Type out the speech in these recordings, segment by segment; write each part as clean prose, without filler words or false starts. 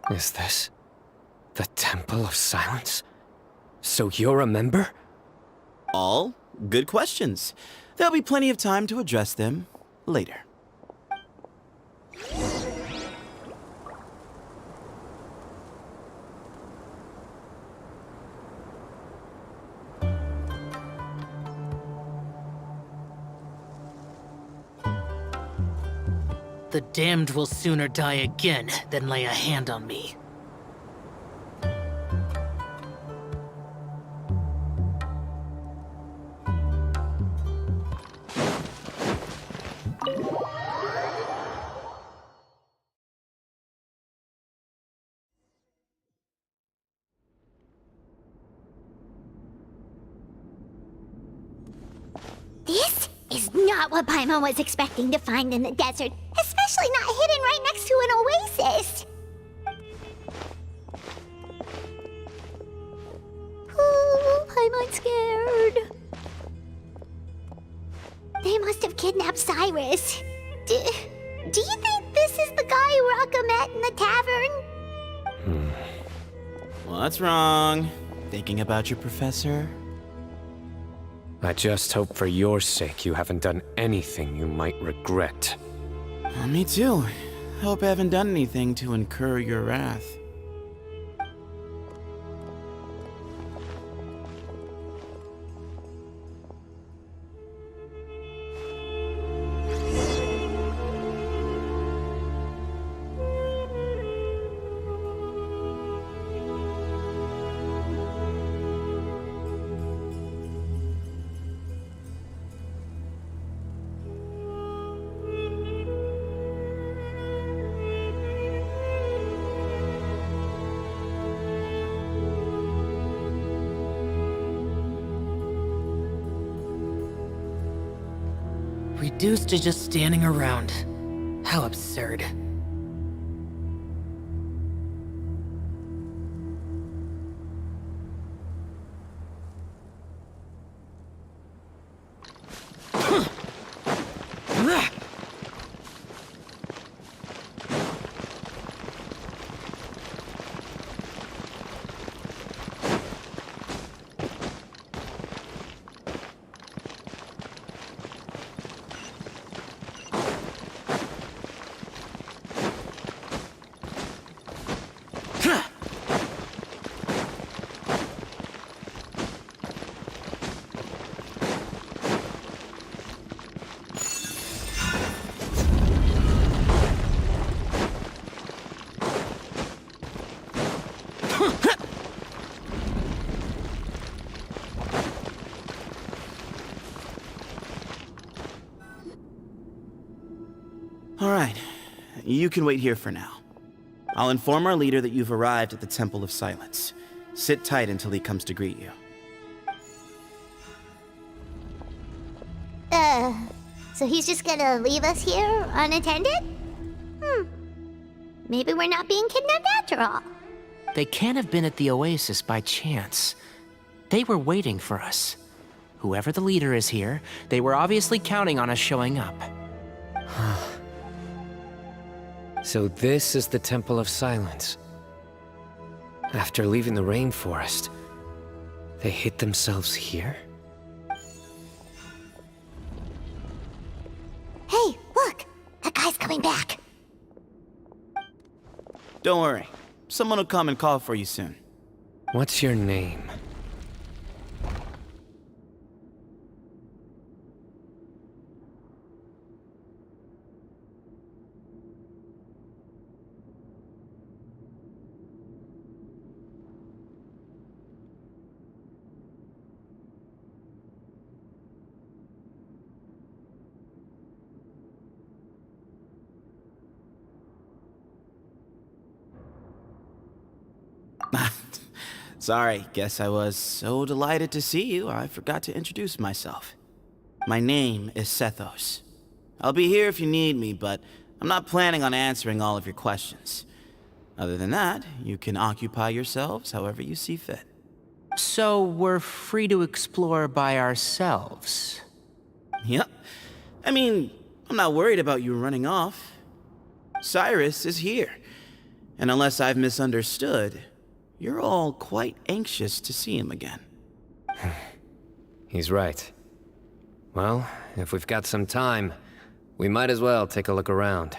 Is this the Temple of Silence? So you're a member? All good questions. There'll be plenty of time to address them later. The damned will sooner die again than lay a hand on me. This is not what Paimon was expecting to find in the desert, especially not hidden right next to an oasis. Ooh, Paimon's scared. They must have kidnapped Cyrus. Do you think this is the guy Rocca met in the tavern? What's wrong? Thinking about your professor? I just hope for your sake you haven't done anything you might regret. Me too. Hope I haven't done anything to incur your wrath. Reduced to just standing around. How absurd. All right, you can wait here for now. I'll inform our leader that you've arrived at the Temple of Silence. Sit tight until he comes to greet you. So he's just gonna leave us here unattended? Maybe we're not being kidnapped after all. They can't have been at the oasis by chance. They were waiting for us. Whoever the leader is here, they were obviously counting on us showing up. So this is the Temple of Silence. After leaving the rainforest, they hid themselves here? Hey, look! That guy's coming back. Don't worry, someone will come and call for you soon. What's your name? Sorry, guess I was so delighted to see you, I forgot to introduce myself. My name is Sethos. I'll be here if you need me, but I'm not planning on answering all of your questions. Other than that, you can occupy yourselves however you see fit. So we're free to explore by ourselves. Yep. I mean, I'm not worried about you running off. Cyrus is here, And unless I've misunderstood, you're all quite anxious to see him again. He's right. Well, if we've got some time, we might as well take a look around.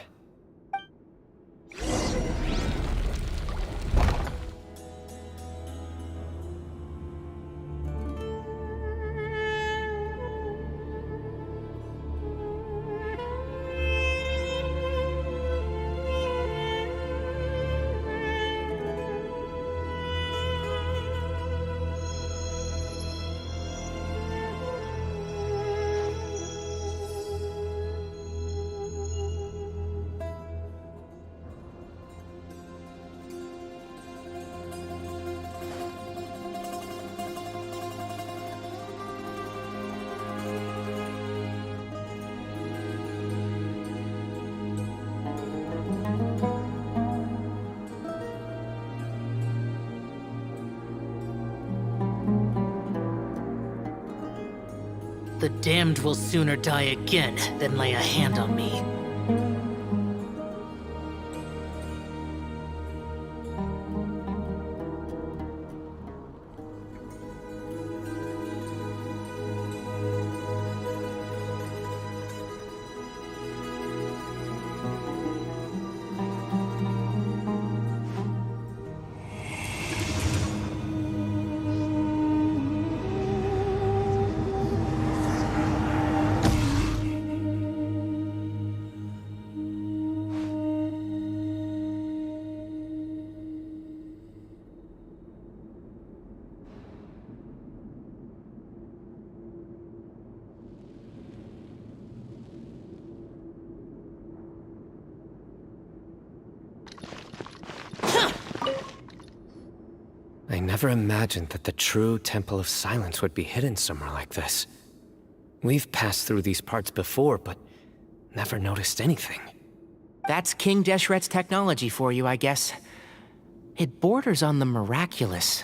The damned will sooner die again than lay a hand on me. I never imagined that the true Temple of Silence would be hidden somewhere like this. We've passed through these parts before, but never noticed anything. That's King Deshret's technology for you, I guess. It borders on the miraculous.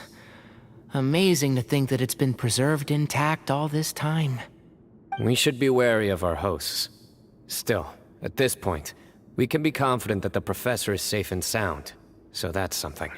Amazing to think that it's been preserved intact all this time. We should be wary of our hosts. Still, at this point, we can be confident that the professor is safe and sound, so that's something.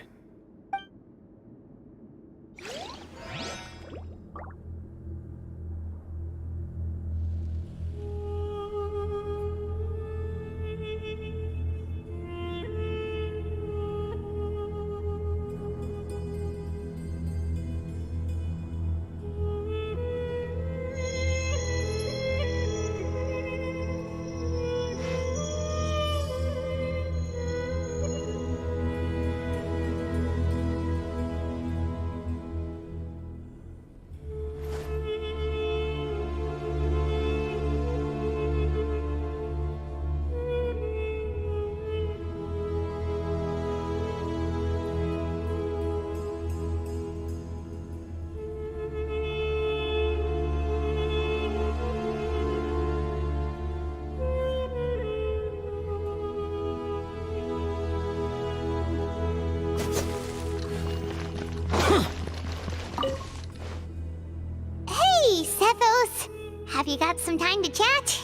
Hey, Sethos! Have you got some time to chat?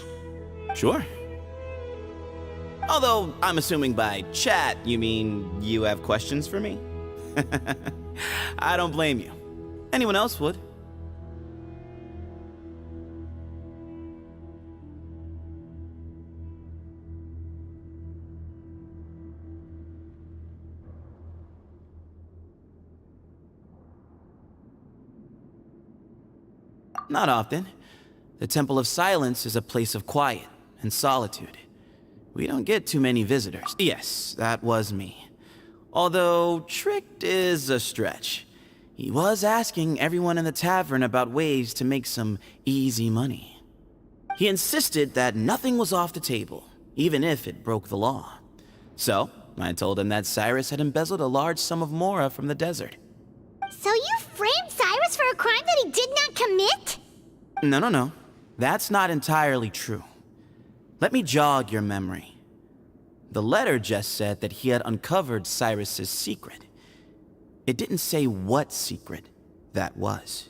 Sure. Although, I'm assuming by chat, you mean you have questions for me? I don't blame you. Anyone else would. Not often. The Temple of Silence is a place of quiet and solitude. We don't get too many visitors. Yes, that was me. Although, tricked is a stretch. He was asking everyone in the tavern about ways to make some easy money. He insisted that nothing was off the table, even if it broke the law. So, I told him that Cyrus had embezzled a large sum of mora from the desert. So you framed Cyrus for a crime that he did not commit? No. That's not entirely true. Let me jog your memory. The letter just said that he had uncovered Cyrus's secret. It didn't say what secret that was.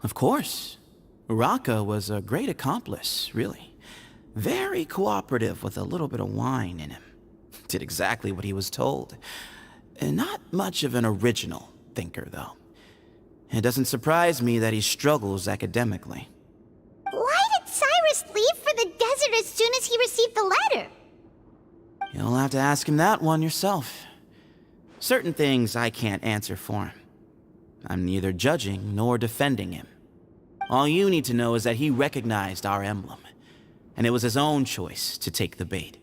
Of course. Uraka was a great accomplice, really. Very cooperative with a little bit of wine in him. Did exactly what he was told. And not much of an original thinker, though. It doesn't surprise me that he struggles academically. Why did Cyrus leave for the desert as soon as he received the letter? You'll have to ask him that one yourself. Certain things I can't answer for him. I'm neither judging nor defending him. All you need to know is that he recognized our emblem, and it was his own choice to take the bait.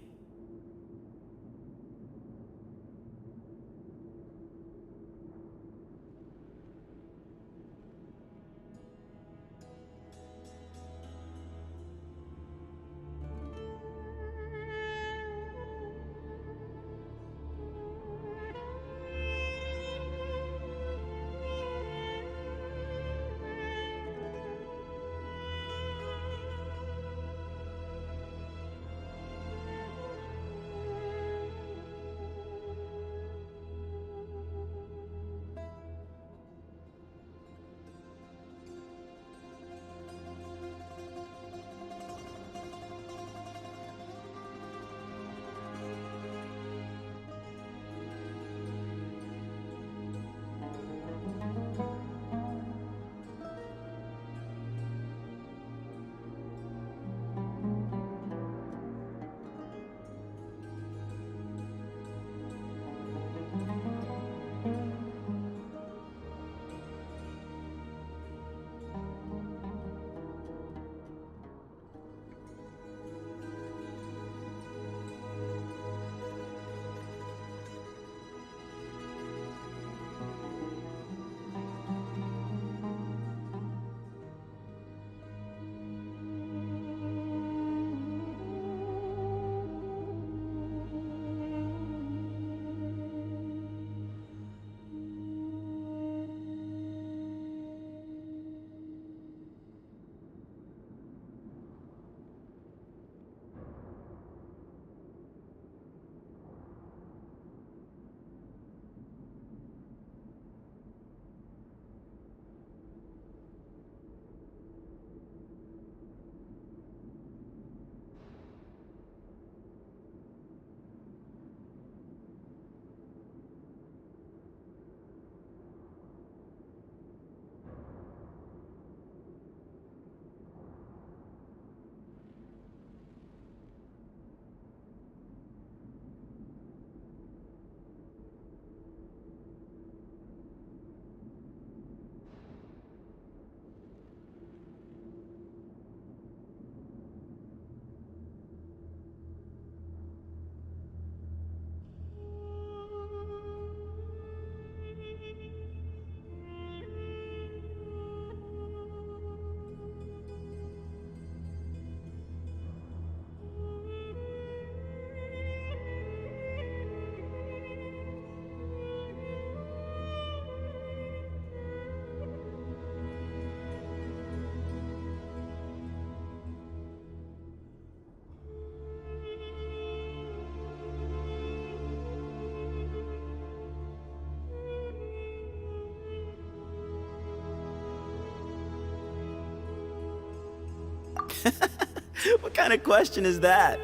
What kind of question is that?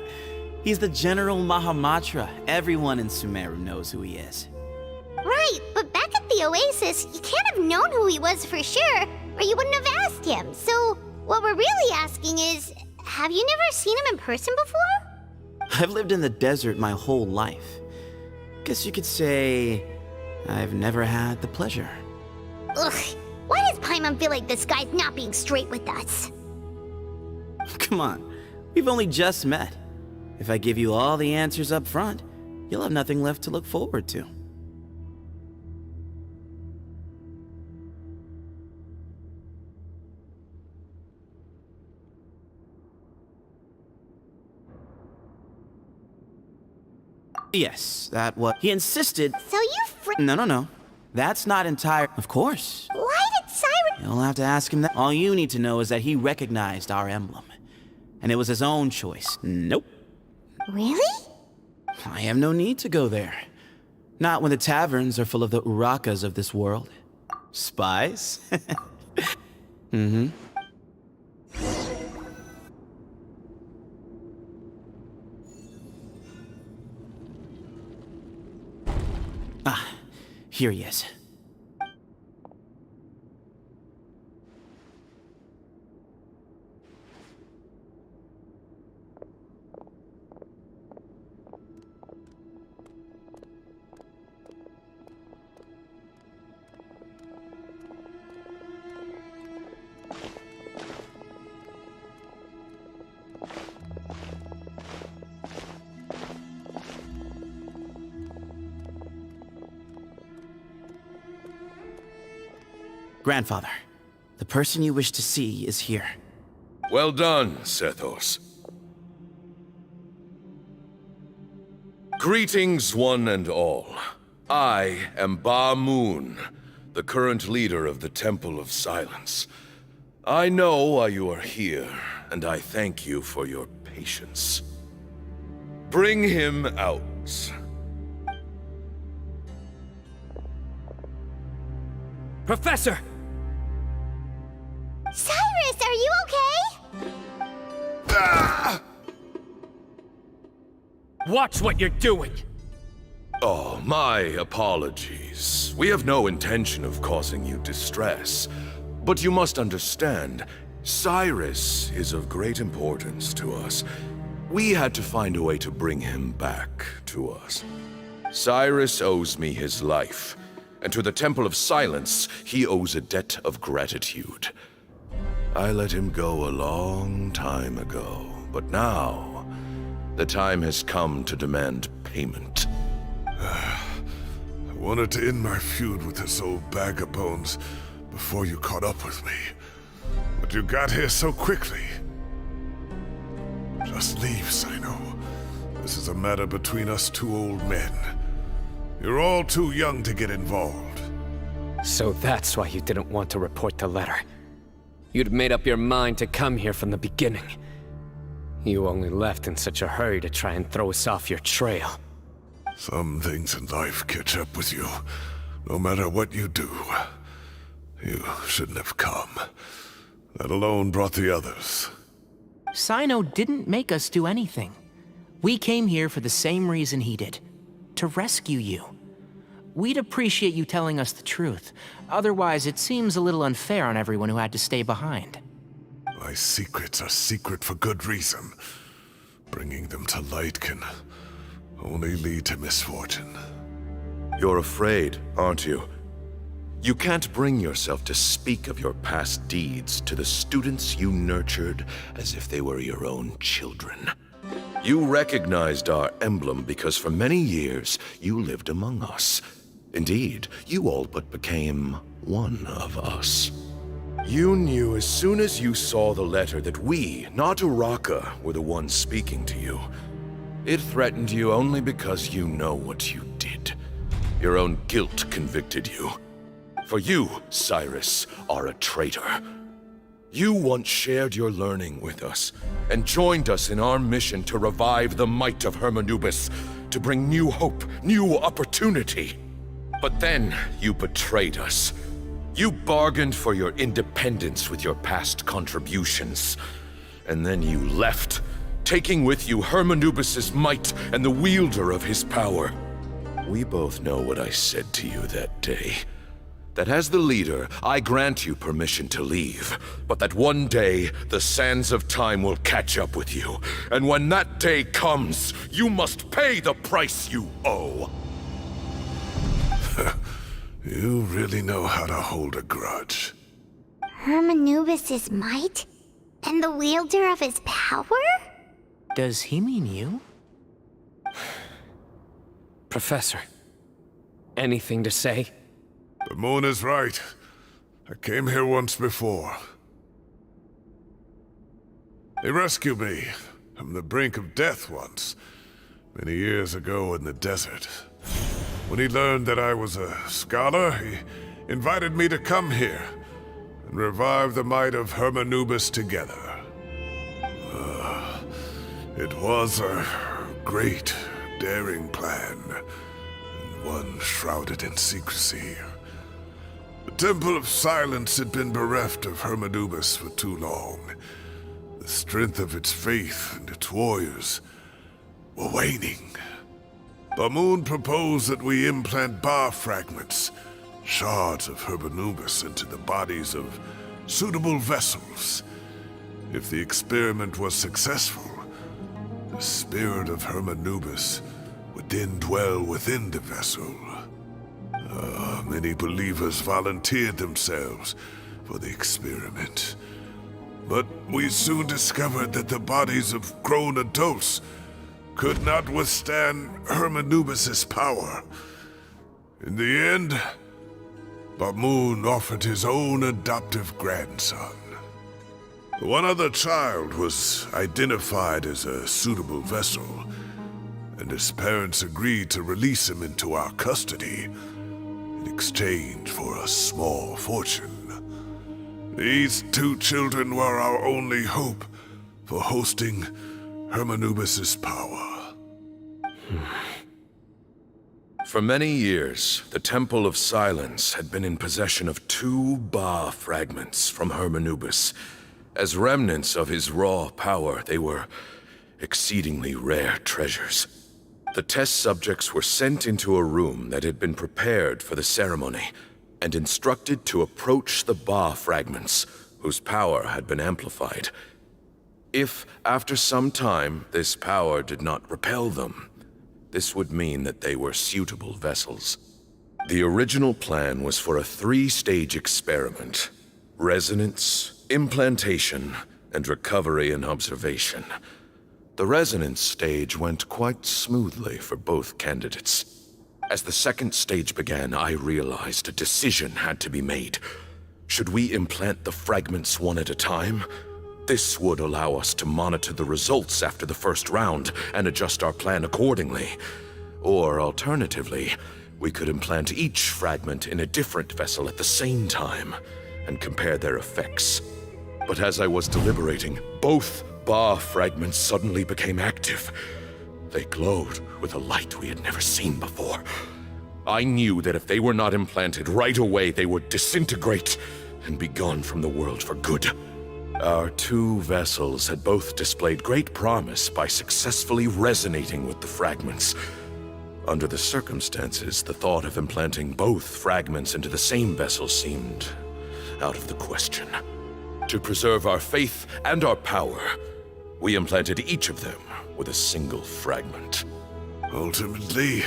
He's the General Mahamatra. Everyone in Sumeru knows who he is. Right, but back at the Oasis, you can't have known who he was for sure, or you wouldn't have asked him. So, what we're really asking is, have you never seen him in person before? I've lived in the desert my whole life. Guess you could say I've never had the pleasure. Ugh, why does Paimon feel like this guy's not being straight with us? Come on, we've only just met. If I give you all the answers up front, you'll have nothing left to look forward to. Yes, that was... He insisted... So you No. That's not entire... Of course. Why did Cyrus... You'll have to ask him that. All you need to know is that he recognized our emblem. And it was his own choice. Nope. Really? I have no need to go there. Not when the taverns are full of the Urakas of this world. Spies? Mm-hmm. Ah, here he is. Grandfather, the person you wish to see is here. Well done, Sethos. Greetings, one and all. I am Ba Moon, the current leader of the Temple of Silence. I know why you are here, and I thank you for your patience. Bring him out. Professor! Cyrus, are you okay? Ah! Watch what you're doing! Oh, my apologies. We have no intention of causing you distress. But you must understand, Cyrus is of great importance to us. We had to find a way to bring him back to us. Cyrus owes me his life, and to the Temple of Silence, he owes a debt of gratitude. I let him go a long time ago, but now, the time has come to demand payment. I wanted to end my feud with this old bag of bones before you caught up with me. But you got here so quickly. Just leave, Sino. This is a matter between us two old men. You're all too young to get involved. So that's why you didn't want to report the letter. You'd made up your mind to come here from the beginning. You only left in such a hurry to try and throw us off your trail. Some things in life catch up with you, no matter what you do. You shouldn't have come, let alone brought the others. Sino didn't make us do anything. We came here for the same reason he did. To rescue you. We'd appreciate you telling us the truth. Otherwise, it seems a little unfair on everyone who had to stay behind. My secrets are secret for good reason. Bringing them to light can only lead to misfortune. You're afraid, aren't you? You can't bring yourself to speak of your past deeds to the students you nurtured as if they were your own children. You recognized our emblem because for many years you lived among us. Indeed, you all but became one of us. You knew as soon as you saw the letter that we, not Uraka, were the ones speaking to you. It threatened you only because you know what you did. Your own guilt convicted you. For you, Cyrus, are a traitor. You once shared your learning with us, and joined us in our mission to revive the might of Hermanubis, to bring new hope, new opportunity. But then, you betrayed us. You bargained for your independence with your past contributions. And then you left, taking with you Hermanubis' might and the wielder of his power. We both know what I said to you that day. That as the leader, I grant you permission to leave, but that one day, the sands of time will catch up with you. And when that day comes, you must pay the price you owe. You really know how to hold a grudge. Hermanubis' might? And the wielder of his power? Does he mean you? Professor, anything to say? The moon is right. I came here once before. He rescued me from the brink of death once, many years ago in the desert. When he learned that I was a scholar, he invited me to come here and revive the might of Hermanubis together. It was a great, daring plan, and one shrouded in secrecy. The Temple of Silence had been bereft of Hermanubis for too long. The strength of its faith and its warriors were waning. Bamoon proposed that we implant bar fragments, shards of Hermanubis, into the bodies of suitable vessels. If the experiment was successful, the spirit of Hermanubis would then dwell within the vessel. Many believers volunteered themselves for the experiment. But we soon discovered that the bodies of grown adults could not withstand Hermanubis' power. In the end, Bamoon offered his own adoptive grandson. One other child was identified as a suitable vessel, and his parents agreed to release him into our custody in exchange for a small fortune. These two children were our only hope for hosting Hermanubis' power. For many years, the Temple of Silence had been in possession of 2 Ba fragments from Hermanubis. As remnants of his raw power, they were exceedingly rare treasures. The test subjects were sent into a room that had been prepared for the ceremony and instructed to approach the Ba fragments, whose power had been amplified. If, after some time, this power did not repel them, this would mean that they were suitable vessels. The original plan was for a 3-stage experiment: resonance, implantation, and recovery and observation. The resonance stage went quite smoothly for both candidates. As the 2nd stage began, I realized a decision had to be made. Should we implant the fragments one at a time? This would allow us to monitor the results after the first round and adjust our plan accordingly. Or alternatively, we could implant each fragment in a different vessel at the same time and compare their effects. But as I was deliberating, both Ba fragments suddenly became active. They glowed with a light we had never seen before. I knew that if they were not implanted right away, they would disintegrate and be gone from the world for good. Our 2 vessels had both displayed great promise by successfully resonating with the fragments. Under the circumstances, the thought of implanting both fragments into the same vessel seemed out of the question. To preserve our faith and our power, we implanted each of them with a single fragment. Ultimately,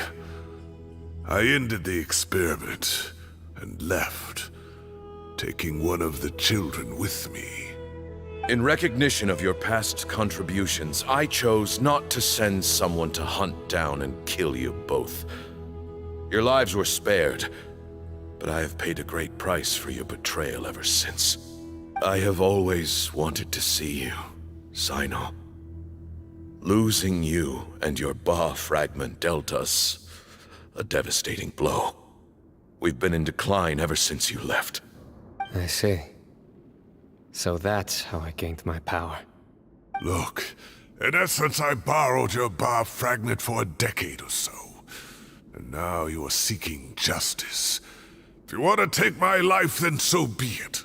I ended the experiment and left, taking one of the children with me. In recognition of your past contributions, I chose not to send someone to hunt down and kill you both. Your lives were spared, but I have paid a great price for your betrayal ever since. I have always wanted to see you, Sino. Losing you and your Ba fragment dealt us a devastating blow. We've been in decline ever since you left. I see. So that's how I gained my power. Look, in essence, I borrowed your Ba fragment for a decade or so. And now you are seeking justice. If you want to take my life, then so be it.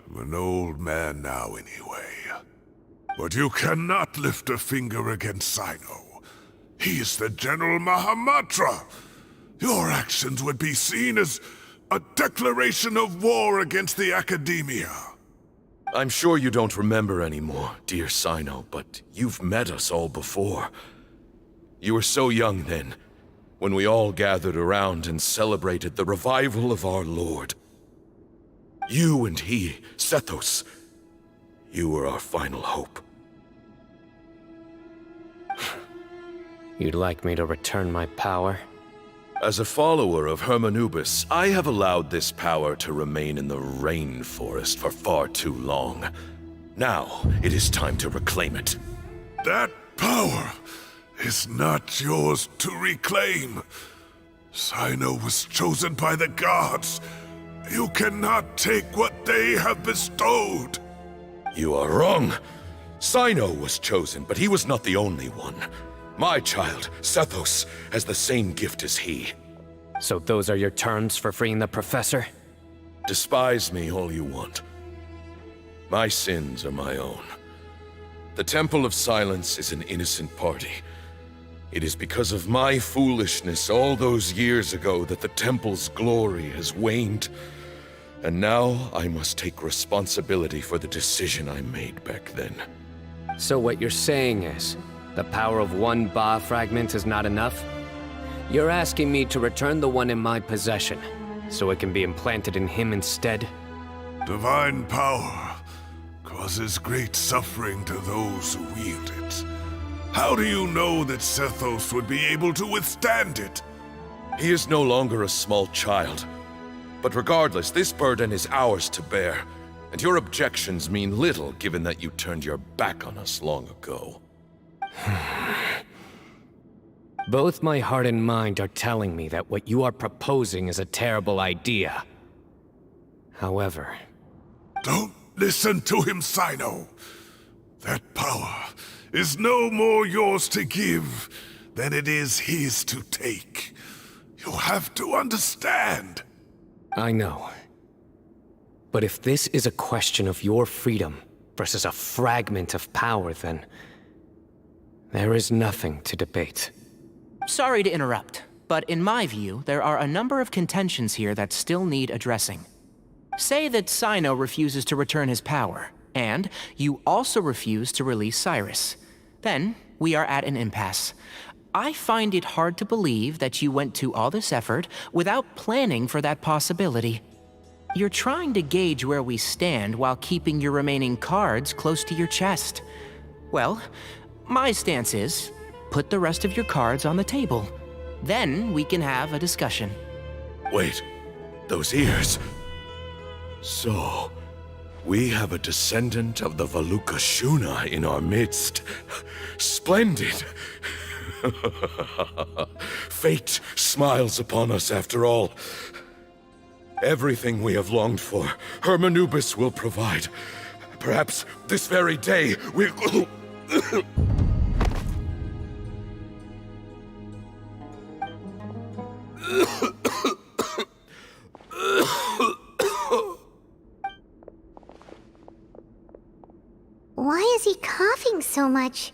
I'm an old man now anyway. But you cannot lift a finger against Sino. He is the General Mahamatra. Your actions would be seen as a declaration of war against the Academia. I'm sure you don't remember anymore, dear Sino, but you've met us all before. You were so young then, when we all gathered around and celebrated the revival of our Lord. You and he, Sethos, you were our final hope. You'd like me to return my power? As a follower of Hermanubis, I have allowed this power to remain in the rainforest for far too long. Now, it is time to reclaim it. That power is not yours to reclaim. Sino was chosen by the gods. You cannot take what they have bestowed. You are wrong. Sino was chosen, but he was not the only one. My child, Sethos, has the same gift as he. So those are your terms for freeing the professor? Despise me all you want. My sins are my own. The Temple of Silence is an innocent party. It is because of my foolishness all those years ago that the Temple's glory has waned. And now I must take responsibility for the decision I made back then. So what you're saying is, the power of one Ba fragment is not enough? You're asking me to return the one in my possession, so it can be implanted in him instead? Divine power causes great suffering to those who wield it. How do you know that Sethos would be able to withstand it? He is no longer a small child. But regardless, this burden is ours to bear, and your objections mean little given that you turned your back on us long ago. Both my heart and mind are telling me that what you are proposing is a terrible idea. However... Don't listen to him, Sino. That power is no more yours to give than it is his to take. You have to understand. I know. But if this is a question of your freedom versus a fragment of power, then... there is nothing to debate. Sorry to interrupt, but in my view, there are a number of contentions here that still need addressing. Say that Sino refuses to return his power, and you also refuse to release Cyrus. Then, we are at an impasse. I find it hard to believe that you went to all this effort without planning for that possibility. You're trying to gauge where we stand while keeping your remaining cards close to your chest. Well, my stance is, put the rest of your cards on the table. Then we can have a discussion. Wait, those ears... So, we have a descendant of the Valukashuna in our midst. Splendid! Fate smiles upon us after all. Everything we have longed for, Hermanubis will provide. Perhaps this very day we'll... Why is he coughing so much?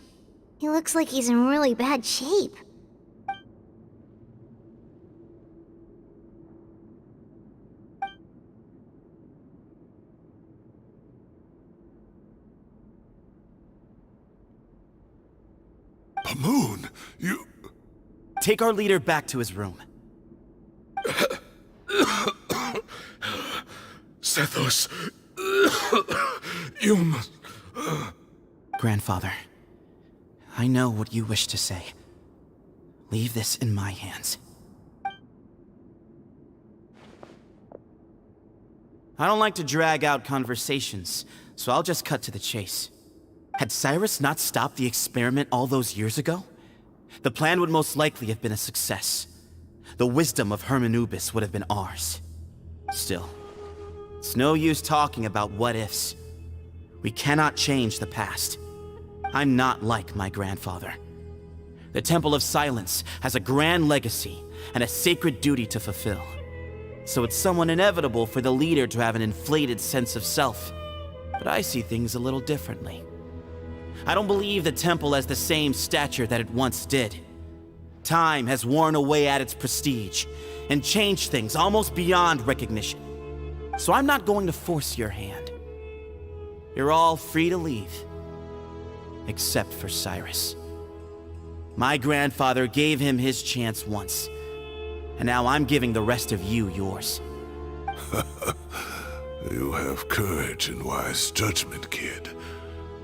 He looks like he's in really bad shape. Pamoon, you... Take our leader back to his room. Sethos... you must... Grandfather, I know what you wish to say. Leave this in my hands. I don't like to drag out conversations, so I'll just cut to the chase. Had Cyrus not stopped the experiment all those years ago, the plan would most likely have been a success. The wisdom of Hermanubis would have been ours. Still, it's no use talking about what-ifs. We cannot change the past. I'm not like my grandfather. The Temple of Silence has a grand legacy and a sacred duty to fulfill. So it's somewhat inevitable for the leader to have an inflated sense of self. But I see things a little differently. I don't believe the temple has the same stature that it once did. Time has worn away at its prestige and changed things almost beyond recognition. So I'm not going to force your hand. You're all free to leave. Except for Cyrus. My grandfather gave him his chance once, and now I'm giving the rest of you yours. You have courage and wise judgment, kid.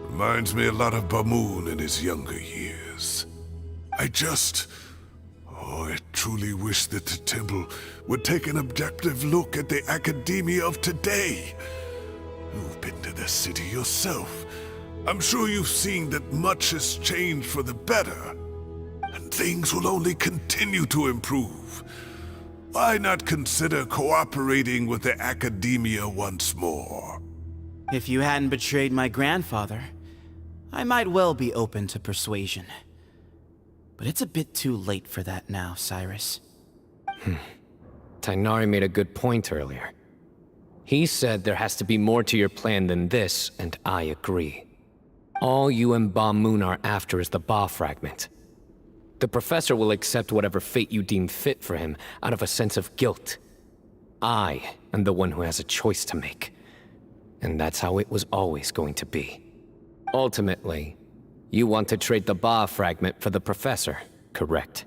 Reminds me a lot of Bamoon in his younger years. I truly wish that the temple would take an objective look at the academia of today. You've been to the city yourself. I'm sure you've seen that much has changed for the better. And things will only continue to improve. Why not consider cooperating with the academia once more? If you hadn't betrayed my grandfather, I might well be open to persuasion. But it's a bit too late for that now, Cyrus. Tainari made a good point earlier. He said there has to be more to your plan than this, and I agree. All you and Ba Moon are after is the Ba fragment. The professor will accept whatever fate you deem fit for him out of a sense of guilt. I am the one who has a choice to make. And that's how it was always going to be. Ultimately, you want to trade the Ba fragment for the professor, correct?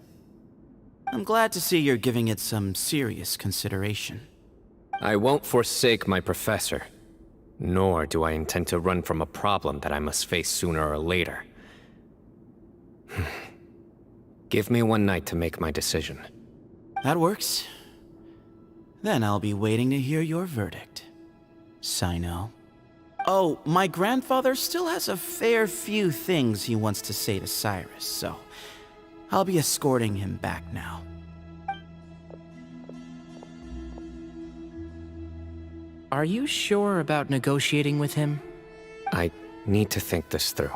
I'm glad to see you're giving it some serious consideration. I won't forsake my professor. Nor do I intend to run from a problem that I must face sooner or later. Give me one night to make my decision. That works. Then I'll be waiting to hear your verdict, Sino. Oh, my grandfather still has a fair few things he wants to say to Cyrus, so I'll be escorting him back now. Are you sure about negotiating with him? I need to think this through.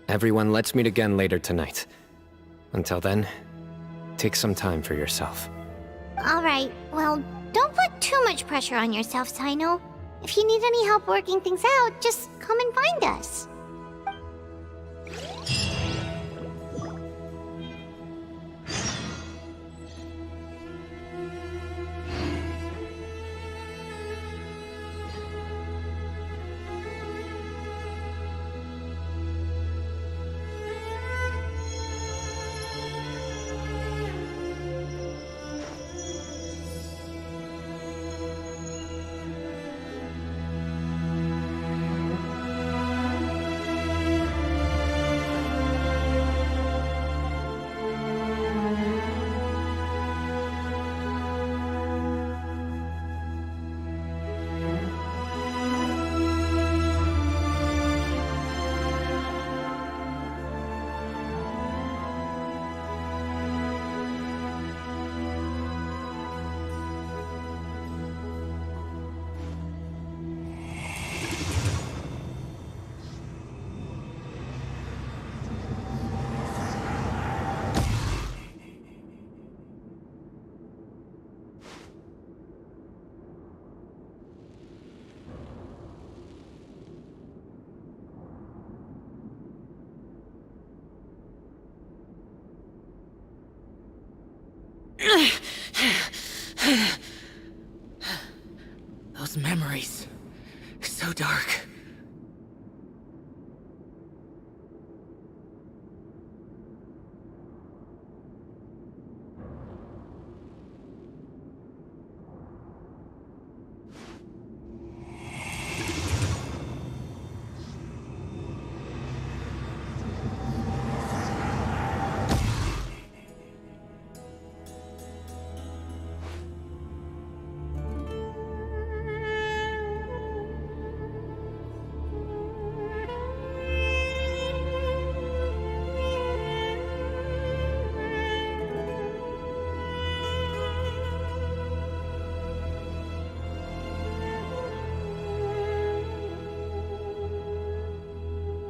Everyone, let's meet again later tonight. Until then, take some time for yourself. Alright, well, don't put too much pressure on yourself, Sino. If you need any help working things out, just come and find us. Those memories. So dark.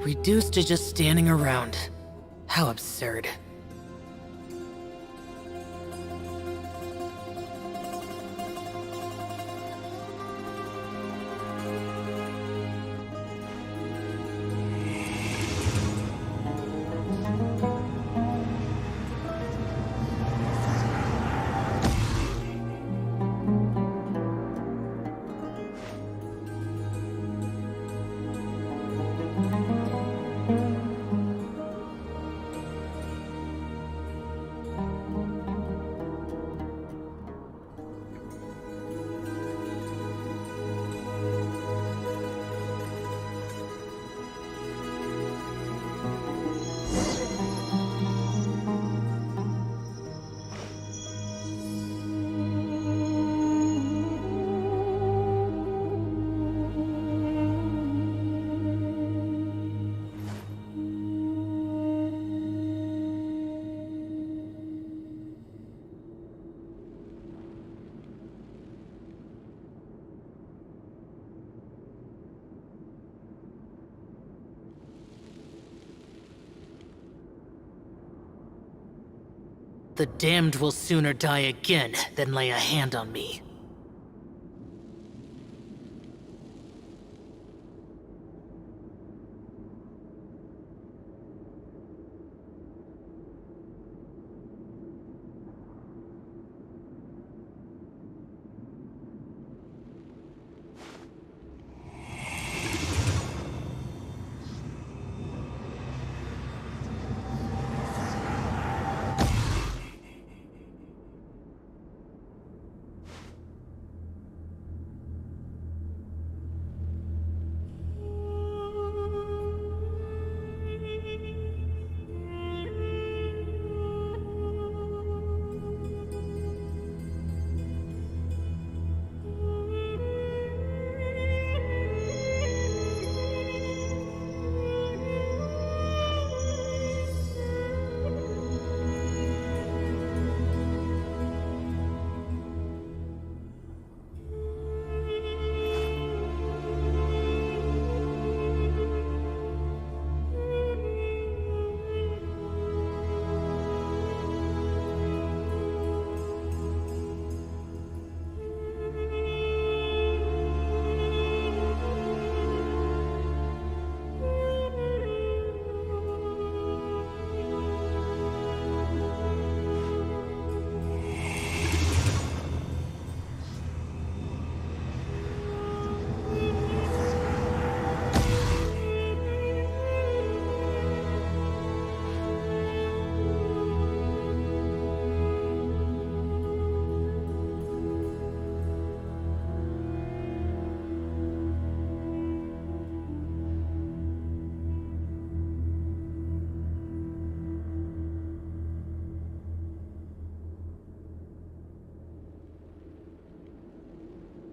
Reduced to just standing around. How absurd. The damned will sooner die again than lay a hand on me.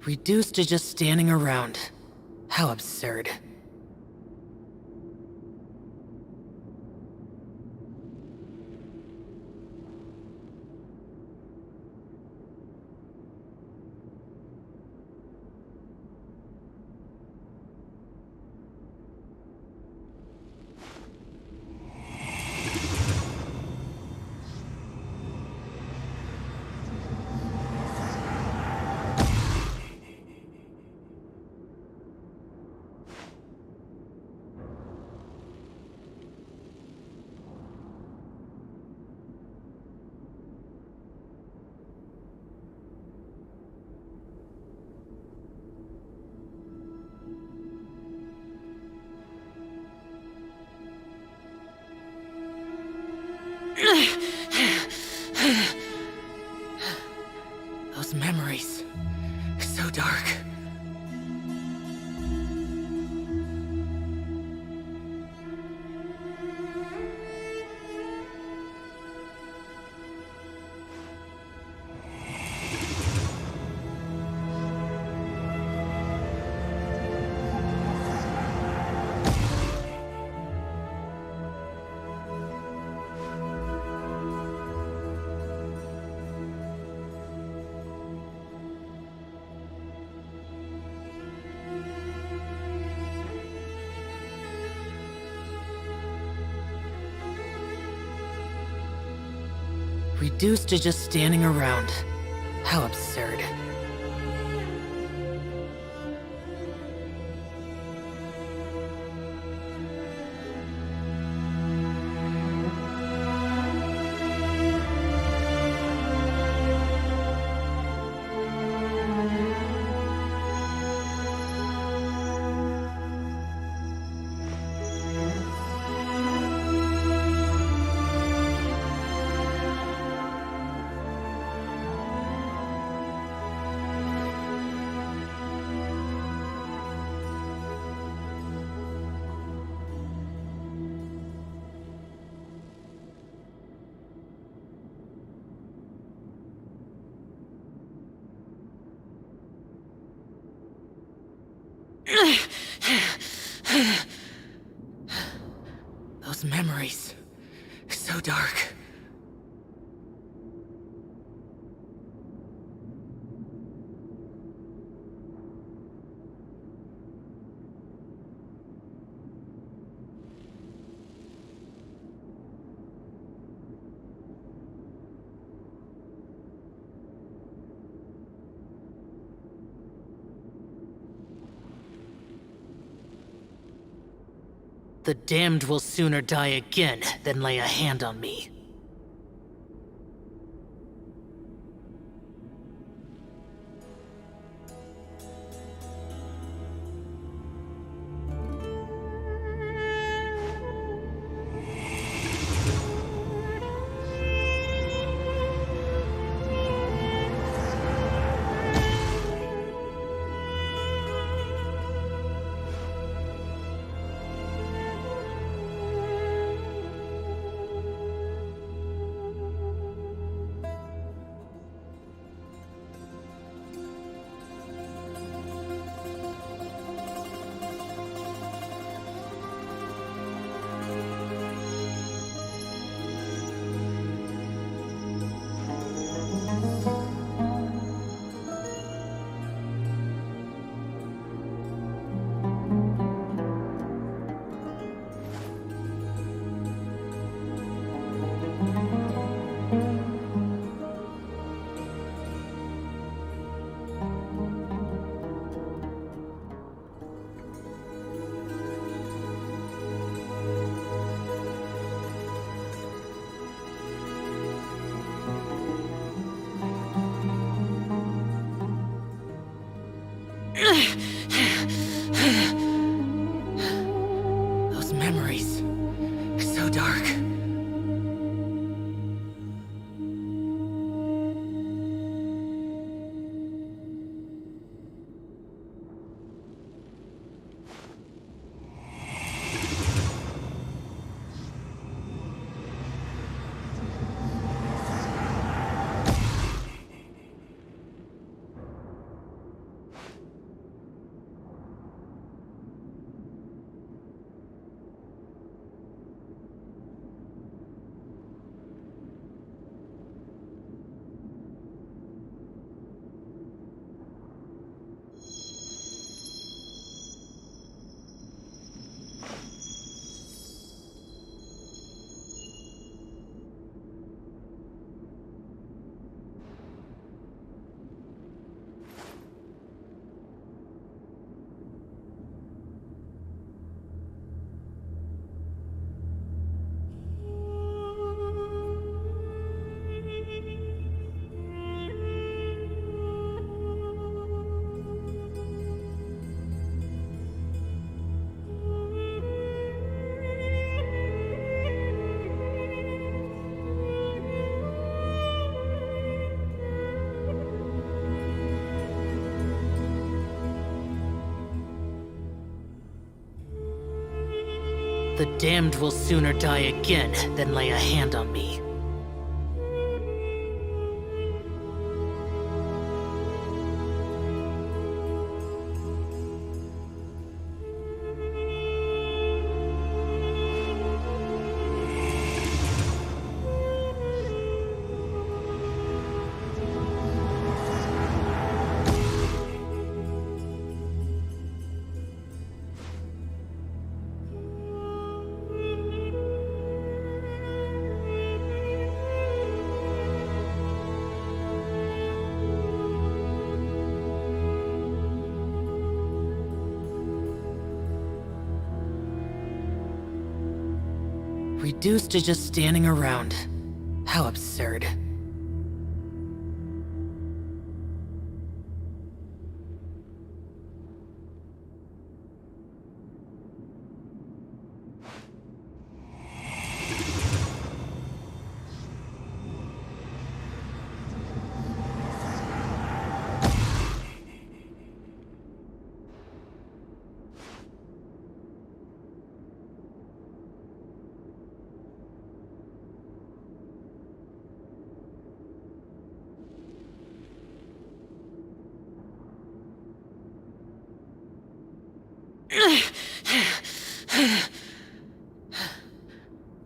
Reduced to just standing around. How absurd. Those memories. So dark. Reduced to just standing around. How absurd. Those memories. So dark. The damned will sooner die again than lay a hand on me. Those memories. So dark. The damned will sooner die again than lay a hand on me. Reduced to just standing around. How absurd.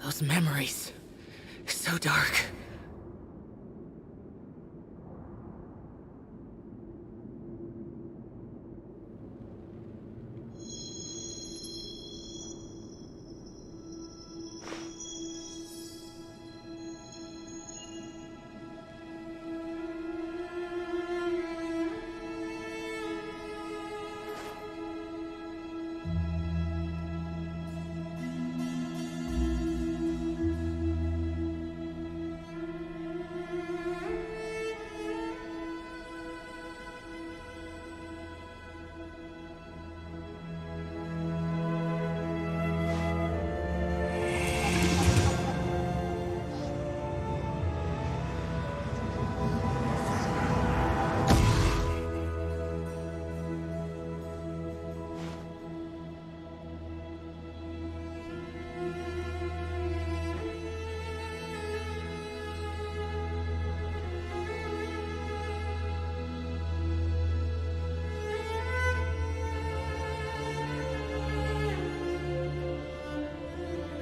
Those memories. So dark.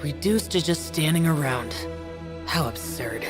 Reduced to just standing around. How absurd.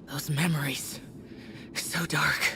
Those memories. So dark.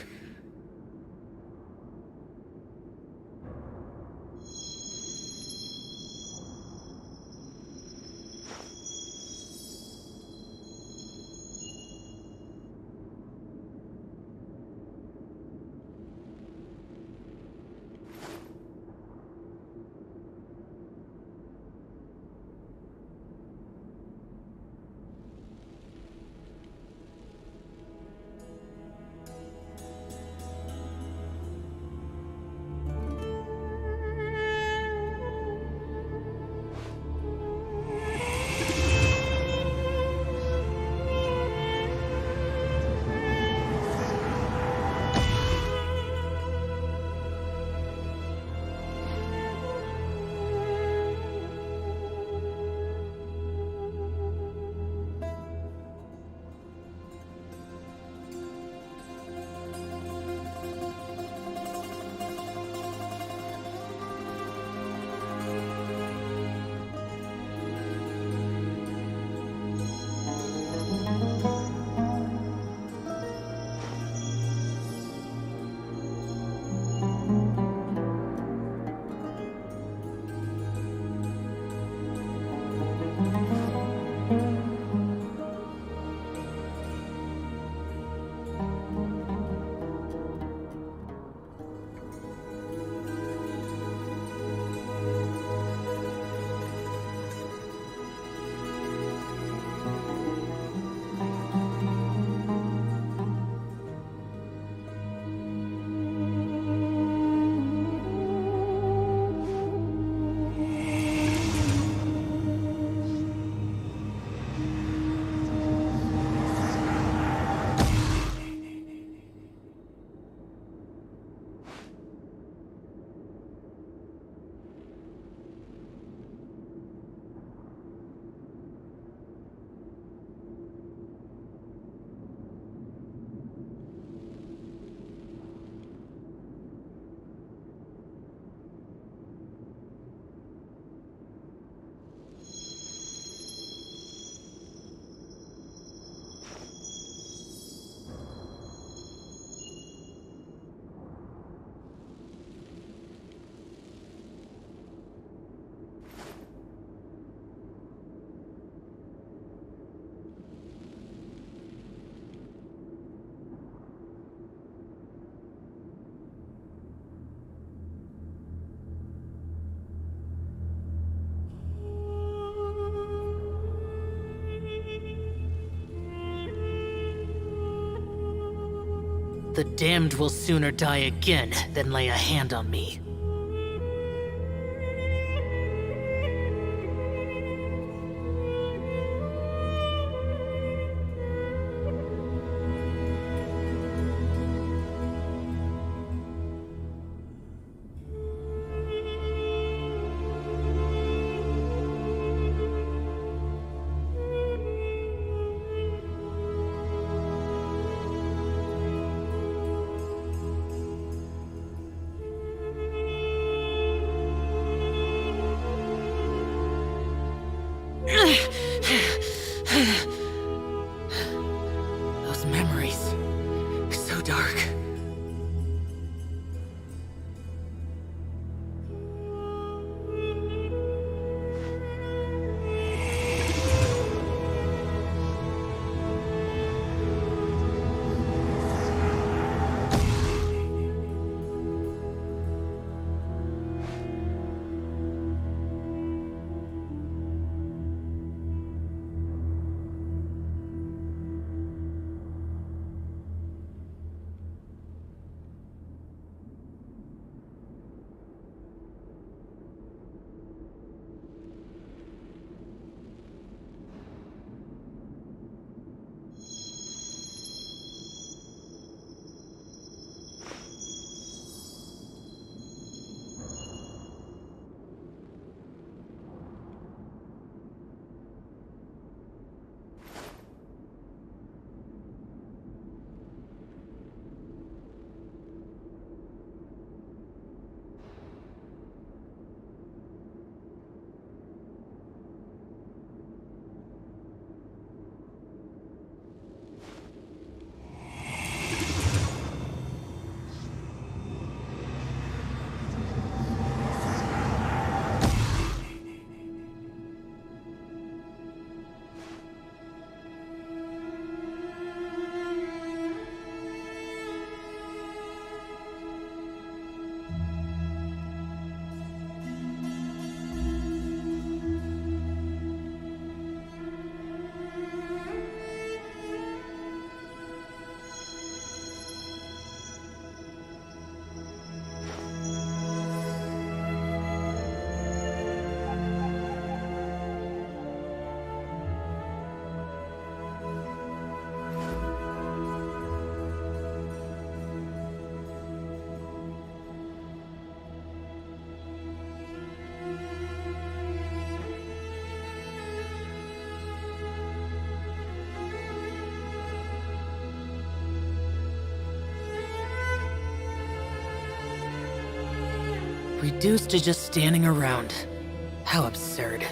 The damned will sooner die again than lay a hand on me. Those memories, so dark. Reduced to just standing around. How absurd.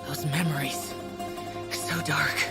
Those memories. So dark.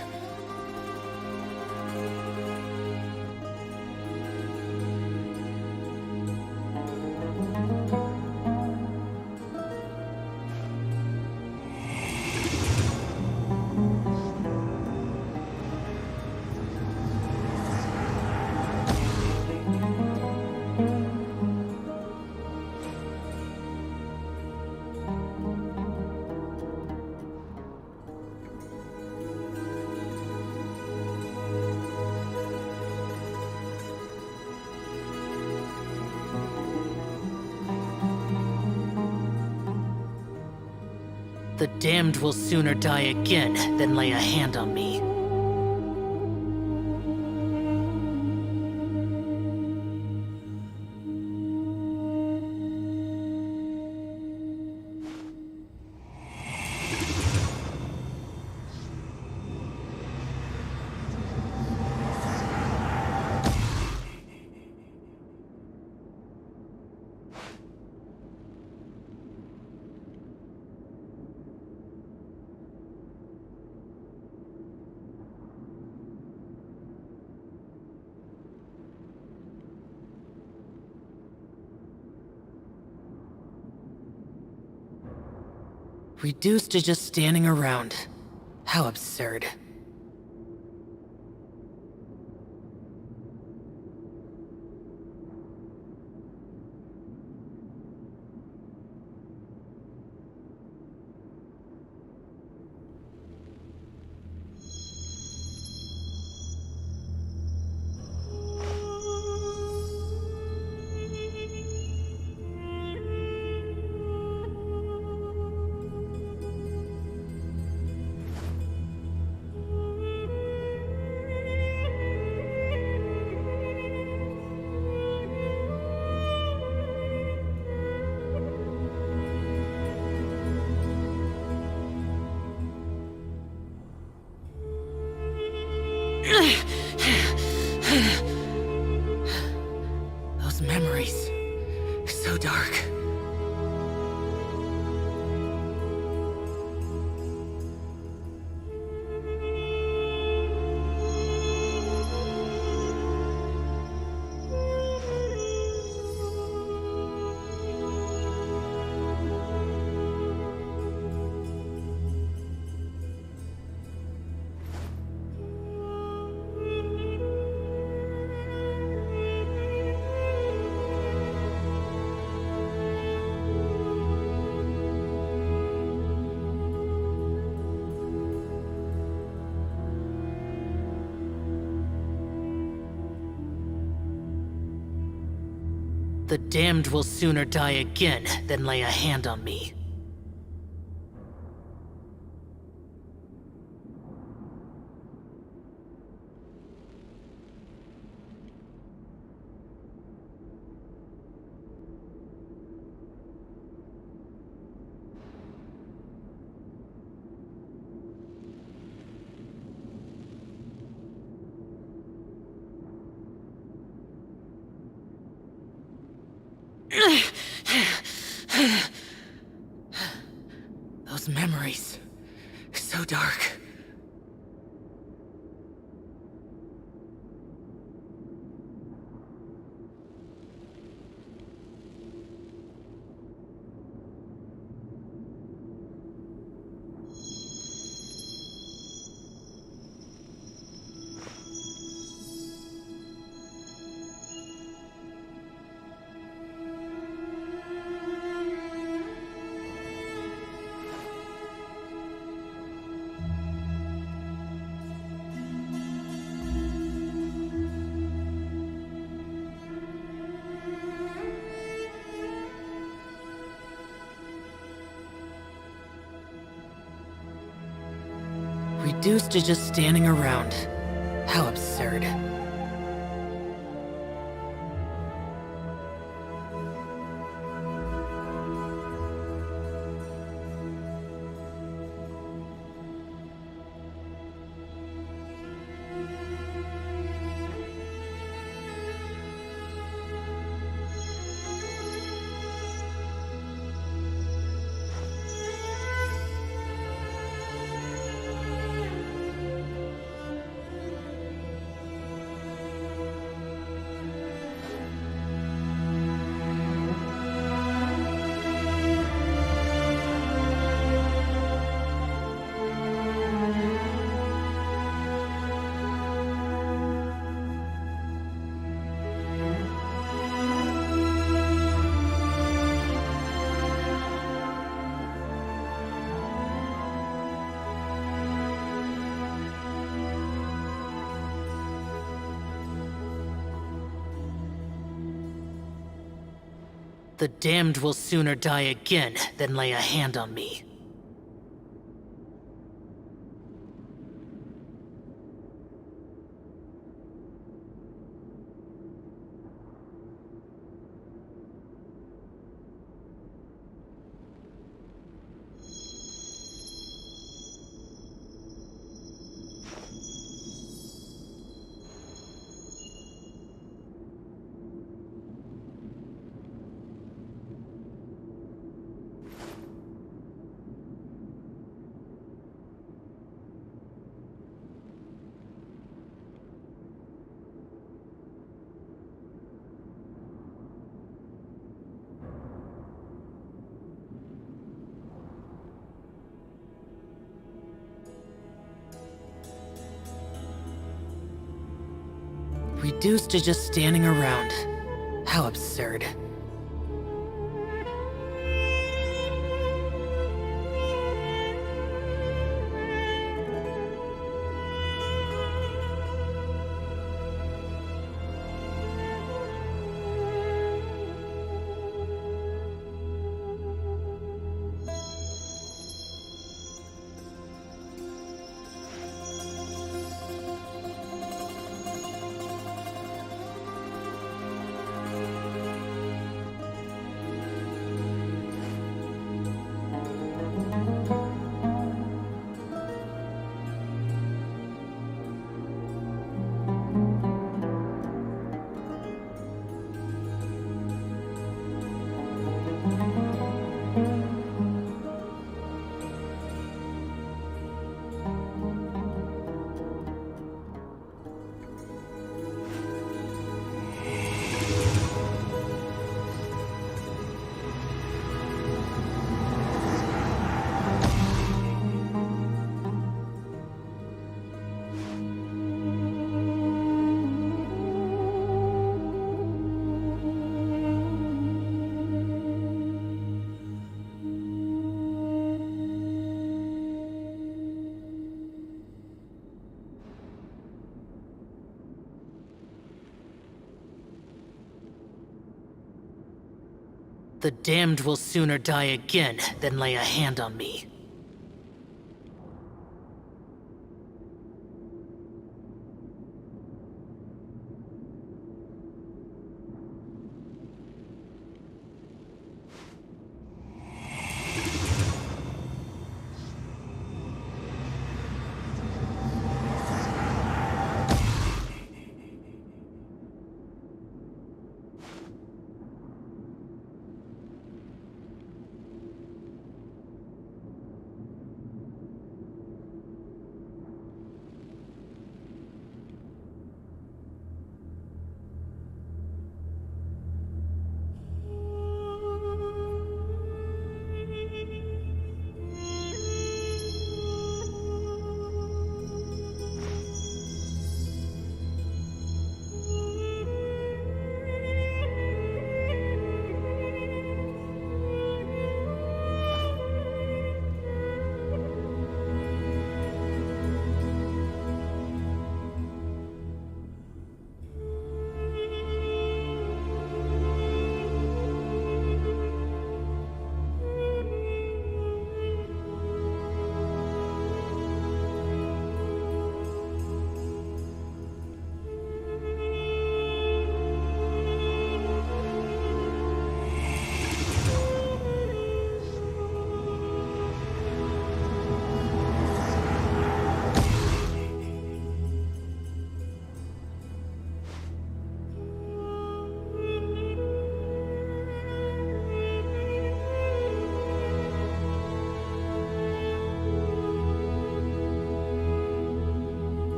The damned will sooner die again than lay a hand on me. Reduced to just standing around. How absurd. Those memories. So dark. The damned will sooner die again than lay a hand on me. Those memories. So dark. Reduced to just standing around. How absurd. The damned will sooner die again than lay a hand on me. Reduced to just standing around. How absurd. The damned will sooner die again than lay a hand on me.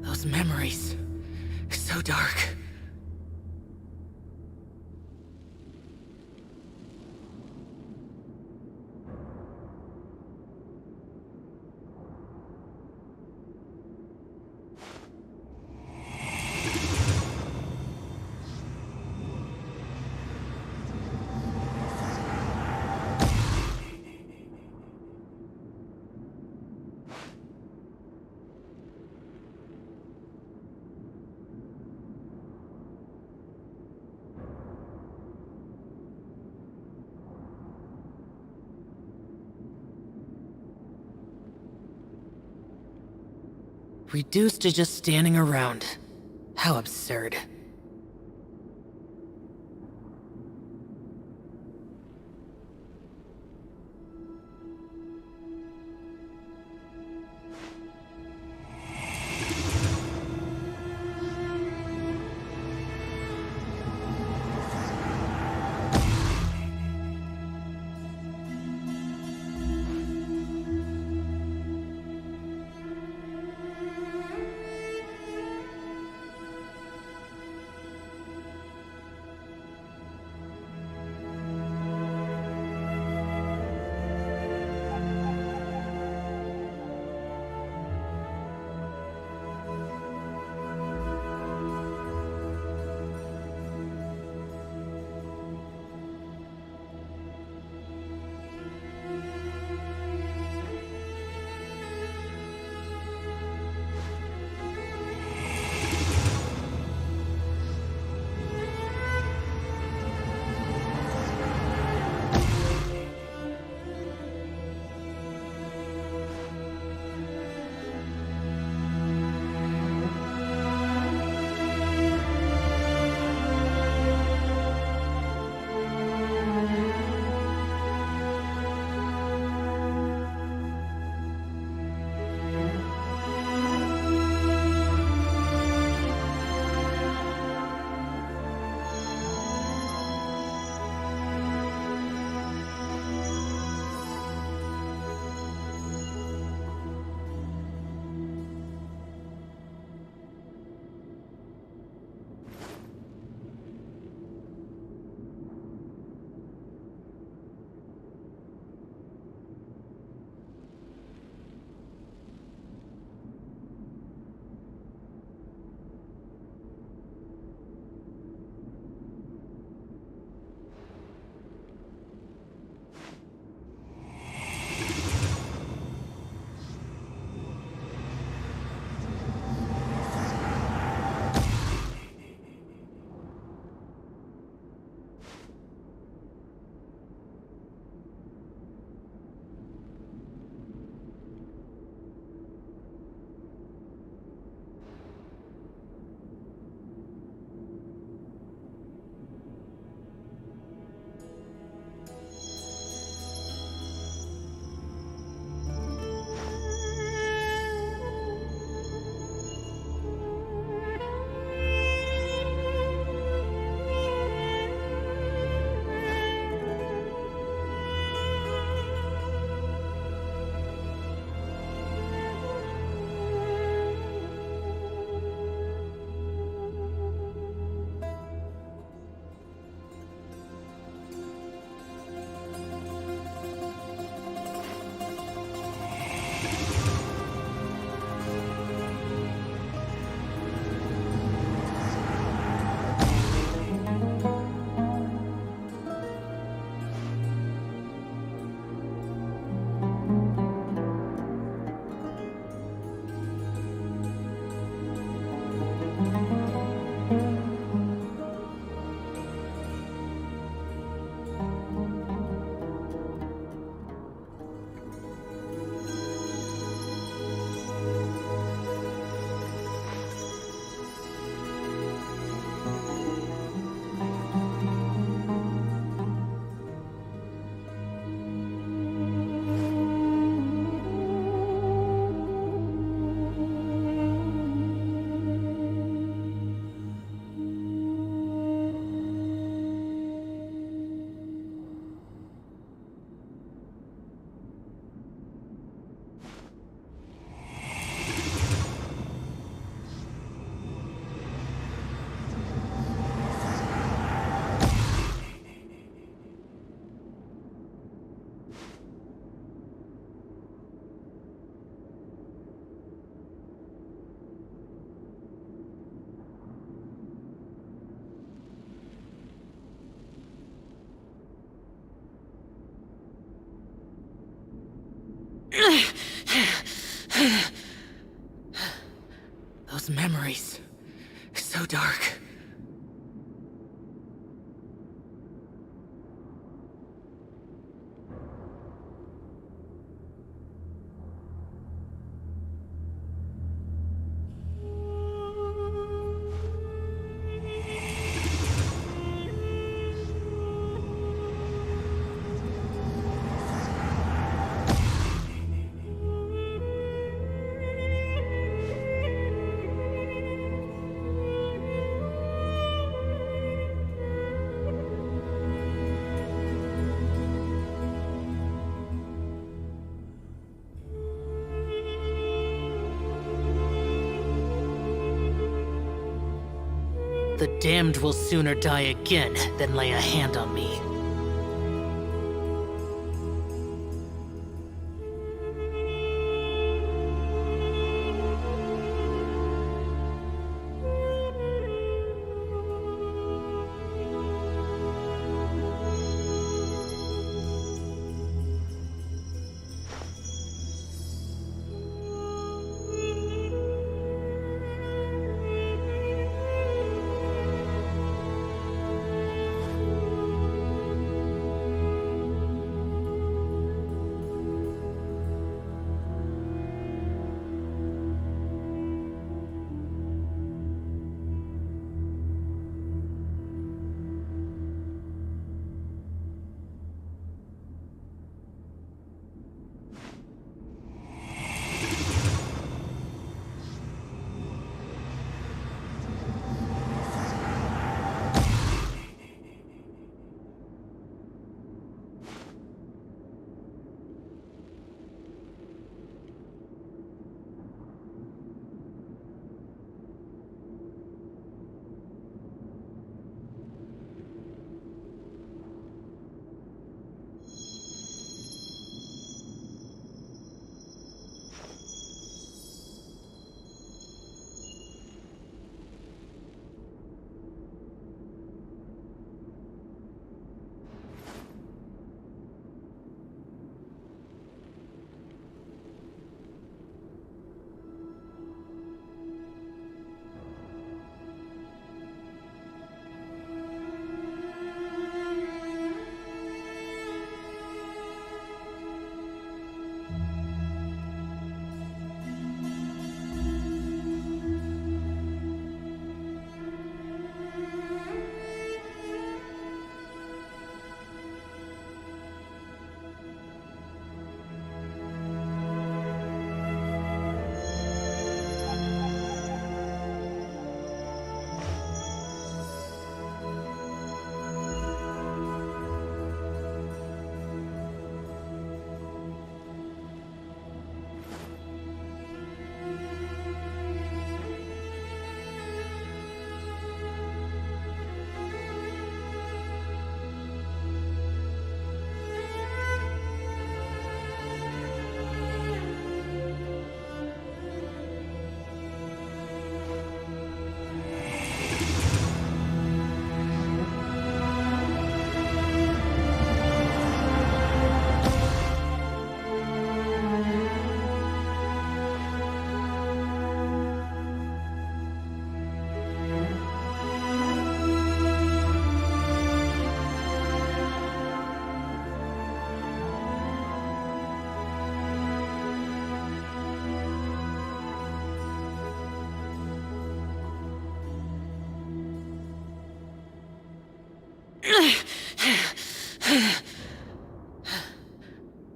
Those memories. So dark. Reduced to just standing around. How absurd. Those memories. So dark. The damned will sooner die again than lay a hand on me.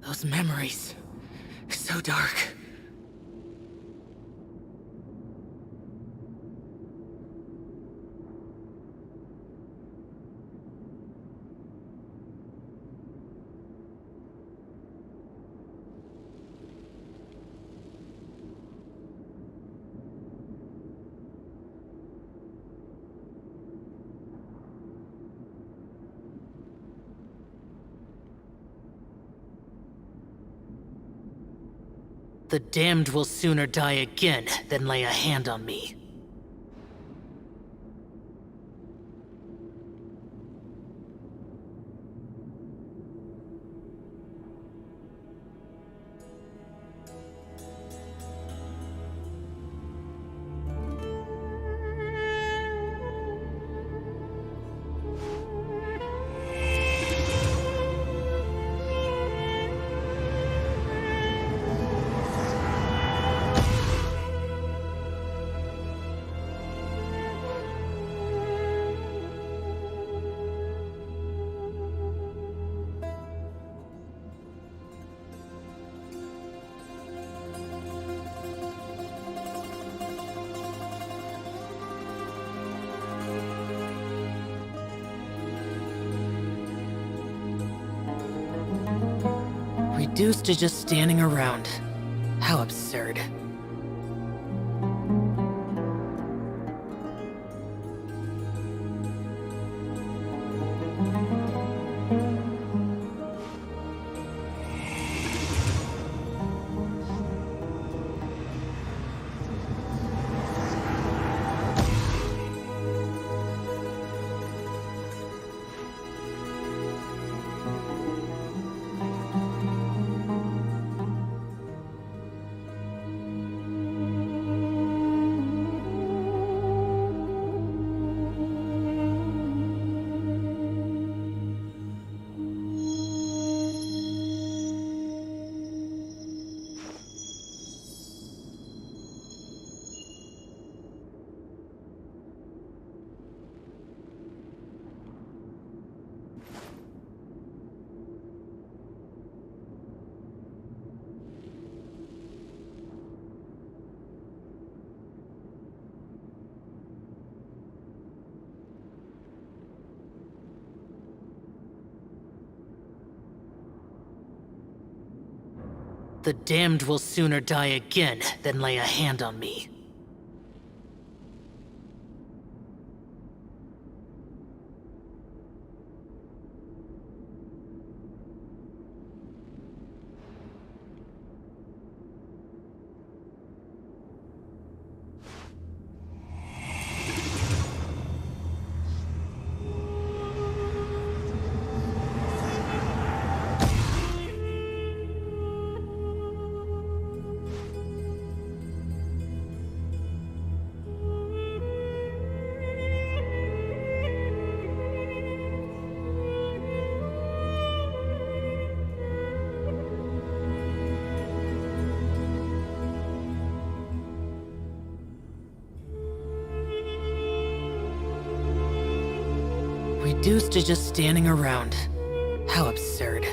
Those memories. So dark. The damned will sooner die again than lay a hand on me. Reduced to just standing around. How absurd. The damned will sooner die again than lay a hand on me. Reduced to just standing around. How absurd.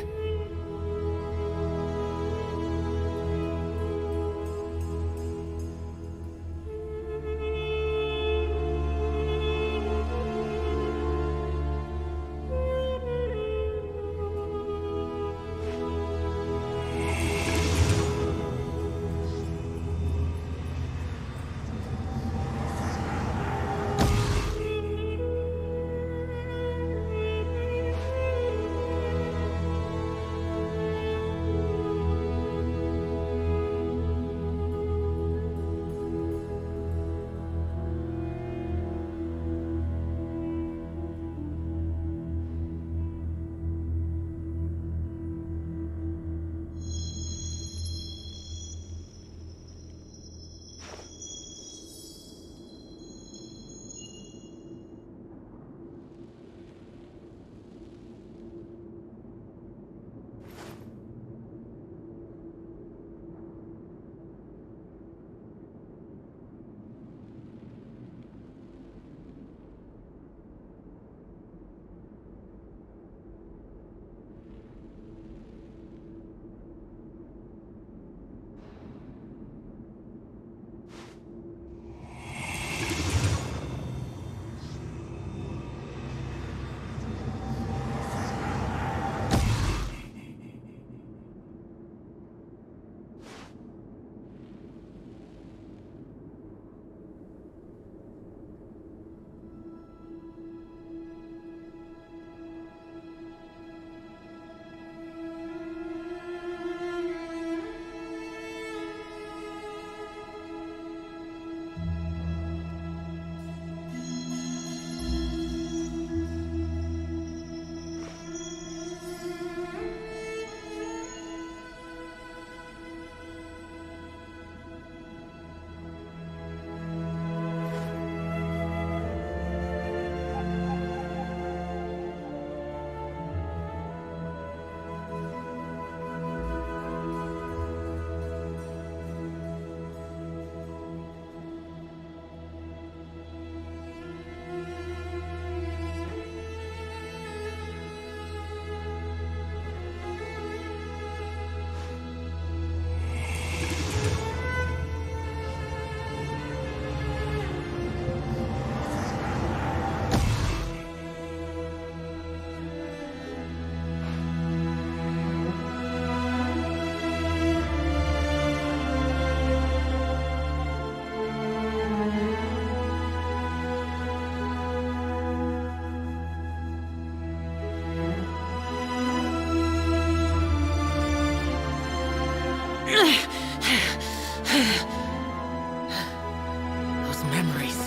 Those memories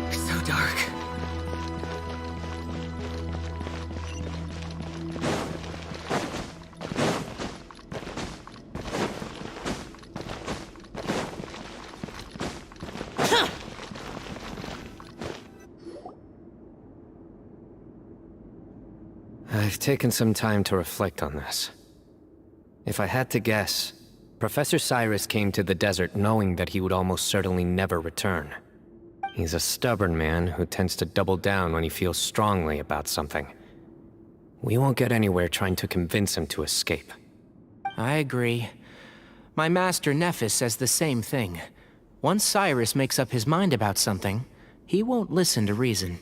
are so dark. I've taken some time to reflect on this. If I had to guess, Professor Cyrus came to the desert knowing that he would almost certainly never return. He's a stubborn man who tends to double down when he feels strongly about something. We won't get anywhere trying to convince him to escape. I agree. My master Nephis says the same thing. Once Cyrus makes up his mind about something, he won't listen to reason.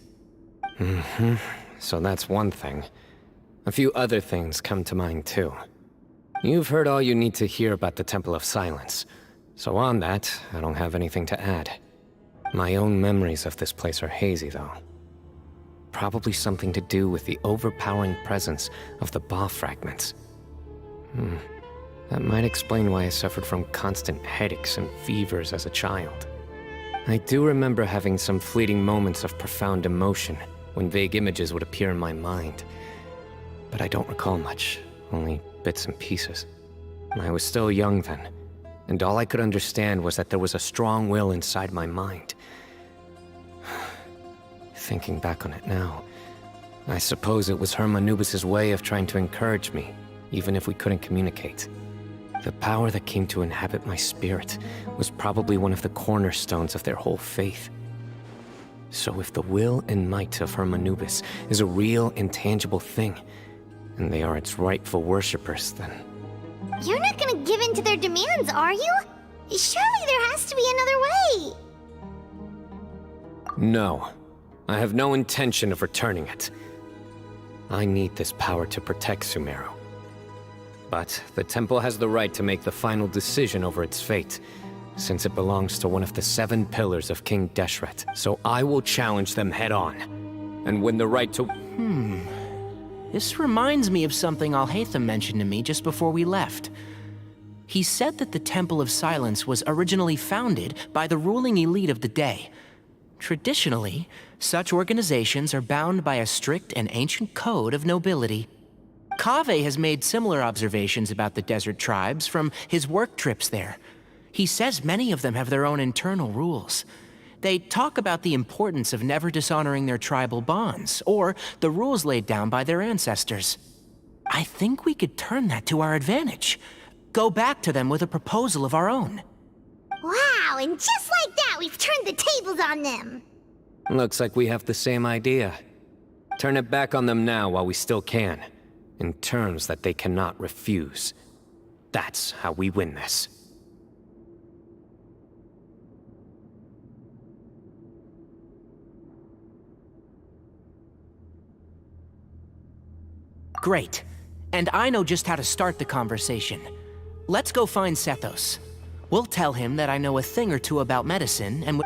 So that's one thing. A few other things come to mind too. You've heard all you need to hear about the Temple of Silence. So on that, I don't have anything to add. My own memories of this place are hazy, though. Probably something to do with the overpowering presence of the Ba fragments. That might explain why I suffered from constant headaches and fevers as a child. I do remember having some fleeting moments of profound emotion when vague images would appear in my mind. But I don't recall much, only bits and pieces. I was still young then, and all I could understand was that there was a strong will inside my mind. Thinking back on it now, I suppose it was Hermanubis' way of trying to encourage me, even if we couldn't communicate. The power that came to inhabit my spirit was probably one of the cornerstones of their whole faith. So if the will and might of Hermanubis is a real, intangible thing, and they are its rightful worshippers, then... You're not gonna give in to their demands, are you? Surely there has to be another way! No. I have no intention of returning it. I need this power to protect Sumeru. But the temple has the right to make the final decision over its fate, since it belongs to one of the 7 pillars of King Deshret. So I will challenge them head-on, and win the right to... This reminds me of something Alhaitham mentioned to me just before we left. He said that the Temple of Silence was originally founded by the ruling elite of the day. Traditionally, such organizations are bound by a strict and ancient code of nobility. Kaveh has made similar observations about the desert tribes from his work trips there. He says many of them have their own internal rules. They talk about the importance of never dishonoring their tribal bonds, or the rules laid down by their ancestors. I think we could turn that to our advantage. Go back to them with a proposal of our own. Wow, and just like that, we've turned the tables on them! Looks like we have the same idea. Turn it back on them now while we still can, in terms that they cannot refuse. That's how we win this. Great. And I know just how to start the conversation. Let's go find Sethos. We'll tell him that I know a thing or two about medicine, and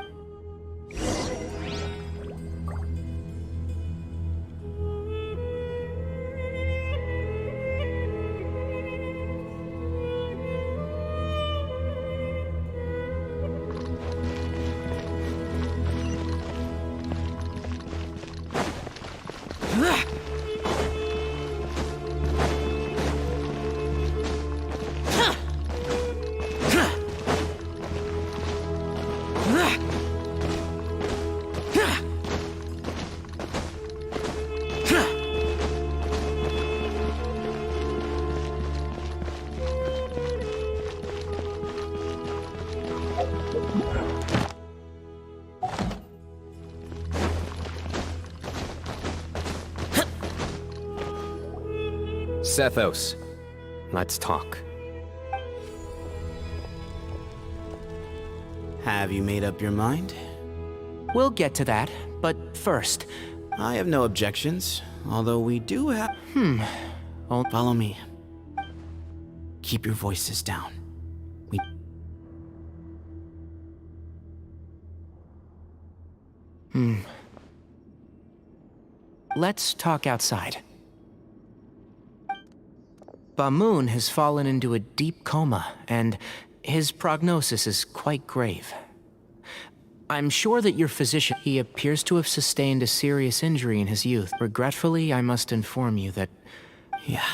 Sethos, let's talk. Have you made up your mind? we'll get to that. But first, I have no objections, although we do have... Follow me. Keep your voices down. let's talk outside. Bamoon has fallen into a deep coma, and his prognosis is quite grave. I'm sure that your physician... He appears to have sustained a serious injury in his youth. Regretfully, I must inform you that... Yeah.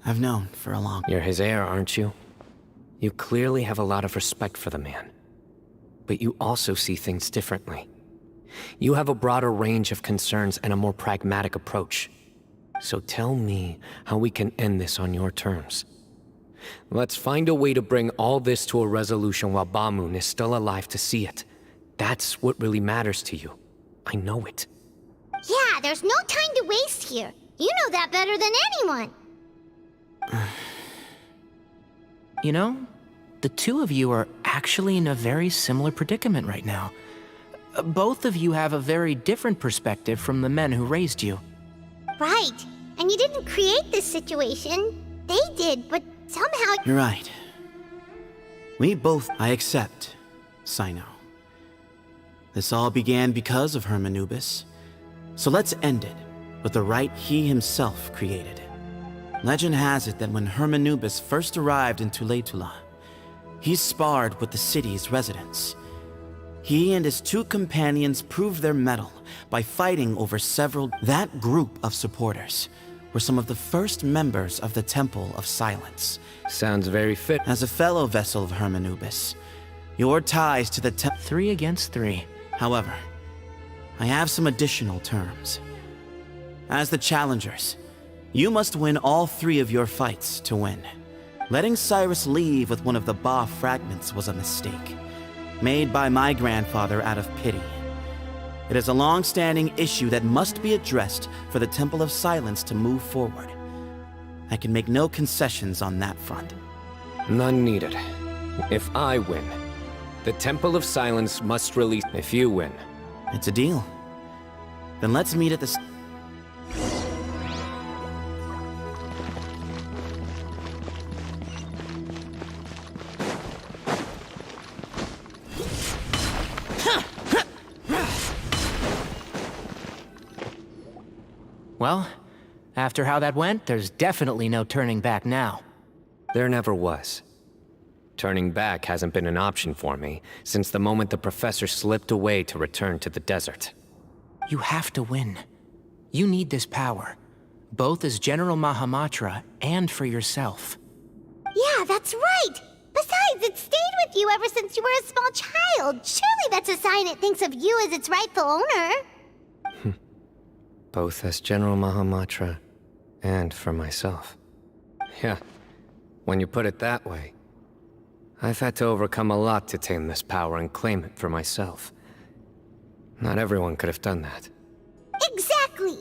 I've known for a long... You're his heir, aren't you? You clearly have a lot of respect for the man. But you also see things differently. You have a broader range of concerns and a more pragmatic approach. So tell me how we can end this on your terms. Let's find a way to bring all this to a resolution while Bamoon is still alive to see it. That's what really matters to you. I know it. Yeah, there's no time to waste here. You know that better than anyone. You know, the two of you are actually in a very similar predicament right now. Both of you have a very different perspective from the men who raised you. Right. And you didn't create this situation. they did, but somehow... You're right. I accept, Sino. This all began because of Hermanubis. So let's end it with the rite he himself created. Legend has it that when Hermanubis first arrived in Tuletula, he sparred with the city's residents. He and his two companions proved their mettle by fighting over several... That group of supporters were some of the first members of the Temple of Silence. Sounds very fit. As a fellow vessel of Hermanubis, your ties to the 3 against 3. However, I have some additional terms. As the challengers, you must win all 3 of your fights to win. Letting Cyrus leave with one of the Ba fragments was a mistake, made by my grandfather out of pity. It is a long-standing issue that must be addressed for the Temple of Silence to move forward. I can make no concessions on that front. None needed. If I win, the Temple of Silence must release. If you win, It's a deal. Then let's meet at the... Well, after how that went, there's definitely no turning back now. there never was. Turning back hasn't been an option for me since the moment the professor slipped away to return to the desert. You have to win. You need this power, both as General Mahamatra and for yourself. Yeah, that's right! Besides, it stayed with you ever since you were a small child. Surely that's a sign it thinks of you as its rightful owner. Both as General Mahamatra and for myself. Yeah, when you put it that way, I've had to overcome a lot to tame this power and claim it for myself. Not everyone could have done that. Exactly!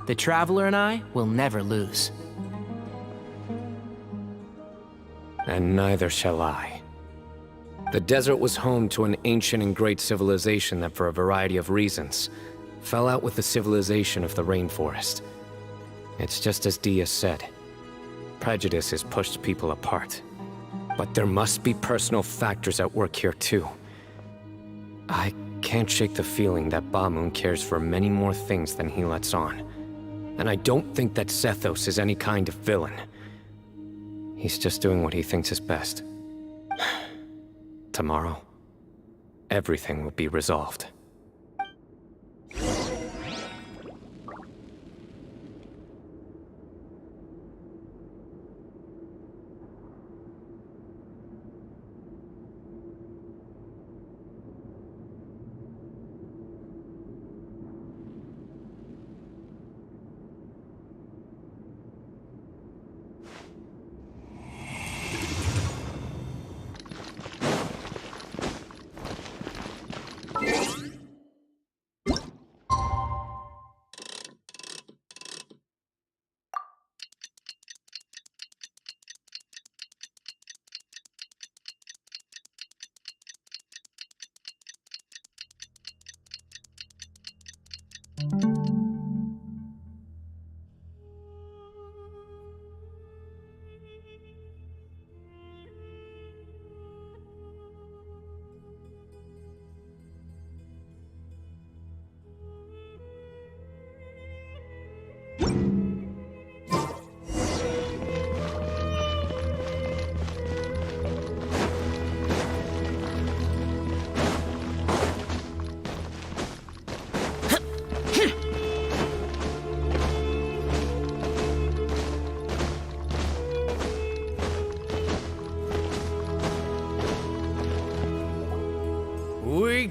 The Traveler and I will never lose. And neither shall I. The desert was home to an ancient and great civilization that, for a variety of reasons, fell out with the civilization of the rainforest. It's just as Dia said. Prejudice has pushed people apart. But there must be personal factors at work here too. I can't shake the feeling that Bamoon cares for many more things than he lets on. And I don't think that Sethos is any kind of villain. He's just doing what he thinks is best. Tomorrow, everything will be resolved.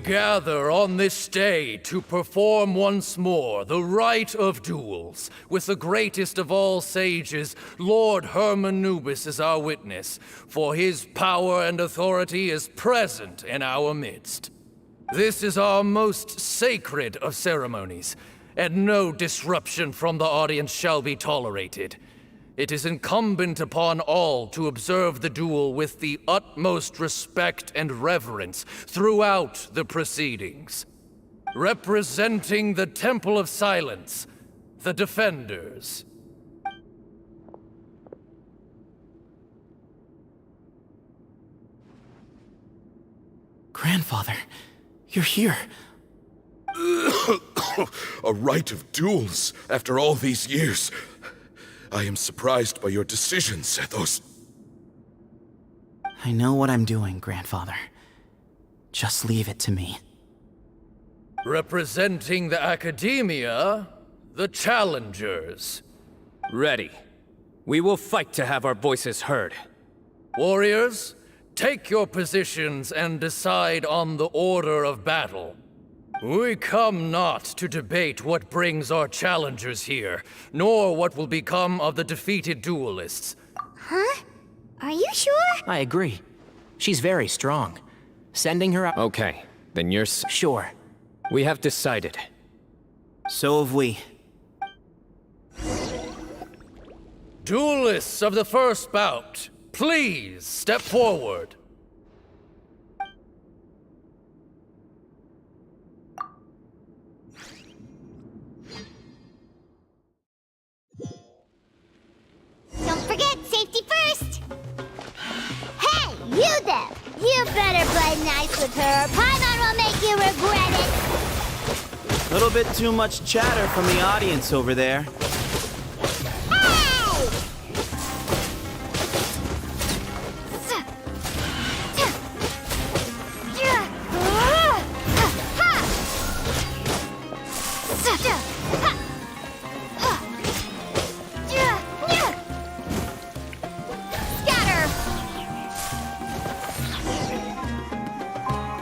gather on this day to perform once more the rite of duels, with the greatest of all sages, Lord Hermanubis, as our witness, for his power and authority is present in our midst. This is our most sacred of ceremonies, and no disruption from the audience shall be tolerated. It is incumbent upon all to observe the duel with the utmost respect and reverence throughout the proceedings. Representing the Temple of Silence, the Defenders. Grandfather, you're here. A rite of duels after all these years. I am surprised by your decision, Sethos. I know what I'm doing, Grandfather. Just leave it to me. Representing the Academia, the Challengers. Ready. We will fight to have our voices heard. Warriors, take your positions and decide on the order of battle. We come not to debate what brings our challengers here, nor what will become of the defeated duelists. Huh? Are you sure? I agree. She's very strong. Sending her out... Okay, then you're Sure. We have decided. So have we. Duelists of the first bout, please step forward. Don't forget, safety first! Hey, you there! You better play nice with her. Paimon will make you regret it! A little bit too much chatter from the audience over there. Hey!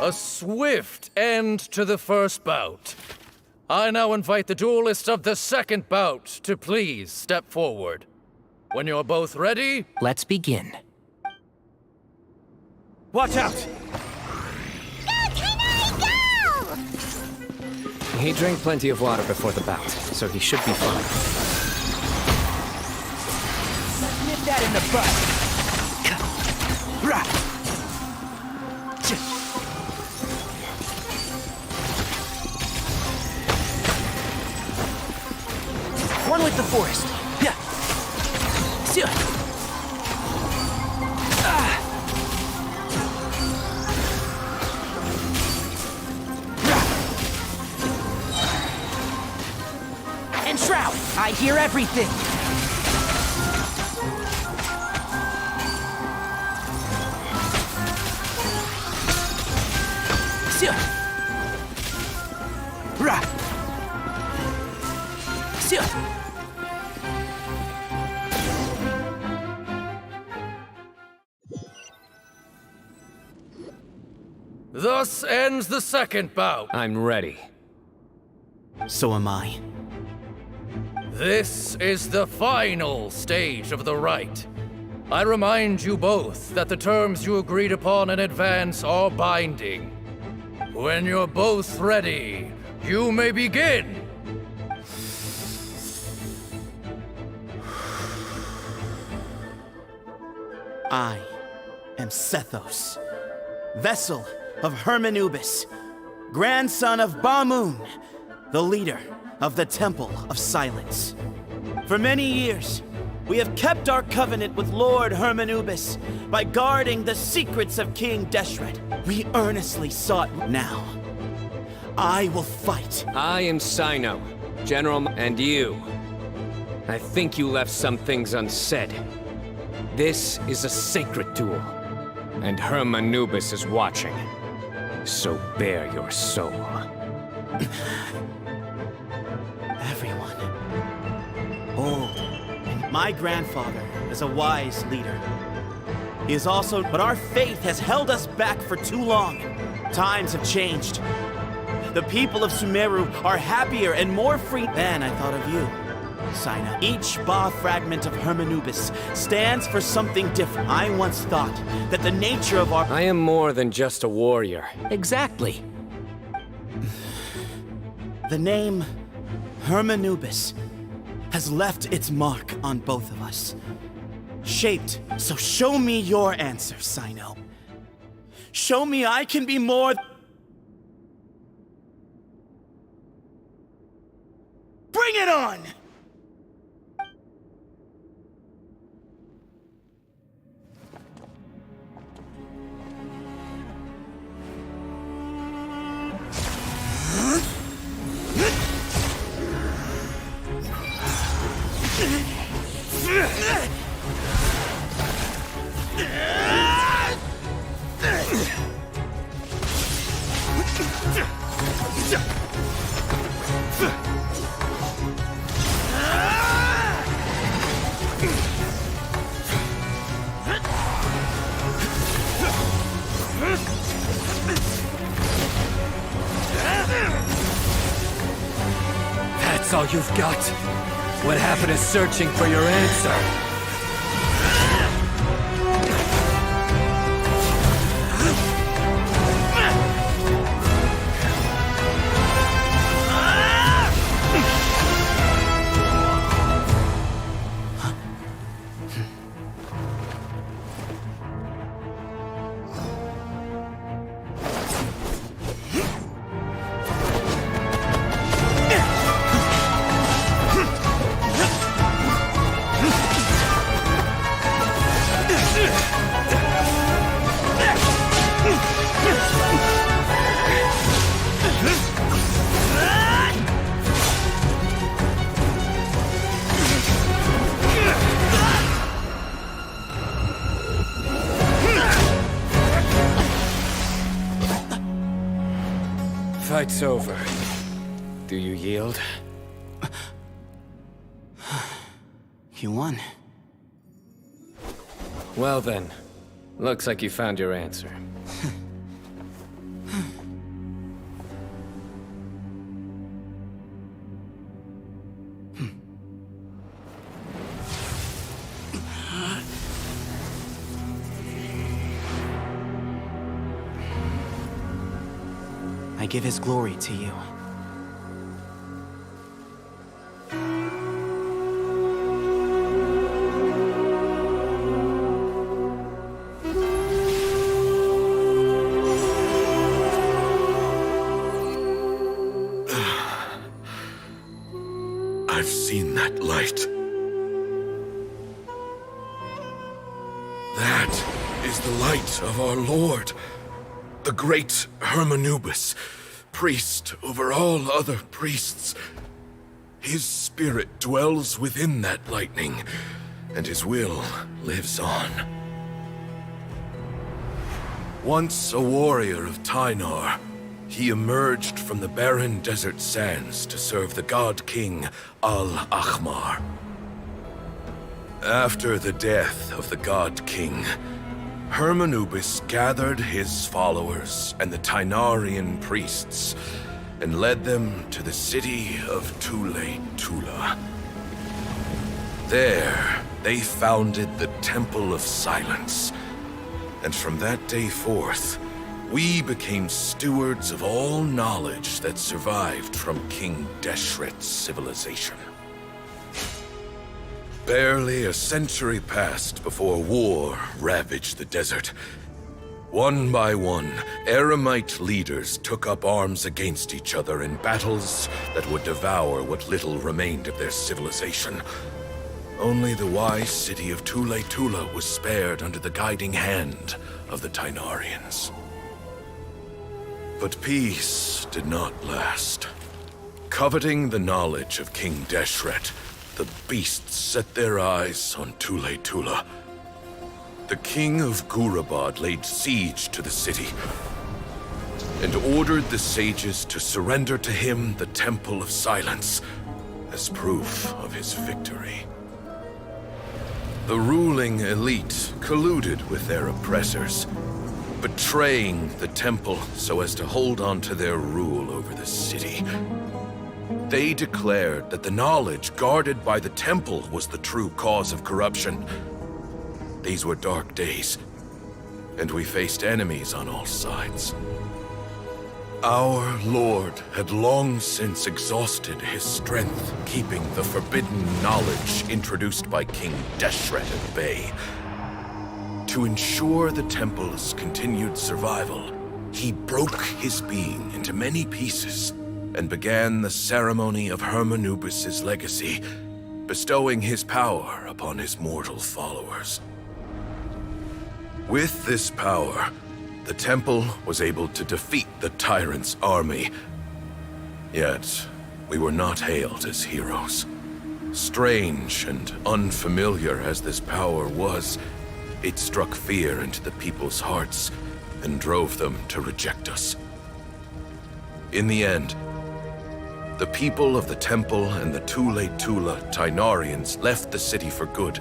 A swift end to the first bout. I now invite the duelists of the second bout to please step forward. When you're both ready, Let's begin. Watch out! Can I go? He drank plenty of water before the bout, so he should be fine. Nip that in the butt. One with the forest. Yeah. And Shroud, I hear everything. thus ends the second bout. I'm ready. So am I. This is the final stage of the rite. I remind you both that the terms you agreed upon in advance are binding. When you're both ready, you may begin. I am Sethos, vessel of Hermanubis, grandson of Bamoon, the leader of the Temple of Silence. For many years, we have kept our covenant with Lord Hermanubis by guarding the secrets of King Deshret. We earnestly sought now. I will fight. I am Sino, General, and you. I think you left some things unsaid. This is a sacred duel, and Hermanubis is watching. So bare your soul. Everyone. Old. And my grandfather is a wise leader. He is also, but our faith has held us back for too long. Times have changed. The people of Sumeru are happier and more free. Then I thought of you, Sino. Each Ba fragment of Hermanubis stands for something different. I once thought that the nature of our... I am more than just a warrior. Exactly. The name Hermanubis has left its mark on both of us. Shaped. So show me your answer, Sino. Show me I can be more... Bring it on! That's all you've got? What happened to searching for your answer? Fight's over. Do you yield? You won. Well then, looks like you found your answer. I give his glory to you. I've seen that light. That is the light of our Lord, the great Hermanubis, priest over all other priests. His spirit dwells within that lightning, and his will lives on. Once a warrior of Tynar, he emerged from the barren desert sands to serve the god king Al-Ahmar. After the death of the god king, Hermanubis gathered his followers and the Tynarian priests and led them to the city of Tule-Tula. There, they founded the Temple of Silence, and from that day forth, we became stewards of all knowledge that survived from King Deshret's civilization. Barely a century passed before war ravaged the desert. One by one, Eremite leaders took up arms against each other in battles that would devour what little remained of their civilization. Only the wise city of Tule-Tula was spared under the guiding hand of the Tynarians. But peace did not last. Coveting the knowledge of King Deshret, the beasts set their eyes on Tule-Tula. The king of Gurabad laid siege to the city and ordered the sages to surrender to him the Temple of Silence as proof of his victory. The ruling elite colluded with their oppressors, betraying the temple so as to hold on to their rule over the city. They declared that the knowledge guarded by the temple was the true cause of corruption. These were dark days, and we faced enemies on all sides. Our Lord had long since exhausted his strength, keeping the forbidden knowledge introduced by King Deshret at bay. To ensure the temple's continued survival, he broke his being into many pieces and began the ceremony of Hermanubis' legacy, bestowing his power upon his mortal followers. With this power, the temple was able to defeat the tyrant's army. Yet, we were not hailed as heroes. Strange and unfamiliar as this power was, it struck fear into the people's hearts and drove them to reject us. In the end, the people of the temple and the Tule Tula Tainarians left the city for good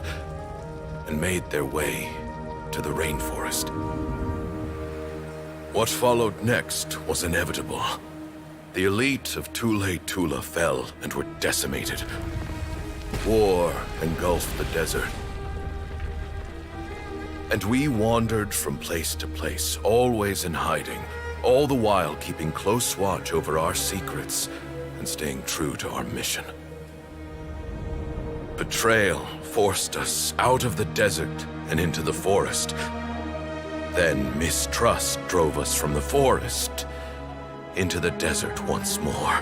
and made their way to the rainforest. What followed next was inevitable. The elite of Tule Tula fell and were decimated. War engulfed the desert. And we wandered from place to place, always in hiding, all the while keeping close watch over our secrets and staying true to our mission. Betrayal forced us out of the desert and into the forest. Then mistrust drove us from the forest into the desert once more.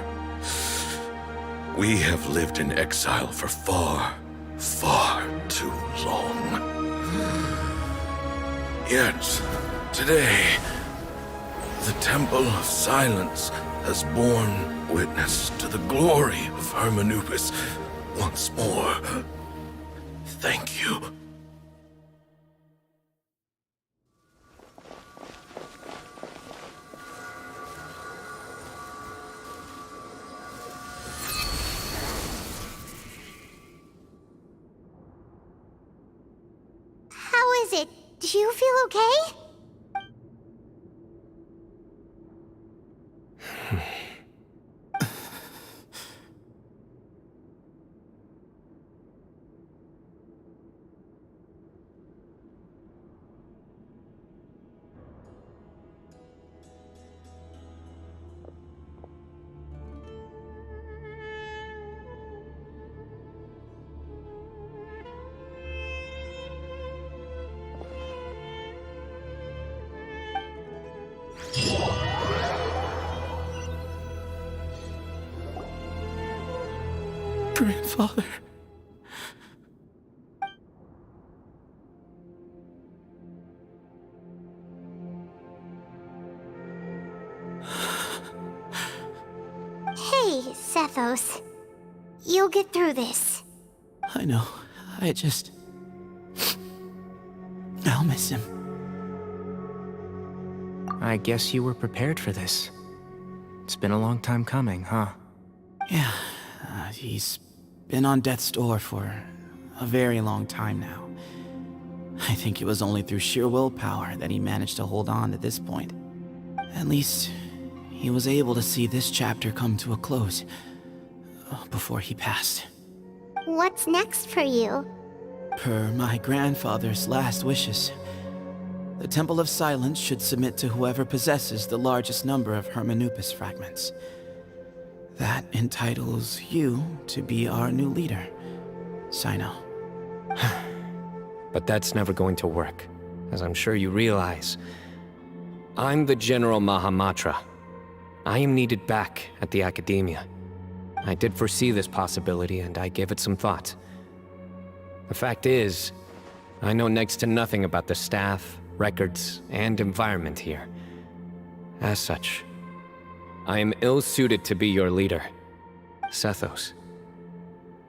We have lived in exile for far, far too long. Yet, today, the Temple of Silence has borne witness to the glory of Hermanubis once more. Thank you. How is it? Do you feel okay? Grandfather. Hey, Sethos. You'll get through this. I know. I'll miss him. I guess you were prepared for this. It's been a long time coming, huh? Yeah, he's been on death's door for a very long time now. I think it was only through sheer willpower that he managed to hold on to this point. At least, he was able to see this chapter come to a close before he passed. What's next for you? Per my grandfather's last wishes, the Temple of Silence should submit to whoever possesses the largest number of Hermanubis fragments. That entitles you to be our new leader, Sino. But that's never going to work, as I'm sure you realize. I'm the General Mahamatra. I am needed back at the Academia. I did foresee this possibility, and I gave it some thought. The fact is, I know next to nothing about the staff, records, and environment here. As such, I am ill-suited to be your leader. Sethos,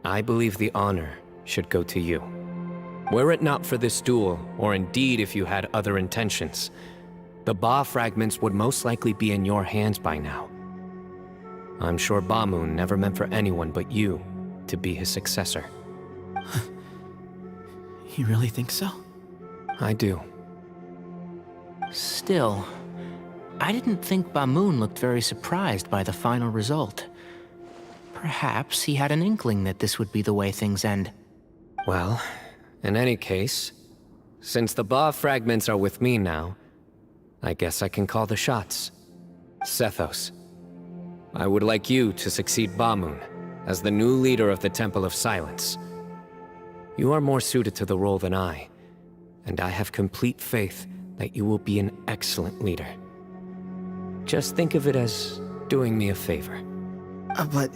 I believe the honor should go to you. Were it not for this duel, or indeed if you had other intentions, the Ba fragments would most likely be in your hands by now. I'm sure Bamun never meant for anyone but you to be his successor. You really think so? I do. Still, I didn't think Bamoon looked very surprised by the final result. Perhaps he had an inkling that this would be the way things end. Well, in any case, since the Ba fragments are with me now, I guess I can call the shots. Sethos, I would like you to succeed Bamoon as the new leader of the Temple of Silence. You are more suited to the role than I, and I have complete faith that you will be an excellent leader. Just think of it as doing me a favor. But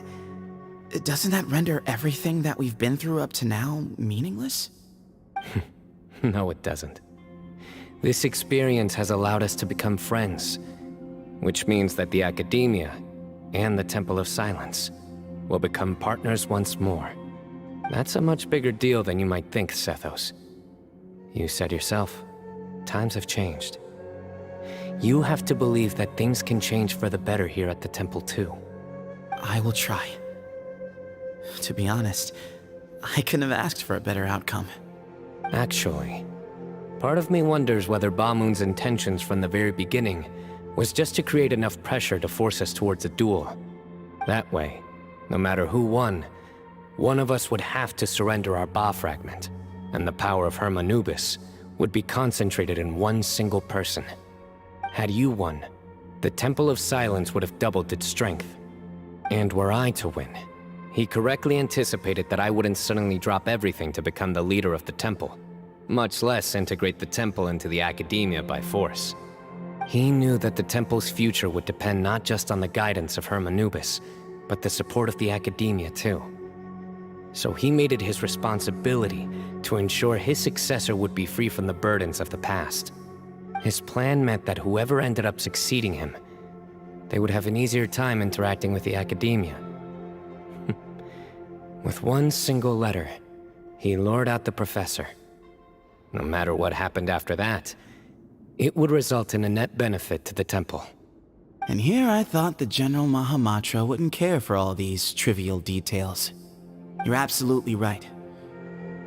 doesn't that render everything that we've been through up to now meaningless? No, it doesn't. This experience has allowed us to become friends, which means that the Academia and the Temple of Silence will become partners once more. That's a much bigger deal than you might think, Sethos. You said yourself, times have changed. You have to believe that things can change for the better here at the temple too. I will try. To be honest, I couldn't have asked for a better outcome. Actually, part of me wonders whether Bamoon's intentions from the very beginning was just to create enough pressure to force us towards a duel. That way, no matter who won, one of us would have to surrender our Ba fragment, and the power of Hermanubis would be concentrated in one single person. Had you won, the Temple of Silence would have doubled its strength. And were I to win, he correctly anticipated that I wouldn't suddenly drop everything to become the leader of the temple, much less integrate the temple into the Academia by force. He knew that the temple's future would depend not just on the guidance of Hermanubis, but the support of the Academia too. So he made it his responsibility to ensure his successor would be free from the burdens of the past. His plan meant that whoever ended up succeeding him, they would have an easier time interacting with the Academia. With one single letter, he lured out the professor. No matter what happened after that, it would result in a net benefit to the temple. And here I thought the General Mahamatra wouldn't care for all these trivial details. You're absolutely right.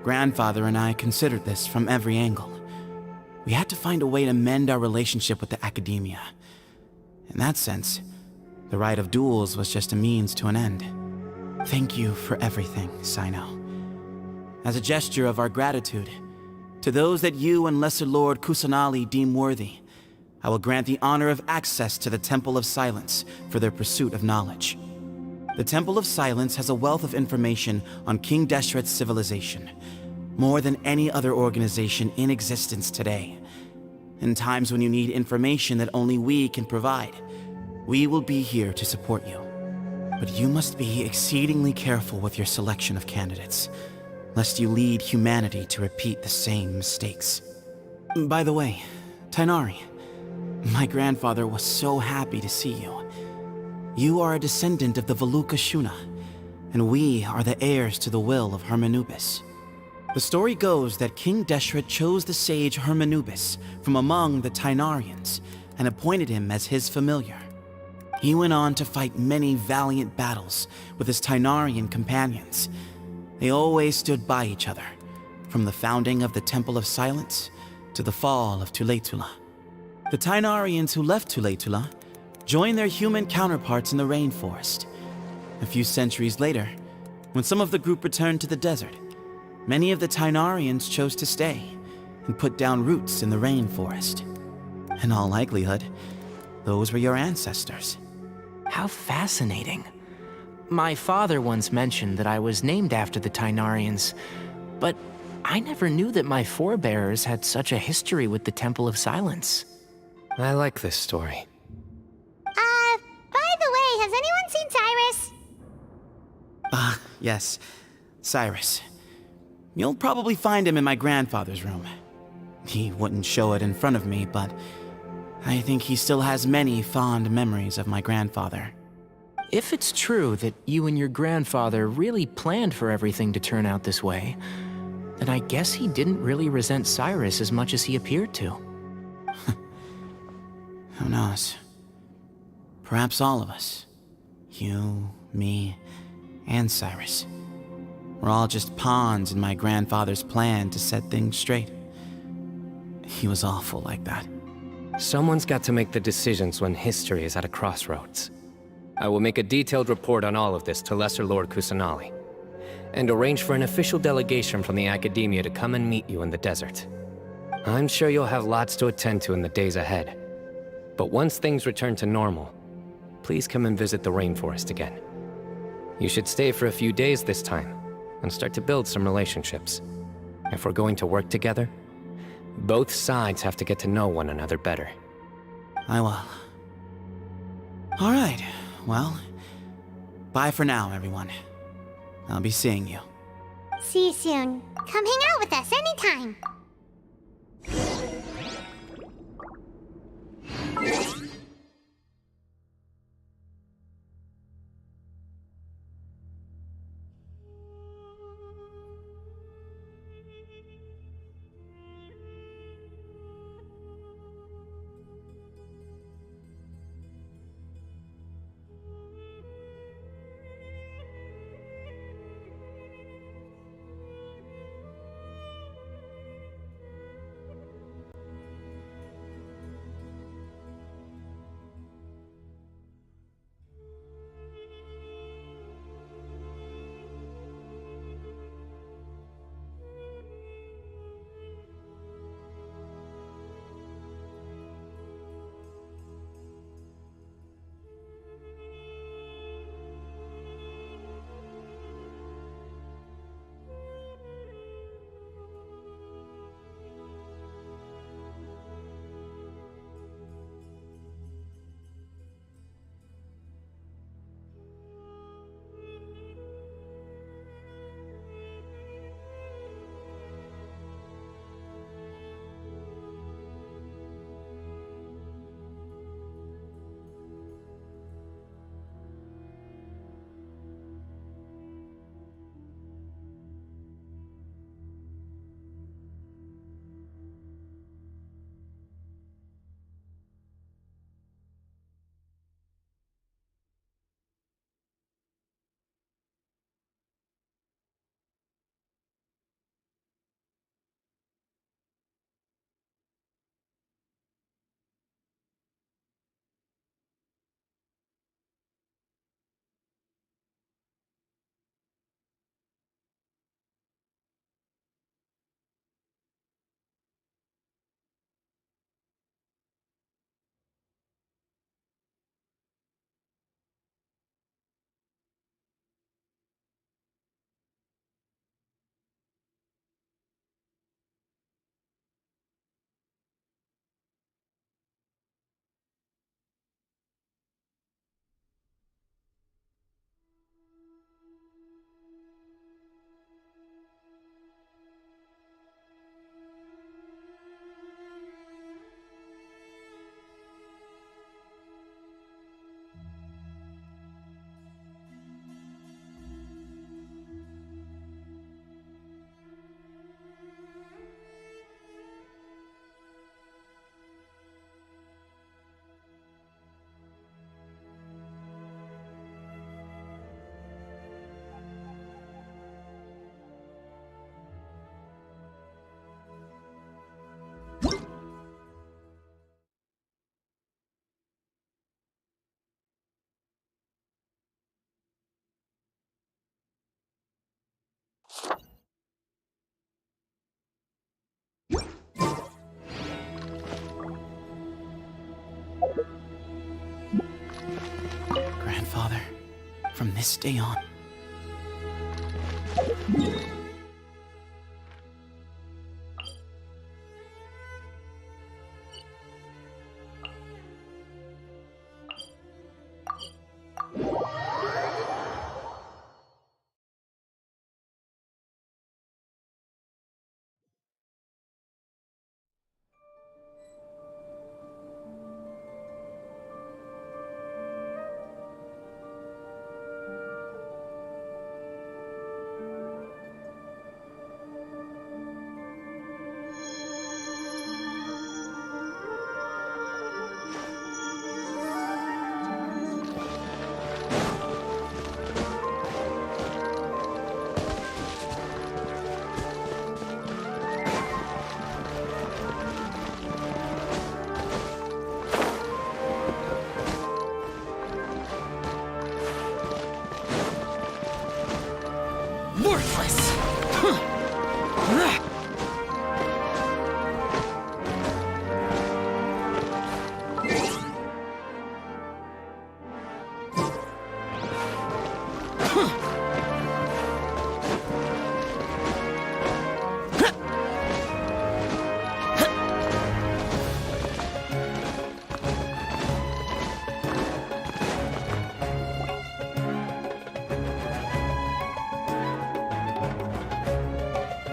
Grandfather and I considered this from every angle. We had to find a way to mend our relationship with the Academia. In that sense, the right of duels was just a means to an end. Thank you for everything, Sino. As a gesture of our gratitude, to those that you and Lesser Lord Kusanali deem worthy, I will grant the honor of access to the Temple of Silence for their pursuit of knowledge. The Temple of Silence has a wealth of information on King Deshret's civilization, more than any other organization in existence today. In times when you need information that only we can provide, we will be here to support you. But you must be exceedingly careful with your selection of candidates, lest you lead humanity to repeat the same mistakes. By the way, Tainari, my grandfather was so happy to see you. You are a descendant of the Veluca Shuna, and we are the heirs to the will of Hermanubis. The story goes that King Deshret chose the sage Hermanubis from among the Tainarians and appointed him as his familiar. He went on to fight many valiant battles with his Tainarian companions. They always stood by each other, from the founding of the Temple of Silence to the fall of Tuletula. The Tainarians who left Tuletula joined their human counterparts in the rainforest. A few centuries later, when some of the group returned to the desert, many of the Tainarians chose to stay and put down roots in the rainforest. In all likelihood, those were your ancestors. How fascinating. My father once mentioned that I was named after the Tainarians, but I never knew that my forebears had such a history with the Temple of Silence. I like this story. By the way, has anyone seen Cyrus? Yes, Cyrus. You'll probably find him in my grandfather's room. He wouldn't show it in front of me, but I think he still has many fond memories of my grandfather. If it's true that you and your grandfather really planned for everything to turn out this way, then I guess he didn't really resent Cyrus as much as he appeared to. Who knows? Perhaps all of us. You, me, and Cyrus. We're all just pawns in my grandfather's plan to set things straight. He was awful like that. Someone's got to make the decisions when history is at a crossroads. I will make a detailed report on all of this to Lesser Lord Kusanali, and arrange for an official delegation from the Academia to come and meet you in the desert. I'm sure you'll have lots to attend to in the days ahead. But once things return to normal, please come and visit the rainforest again. You should stay for a few days this time, and start to build some relationships. If we're going to work together, both sides have to get to know one another better. I will. Alright, well, bye for now, everyone. I'll be seeing you. See you soon. Come hang out with us anytime. Grandfather, from this day on.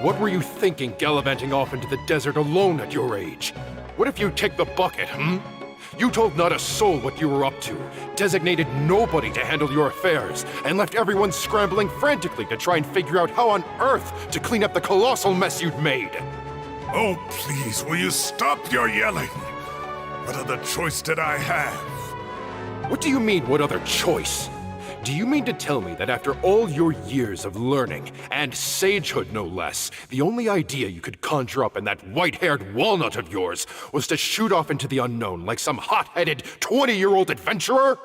What were you thinking gallivanting off into the desert alone at your age? What if you take the bucket, You told not a soul what you were up to, designated nobody to handle your affairs, and left everyone scrambling frantically to try and figure out how on earth to clean up the colossal mess you'd made. Oh, please, will you stop your yelling? What other choice did I have? What do you mean, what other choice? Do you mean to tell me that after all your years of learning, and sagehood no less, the only idea you could conjure up in that white-haired walnut of yours was to shoot off into the unknown like some hot-headed 20-year-old adventurer?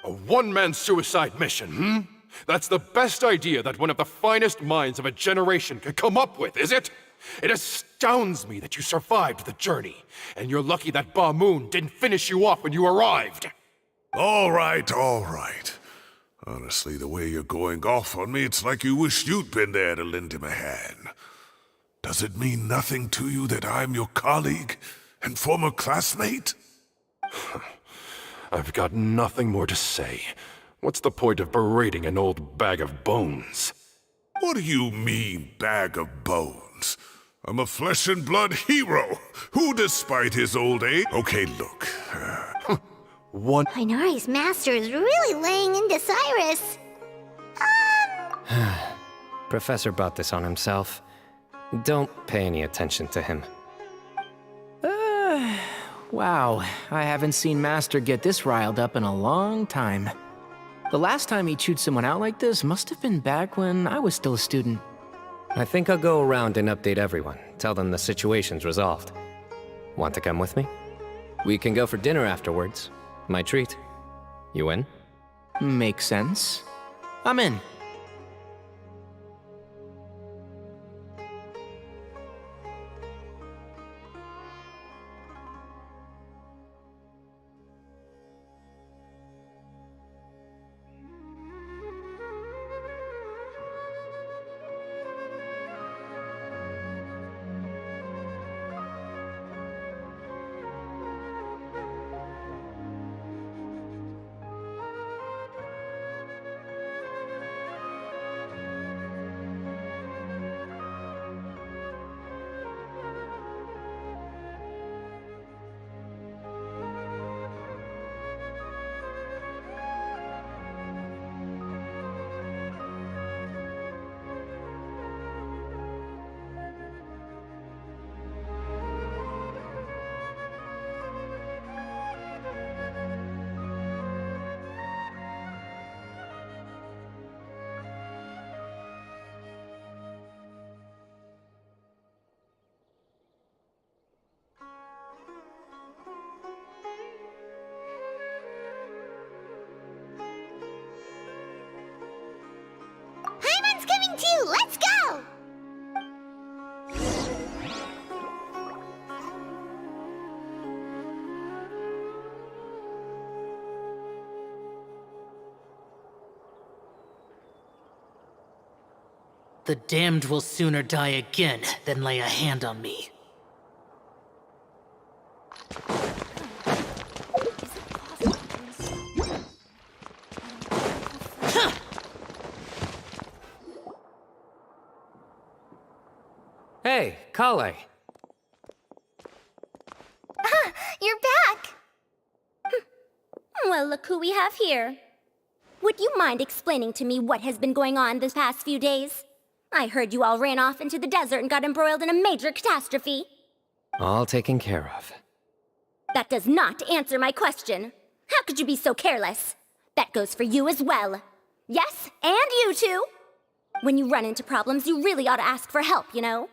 A one-man suicide mission, That's the best idea that one of the finest minds of a generation could come up with, is it? It astounds me that you survived the journey, and you're lucky that Ba Moon didn't finish you off when you arrived. All right, all right. Honestly, the way you're going off on me, it's like you wish you'd been there to lend him a hand. Does it mean nothing to you that I'm your colleague and former classmate? I've got nothing more to say. What's the point of berating an old bag of bones? What do you mean, bag of bones? I'm a flesh and blood hero who, despite his old age... Okay, look. Inari's master is really laying into Cyrus. Professor brought this on himself. Don't pay any attention to him. Wow, I haven't seen Master get this riled up in a long time. The last time he chewed someone out like this must have been back when I was still a student. I think I'll go around and update everyone. Tell them the situation's resolved. Want to come with me? We can go for dinner afterwards. My treat. You in? Makes sense. I'm in. Paimon's coming too! Let's go! The damned will sooner die again than lay a hand on me. Hey, Kale. You're back! Well, look who we have here. Would you mind explaining to me what has been going on this past few days? I heard you all ran off into the desert and got embroiled in a major catastrophe. All taken care of. That does not answer my question. How could you be so careless? That goes for you as well. Yes, and you too. When you run into problems, you really ought to ask for help, you know?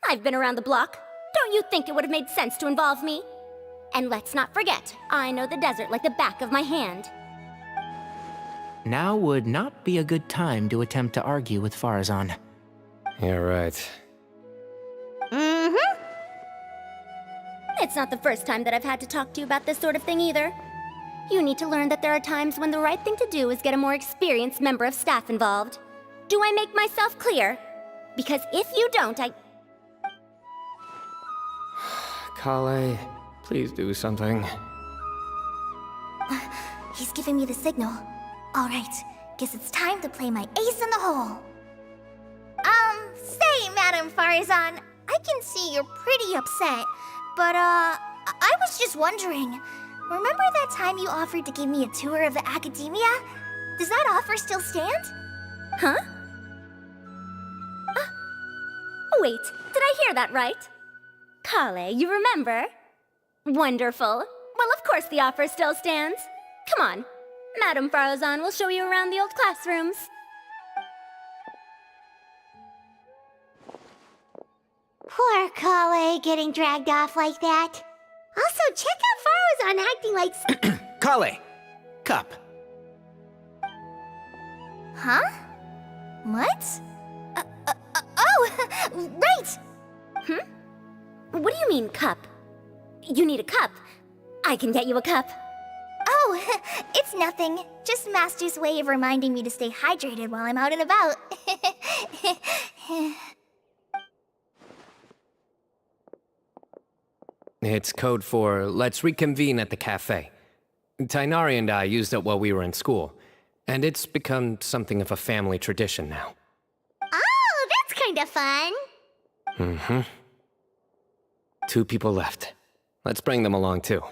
I've been around the block. Don't you think it would have made sense to involve me? And let's not forget, I know the desert like the back of my hand. Now would not be a good time to attempt to argue with Farazan. You're right. Mm-hmm. It's not the first time that I've had to talk to you about this sort of thing either. You need to learn that there are times when the right thing to do is get a more experienced member of staff involved. Do I make myself clear? Because if you don't, Kale, please do something. He's giving me the signal. All right, guess it's time to play my ace in the hole. Say, Madam Farazan, I can see you're pretty upset. But, I was just wondering. Remember that time you offered to give me a tour of the academia? Does that offer still stand? Huh? Wait, did I hear that right? Kale, you remember? Wonderful. Well, of course the offer still stands. Come on. Madam Farazan will show you around the old classrooms. Poor Kale getting dragged off like that. Also, check out Farazan acting like Kale! Cup. Huh? What? Oh, right! What do you mean, cup? You need a cup. I can get you a cup. Oh, it's nothing. Just Master's way of reminding me to stay hydrated while I'm out and about. It's code for let's reconvene at the cafe. Tainari and I used it while we were in school, and it's become something of a family tradition now. Oh, that's kind of fun. Mm-hmm. 2 people left. Let's bring them along too.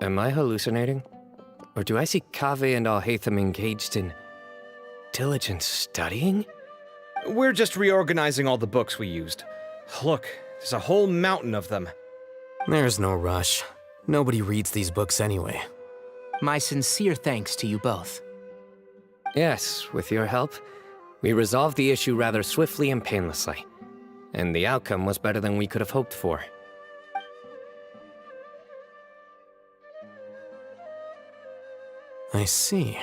Am I hallucinating? Or do I see Kaveh and Alhaitham engaged in diligent studying? We're just reorganizing all the books we used. Look, there's a whole mountain of them. There's no rush. Nobody reads these books anyway. My sincere thanks to you both. Yes, with your help, we resolved the issue rather swiftly and painlessly. And the outcome was better than we could have hoped for. I see.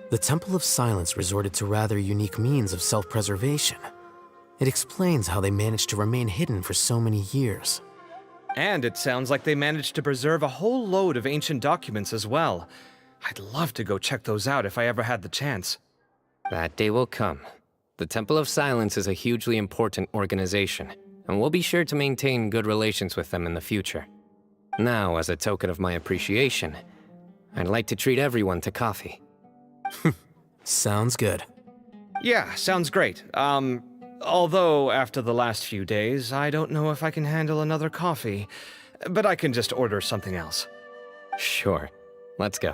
The Temple of Silence resorted to rather unique means of self-preservation. It explains how they managed to remain hidden for so many years. And it sounds like they managed to preserve a whole load of ancient documents as well. I'd love to go check those out if I ever had the chance. That day will come. The Temple of Silence is a hugely important organization, and we'll be sure to maintain good relations with them in the future. Now, as a token of my appreciation, I'd like to treat everyone to coffee. Sounds good. Yeah, sounds great. Although after the last few days, I don't know if I can handle another coffee. But I can just order something else. Sure. Let's go.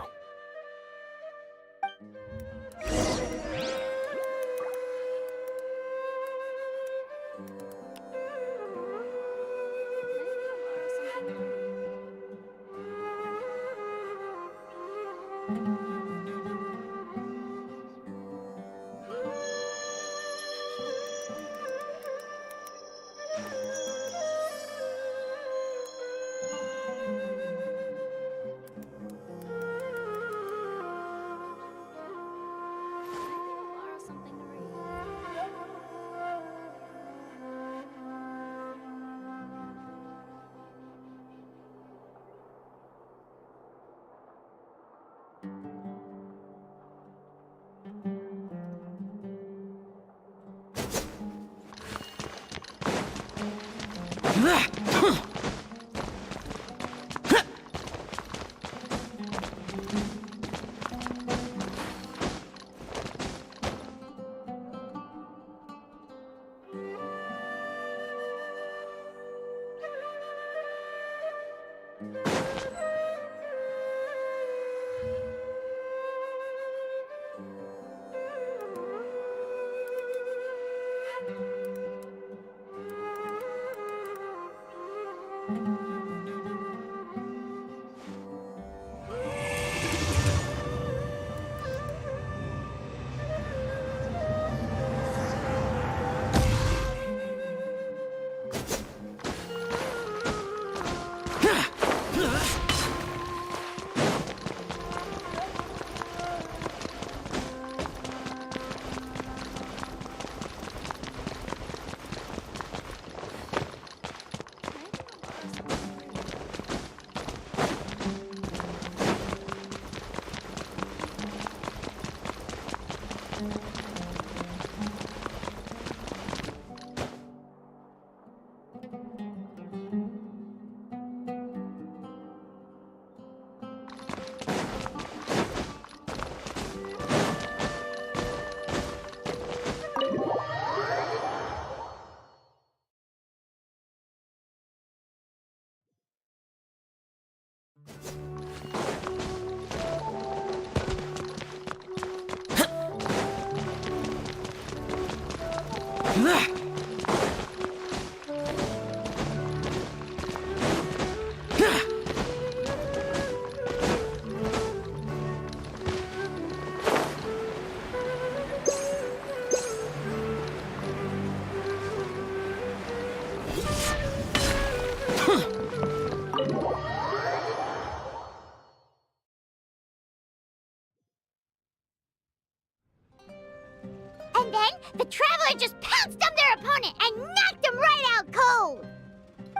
And then the Traveler just pounced on their opponent and knocked him right out cold.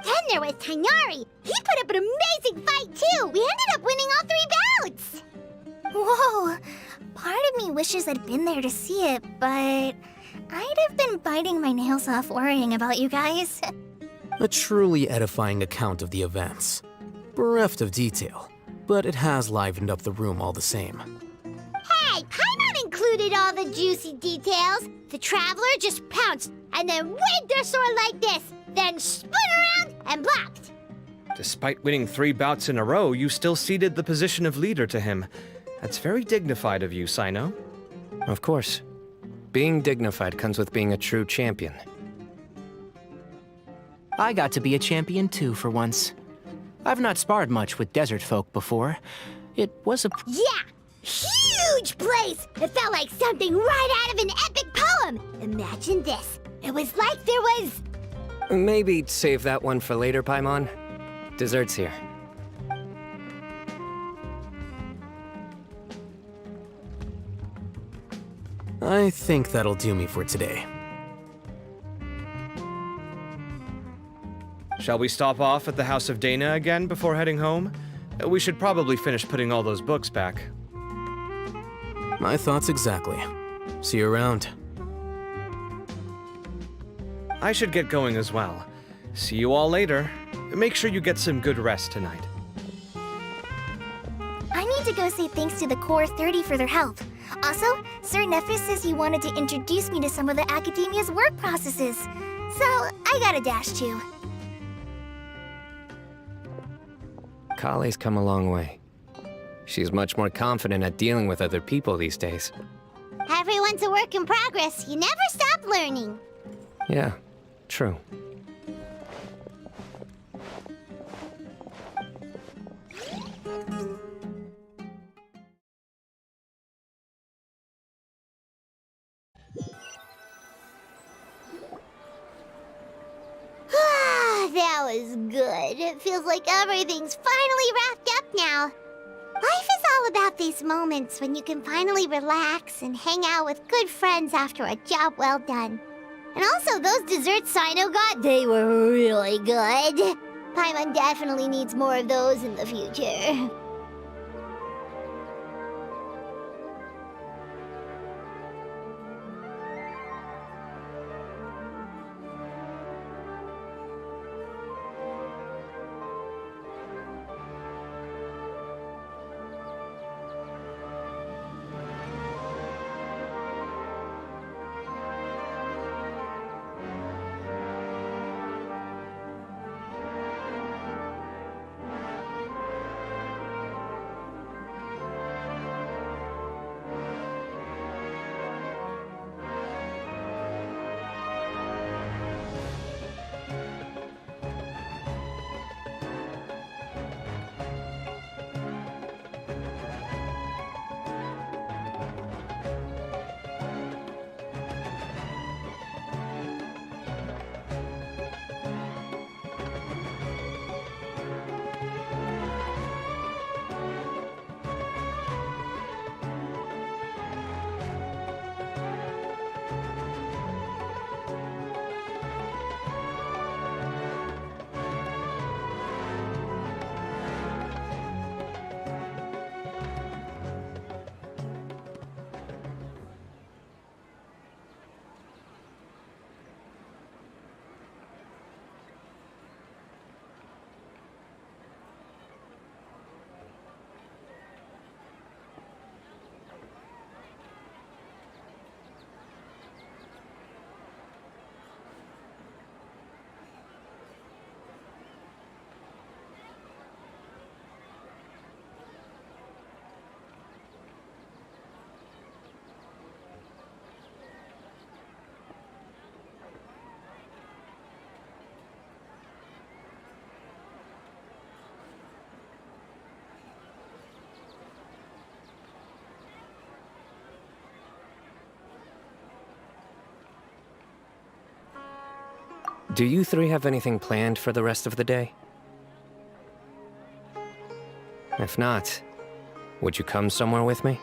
Then there was Tainari. He put up an amazing fight too. We ended up winning all 3 bouts. Whoa! Part of me wishes I'd been there to see it, but I'd have been biting my nails off worrying about you guys. A truly edifying account of the events. Bereft of detail, but it has livened up the room all the same. Hey, Paimon included all the juicy details. The Traveler just pounced and then waved their sword like this, then spun around and blocked. Despite winning 3 bouts in a row, you still ceded the position of leader to him. That's very dignified of you, Sino. Of course. Being dignified comes with being a true champion. I got to be a champion too for once. I've not sparred much with desert folk before. It was a... Yeah! Huge place! It felt like something right out of an epic poem! Imagine this. It was like there was... Maybe save that one for later, Paimon. Dessert's here. I think that'll do me for today. Shall we stop off at the House of Dana again before heading home? We should probably finish putting all those books back. My thoughts exactly. See you around. I should get going as well. See you all later. Make sure you get some good rest tonight. I need to go say thanks to the Core 30 for their help. Also, Sir Nephis says he wanted to introduce me to some of the Academia's work processes. So, I gotta dash too. Kale's come a long way. She's much more confident at dealing with other people these days. Everyone's a work in progress. You never stop learning. Yeah, true. That was good. It feels like everything's finally wrapped up now. Life is all about these moments when you can finally relax and hang out with good friends after a job well done. And also, those desserts Sino got, they were really good. Paimon definitely needs more of those in the future. Do you three have anything planned for the rest of the day? If not, would you come somewhere with me?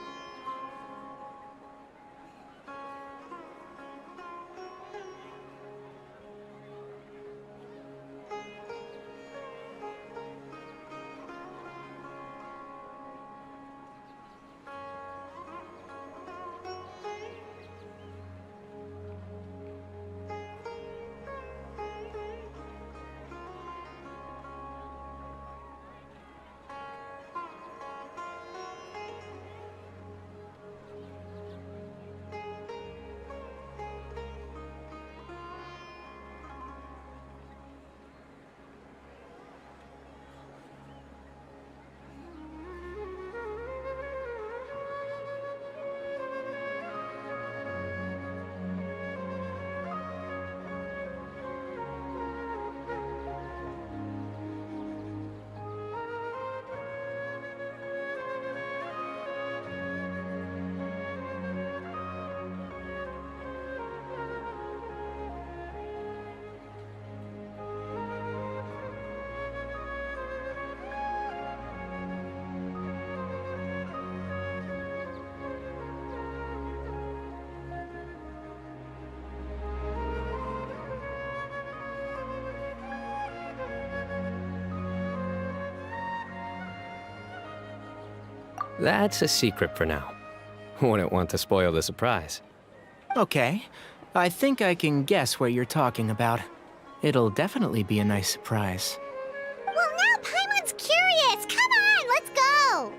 That's a secret for now. Wouldn't want to spoil the surprise. Okay, I think I can guess what you're talking about. It'll definitely be a nice surprise. Well, now Paimon's curious. Come on, let's go.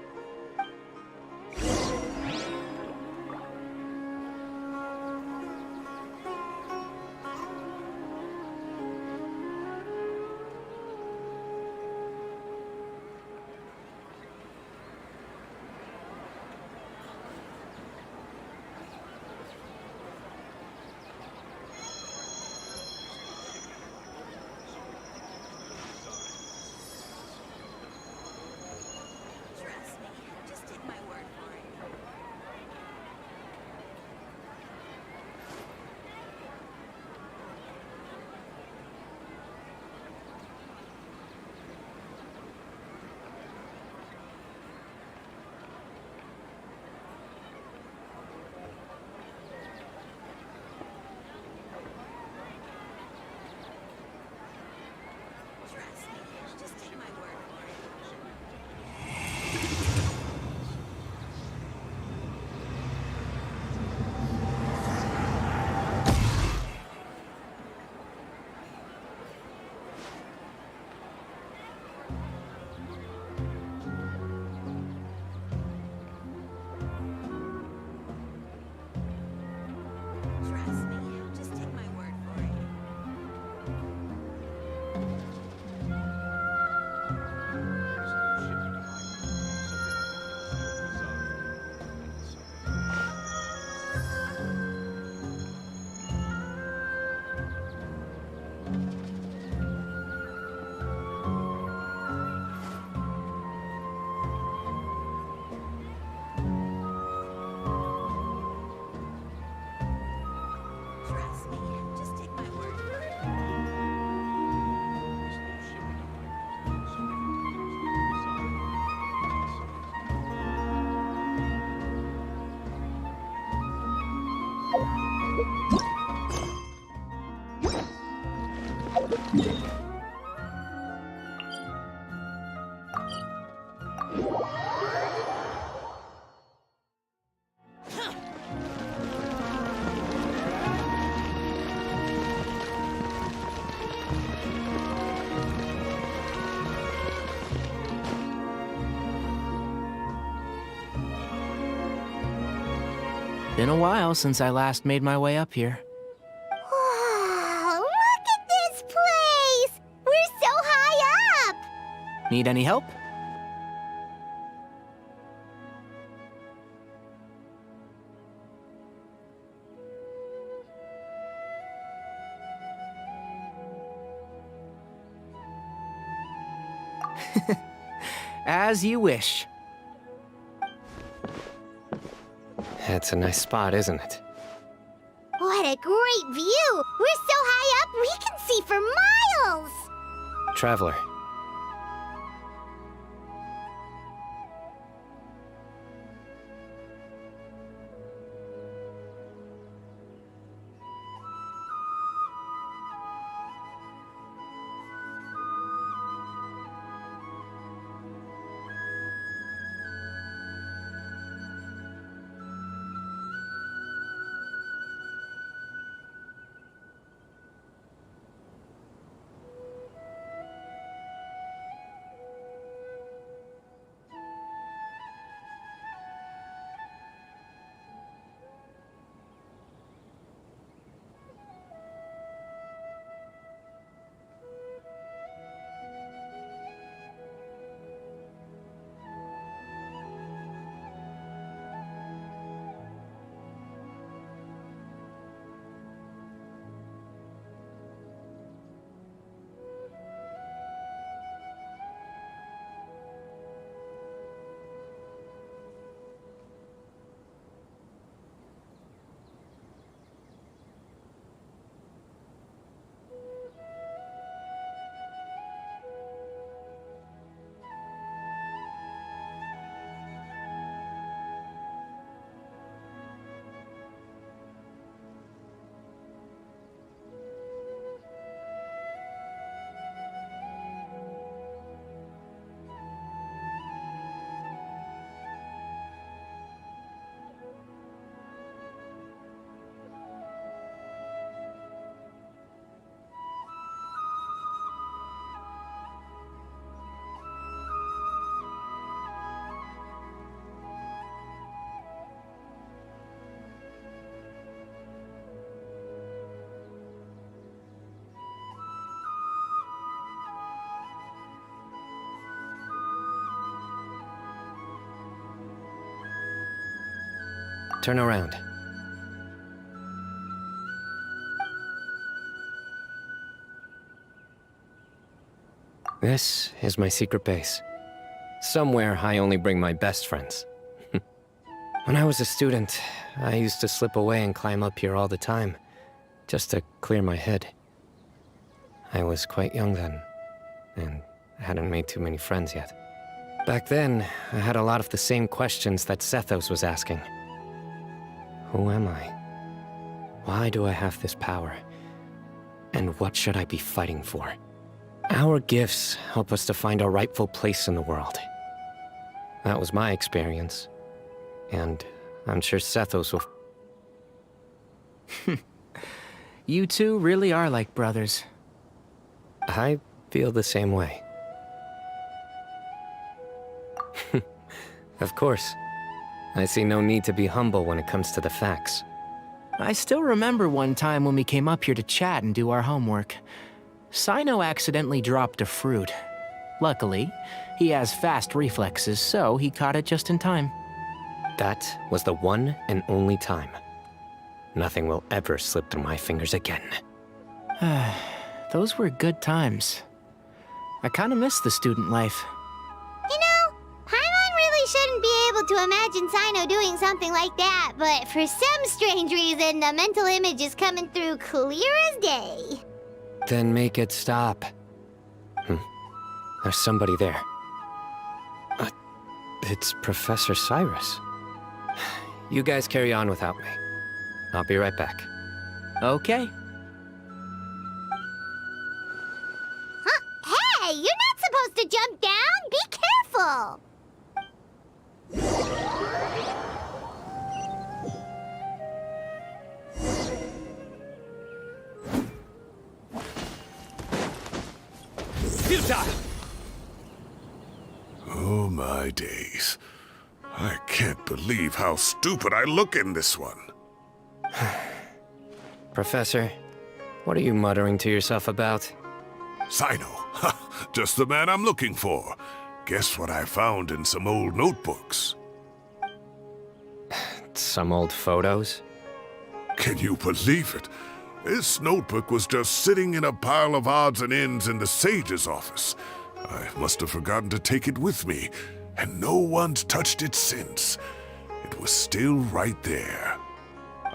Been a while since I last made my way up here. Wow, look at this place! We're so high up! Need any help? As you wish. That's a nice spot, isn't it? What a great view! We're so high up We can see for miles! Traveler. Turn around. This is my secret base. Somewhere I only bring my best friends. When I was a student, I used to slip away and climb up here all the time, just to clear my head. I was quite young then, and hadn't made too many friends yet. Back then, I had a lot of the same questions that Sethos was asking. Who am I? Why do I have this power? And what should I be fighting for? Our gifts help us to find our rightful place in the world. That was my experience. And I'm sure Sethos will... You two really are like brothers. I feel the same way. Of course. I see no need to be humble when it comes to the facts. I still remember one time when we came up here to chat and do our homework. Sino accidentally dropped a fruit. Luckily, he has fast reflexes, so he caught it just in time. That was the one and only time. Nothing will ever slip through my fingers again. Those were good times. I kinda miss the student life. You know, Paimon really shouldn't be able to imagine Sino doing something like that, but for some strange reason, the mental image is coming through clear as day. Then make it stop. There's somebody there. It's Professor Cyrus. You guys carry on without me. I'll be right back. Okay. Huh? Hey, you're not supposed to jump down! Be careful! Futile! Oh my days. I can't believe how stupid I look in this one. Professor, what are you muttering to yourself about? Sino, just the man I'm looking for. Guess what I found in some old notebooks? Some old photos? Can you believe it? This notebook was just sitting in a pile of odds and ends in the sage's office. I must have forgotten to take it with me, and no one's touched it since. It was still right there.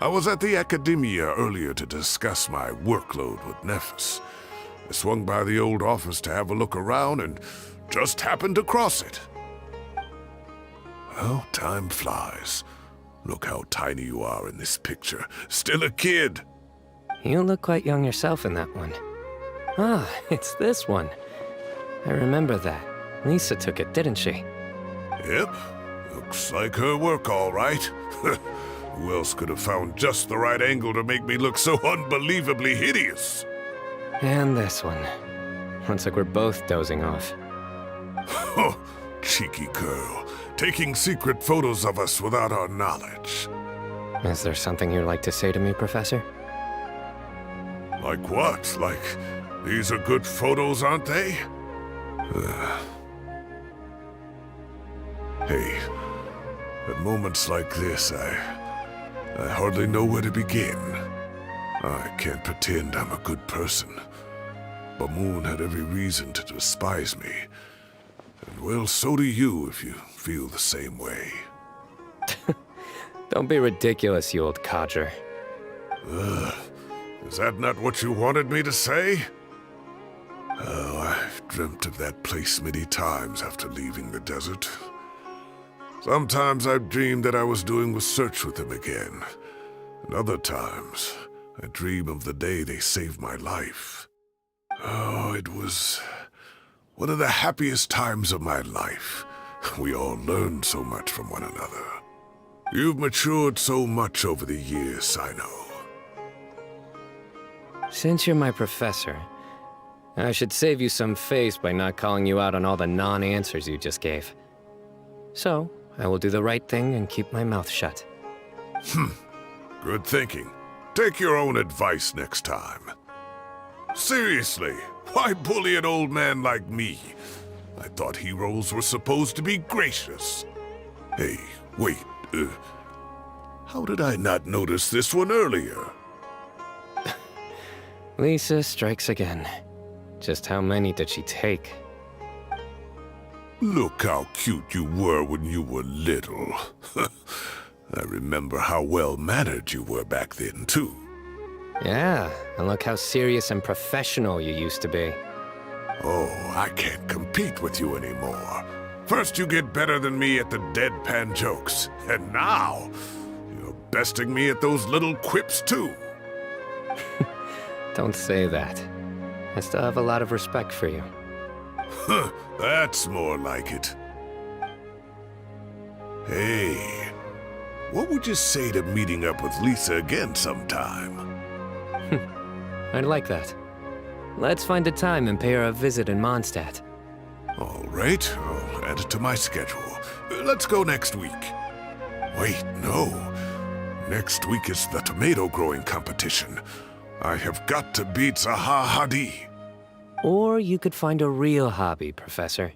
I was at the Academia earlier to discuss my workload with Nephis. I swung by the old office to have a look around and just happened to cross it. Well, time flies. Look how tiny you are in this picture. Still a kid. You look quite young yourself in that one. Ah, it's this one. I remember that. Lisa took it, didn't she? Yep. Looks like her work, all right. Who else could have found just the right angle to make me look so unbelievably hideous? And this one. Looks like we're both dozing off. Oh, cheeky girl. Taking secret photos of us without our knowledge. Is there something you'd like to say to me, Professor? Like what? Like, these are good photos, aren't they? Hey, at moments like this, I hardly know where to begin. I can't pretend I'm a good person. Bamoon had every reason to despise me. And well, so do you if you feel the same way. Don't be ridiculous, you old codger. Is that not what you wanted me to say? Oh, I've dreamt of that place many times after leaving the desert. Sometimes I've dreamed that I was doing research with them again. And other times, I dream of the day they saved my life. Oh, it was one of the happiest times of my life. We all learned so much from one another. You've matured so much over the years, I know. Since you're my professor, I should save you some face by not calling you out on all the non-answers you just gave. So, I will do the right thing and keep my mouth shut. Good thinking. Take your own advice next time. Seriously, why bully an old man like me? I thought heroes were supposed to be gracious. Hey, wait, how did I not notice this one earlier? Lisa strikes again. Just how many did she take? Look how cute you were when you were little. I remember how well-mannered you were back then, too. Yeah, and look how serious and professional you used to be. Oh, I can't compete with you anymore. First you get better than me at the deadpan jokes, and now you're besting me at those little quips, too. Don't say that. I still have a lot of respect for you. That's more like it. Hey, what would you say to meeting up with Lisa again sometime? I'd like that. Let's find a time and pay her a visit in Mondstadt. All right, I'll add it to my schedule. Let's go next week. Wait, no. Next week is the tomato growing competition. I have got to beat Zaha Hadid. Or you could find a real hobby, Professor.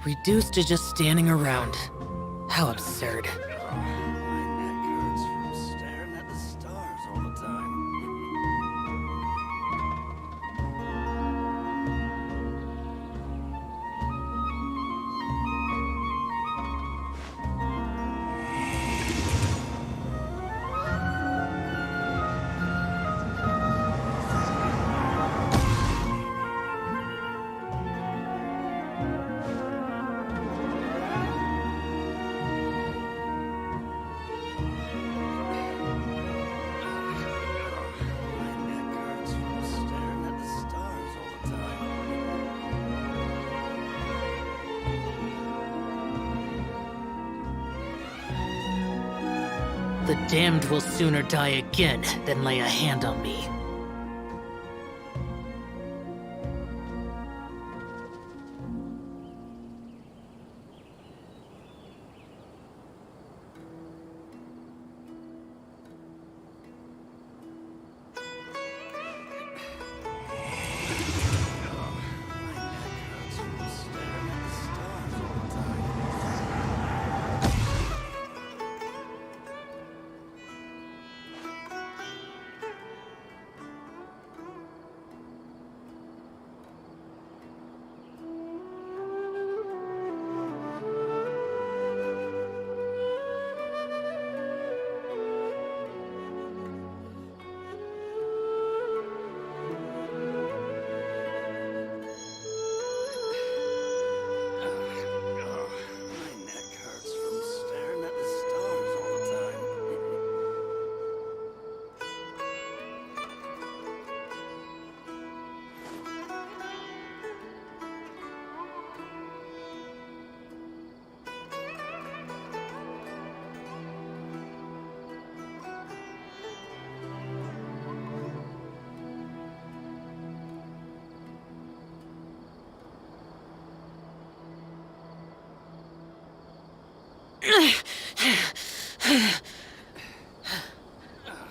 Reduced to just standing around. How absurd. The damned will sooner die again than lay a hand on me.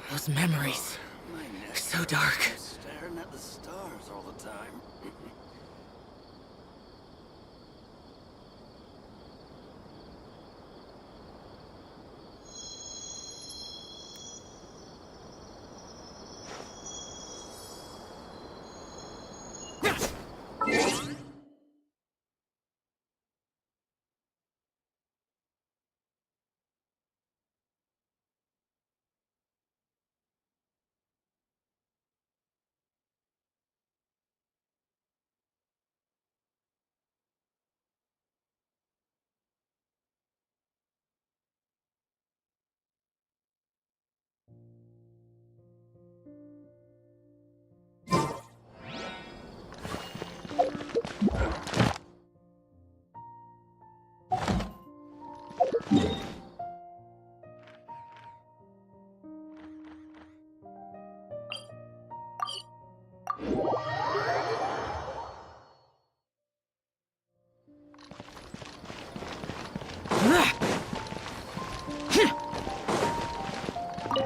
Those memories are so dark. Staring at the stars all the time.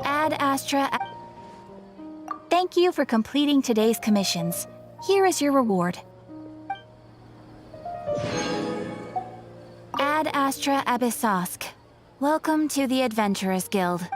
Ad Astra. Thank you for completing today's commissions. Here is your reward. Ad Astra Abyssosk. Welcome to the Adventurers Guild.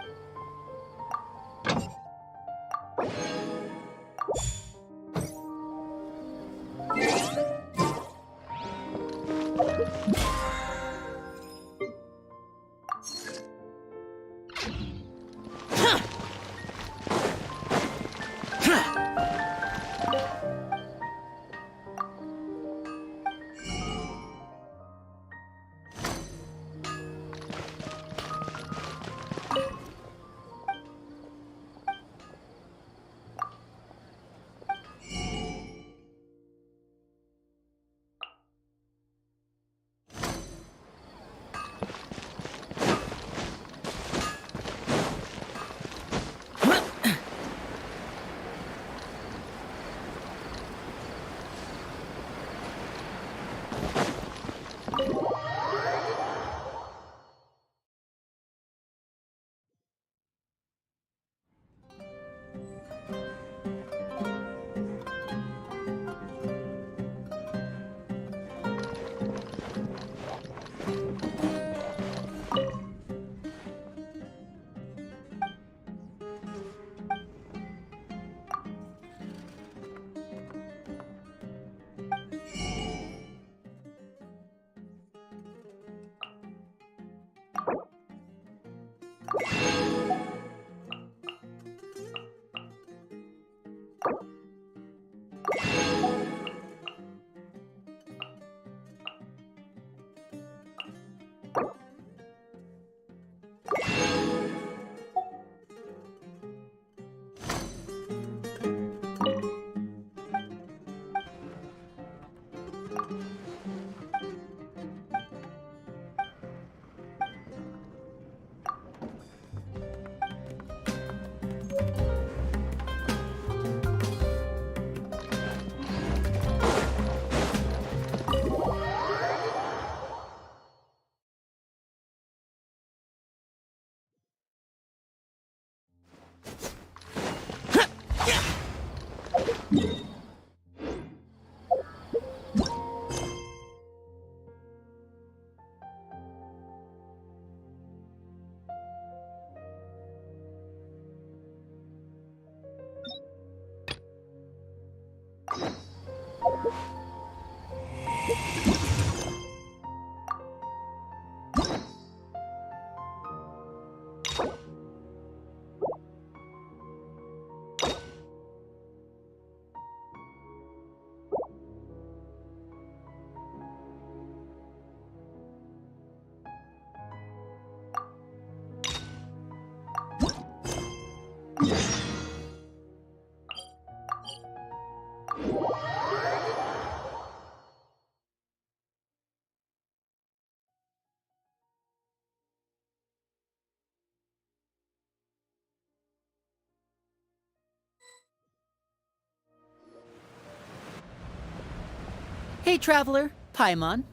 Hey, traveler. Paimon.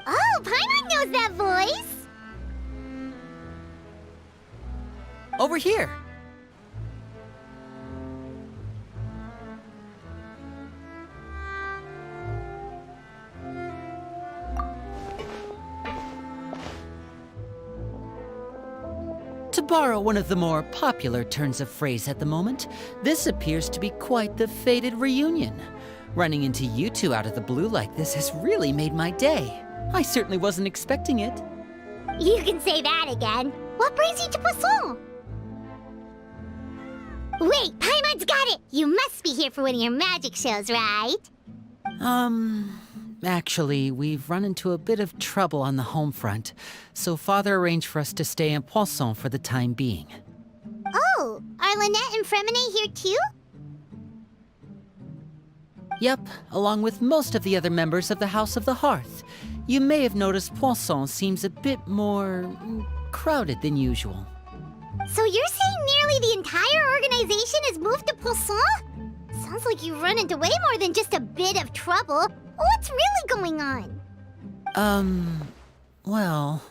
Oh, Paimon knows that voice! Over here. To borrow one of the more popular turns of phrase at the moment, this appears to be quite the fated reunion. Running into you two out of the blue like this has really made my day. I certainly wasn't expecting it. You can say that again. What brings you to Poisson? Wait, Paimon's got it! You must be here for one of your magic shows, right? Actually, we've run into a bit of trouble on the home front, so Father arranged for us to stay in Poisson for the time being. Oh, are Lynette and Fremine here too? Yep, along with most of the other members of the House of the Hearth. You may have noticed Poisson seems a bit more crowded than usual. So you're saying nearly the entire organization has moved to Poisson? Sounds like you've run into way more than just a bit of trouble. What's really going on? Well...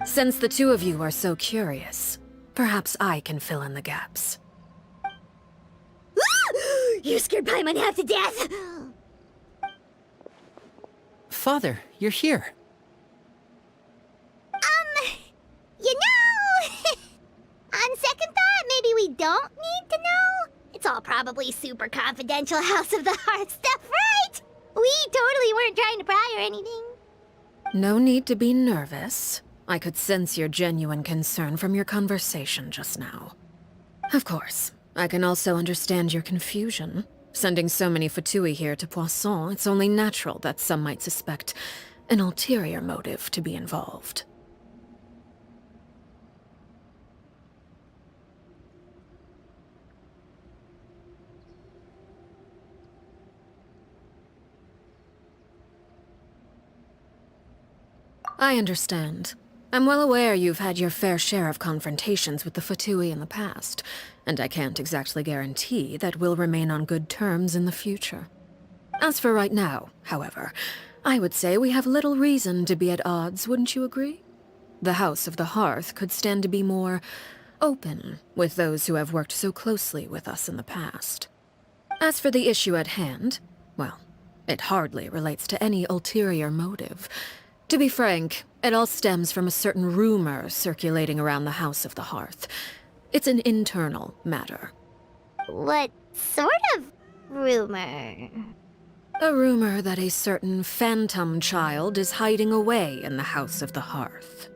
Since the two of you are so curious, perhaps I can fill in the gaps. You scared Paimon half to death! Father, you're here. You know... On second thought, maybe we don't need to know? It's all probably super confidential House of the Hearth stuff, right? We totally weren't trying to pry or anything. No need to be nervous. I could sense your genuine concern from your conversation just now. Of course, I can also understand your confusion. Sending so many Fatui here to Poisson, it's only natural that some might suspect an ulterior motive to be involved. I understand. I'm well aware you've had your fair share of confrontations with the Fatui in the past, and I can't exactly guarantee that we'll remain on good terms in the future. As for right now, however, I would say we have little reason to be at odds, wouldn't you agree? The House of the Hearth could stand to be more open with those who have worked so closely with us in the past. As for the issue at hand, well, it hardly relates to any ulterior motive. To be frank, it all stems from a certain rumor circulating around the House of the Hearth. It's an internal matter. What sort of rumor? A rumor that a certain phantom child is hiding away in the House of the Hearth.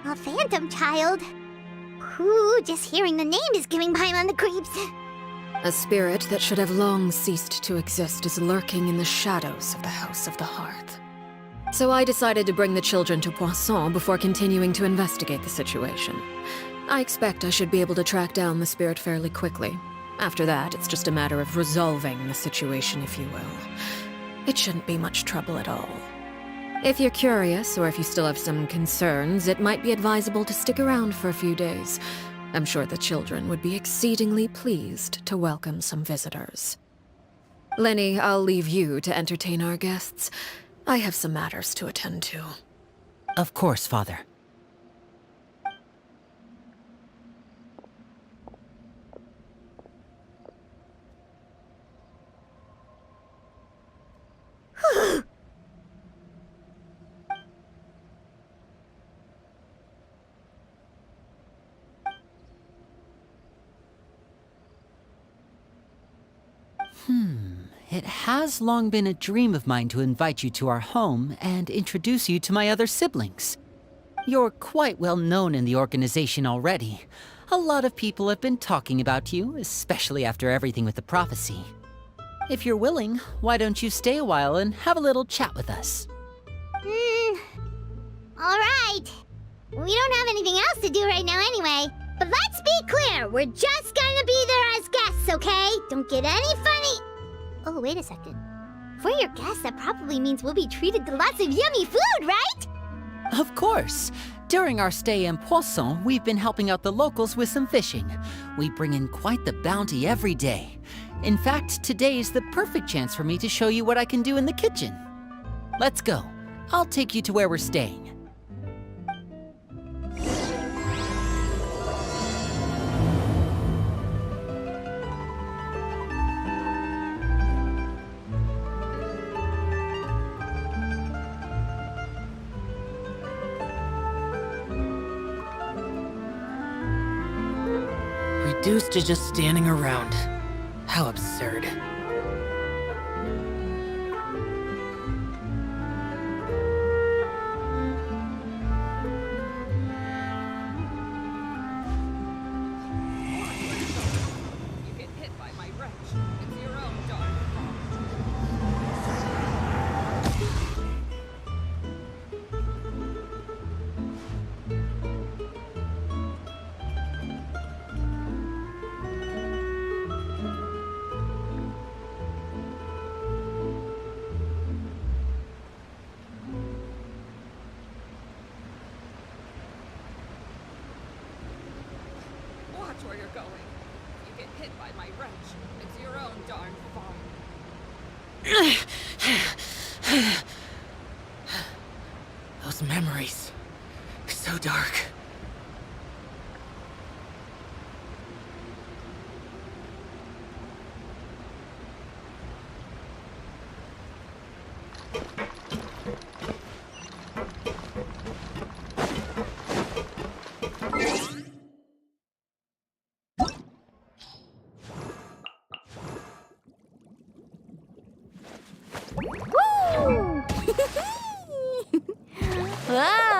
A phantom child? Ooh, just hearing the name is giving Paimon the creeps. A spirit that should have long ceased to exist is lurking in the shadows of the House of the Hearth. So I decided to bring the children to Poisson before continuing to investigate the situation. I expect I should be able to track down the spirit fairly quickly. After that, it's just a matter of resolving the situation, if you will. It shouldn't be much trouble at all. If you're curious, or if you still have some concerns, it might be advisable to stick around for a few days. I'm sure the children would be exceedingly pleased to welcome some visitors. Lenny, I'll leave you to entertain our guests. I have some matters to attend to. Of course, Father. It has long been a dream of mine to invite you to our home and introduce you to my other siblings. You're quite well known in the organization already. A lot of people have been talking about you, especially after everything with the prophecy. If you're willing, why don't you stay a while and have a little chat with us? Alright. We don't have anything else to do right now anyway. But let's be clear, we're just gonna be there as guests, okay? Don't get any funny... Oh, wait a second. For your guests, that probably means we'll be treated to lots of yummy food, right? Of course. During our stay in Poisson, we've been helping out the locals with some fishing. We bring in quite the bounty every day. In fact, today's the perfect chance for me to show you what I can do in the kitchen. Let's go. I'll take you to where we're staying. Reduced to just standing around. How absurd. Where you're going. You get hit by my wrench. It's your own darn fault. Those memories. So dark. Whoa!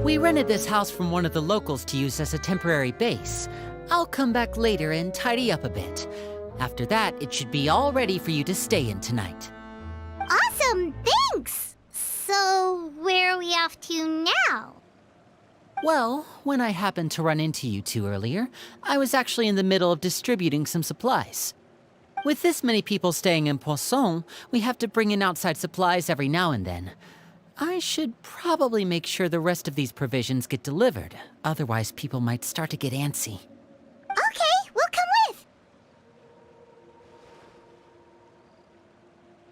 We rented this house from one of the locals to use as a temporary base. I'll come back later and tidy up a bit. After that, it should be all ready for you to stay in tonight. Awesome, thanks! So, where are we off to now? Well, when I happened to run into you two earlier, I was actually in the middle of distributing some supplies. With this many people staying in Possum, we have to bring in outside supplies every now and then. I should probably make sure the rest of these provisions get delivered, otherwise people might start to get antsy. Okay, we'll come with!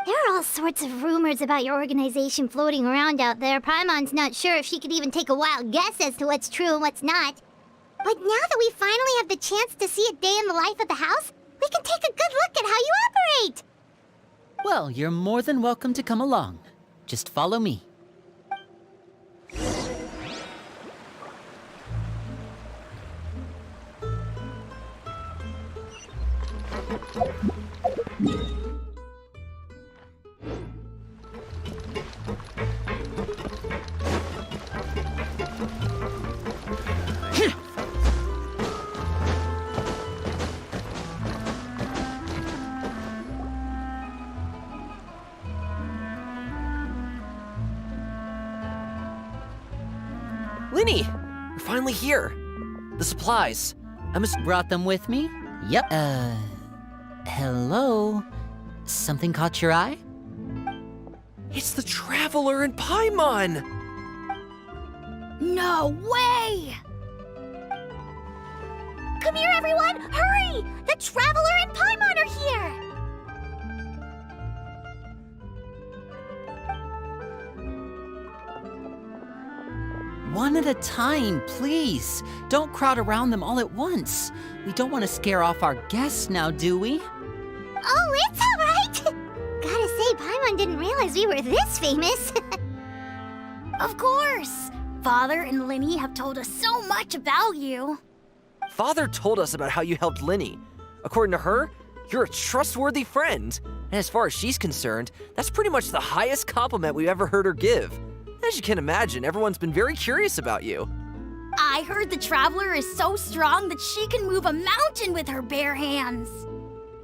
There are all sorts of rumors about your organization floating around out there. Paimon's not sure if she could even take a wild guess as to what's true and what's not. But now that we finally have the chance to see a day in the life of the house, we can take a good look at how you operate! Well, you're more than welcome to come along. Just follow me. Linny, you're finally here. The supplies. I must brought them with me? Yep. Hello? Something caught your eye? It's the Traveler and Paimon! No way! Come here, everyone! Hurry! The Traveler and Paimon are here! One at a time, please. Don't crowd around them all at once. We don't want to scare off our guests now, do we? Oh, it's all right! Gotta say, Paimon didn't realize we were this famous. Of course! Father and Linny have told us so much about you. Father told us about how you helped Linny. According to her, you're a trustworthy friend. And as far as she's concerned, that's pretty much the highest compliment we've ever heard her give. As you can imagine, everyone's been very curious about you. I heard the Traveler is so strong that she can move a mountain with her bare hands.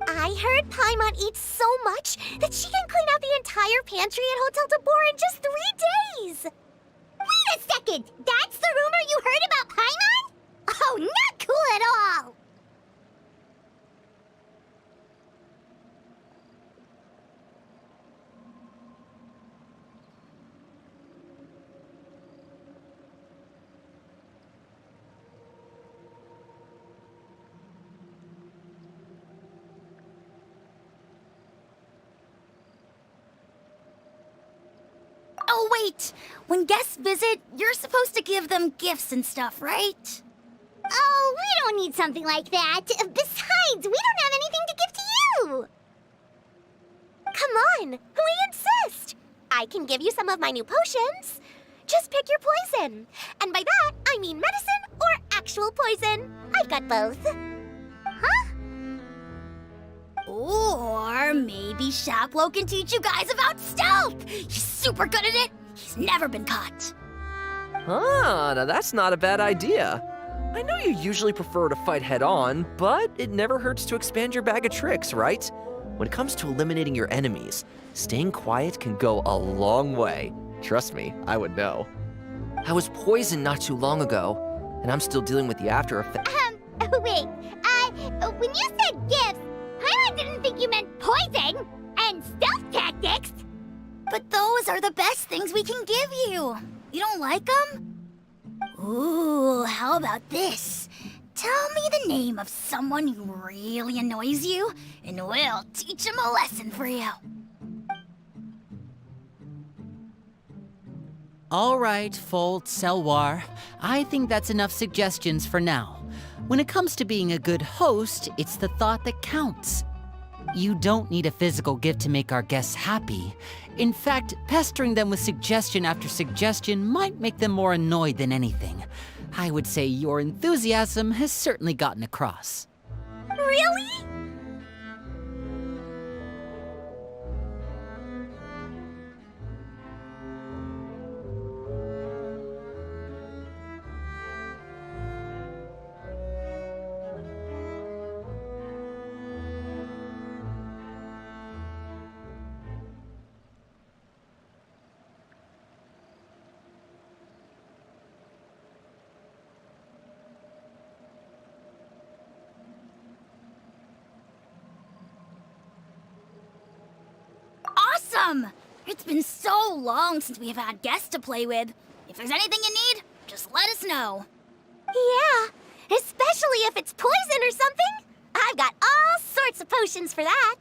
I heard Paimon eats so much that she can clean out the entire pantry at Hotel Tabor in just 3 days. Wait a second! That's the rumor you heard about Paimon? Oh, not cool at all! Oh, wait! When guests visit, you're supposed to give them gifts and stuff, right? Oh, we don't need something like that. Besides, we don't have anything to give to you! Come on, we insist! I can give you some of my new potions. Just pick your poison. And by that, I mean medicine or actual poison. I've got both. Huh? Or maybe Shaplo can teach you guys about stealth. He's super good at it. He's never been caught. Ah, now that's not a bad idea. I know you usually prefer to fight head-on, but it never hurts to expand your bag of tricks, right? When it comes to eliminating your enemies, staying quiet can go a long way. Trust me, I would know. I was poisoned not too long ago, and I'm still dealing with the after effects. Wait, when you said gifts, Paimon didn't think you meant poison and stealth tactics. But those are the best things we can give you. You don't like them? Ooh, how about this? Tell me the name of someone who really annoys you, and we'll teach him a lesson for you. All right, Folt, Selwar. I think that's enough suggestions for now. When it comes to being a good host, it's the thought that counts. You don't need a physical gift to make our guests happy. In fact, pestering them with suggestion after suggestion might make them more annoyed than anything. I would say your enthusiasm has certainly gotten across. Really? Awesome! It's been so long since we've had guests to play with. If there's anything you need, just let us know. Yeah, especially if it's poison or something. I've got all sorts of potions for that.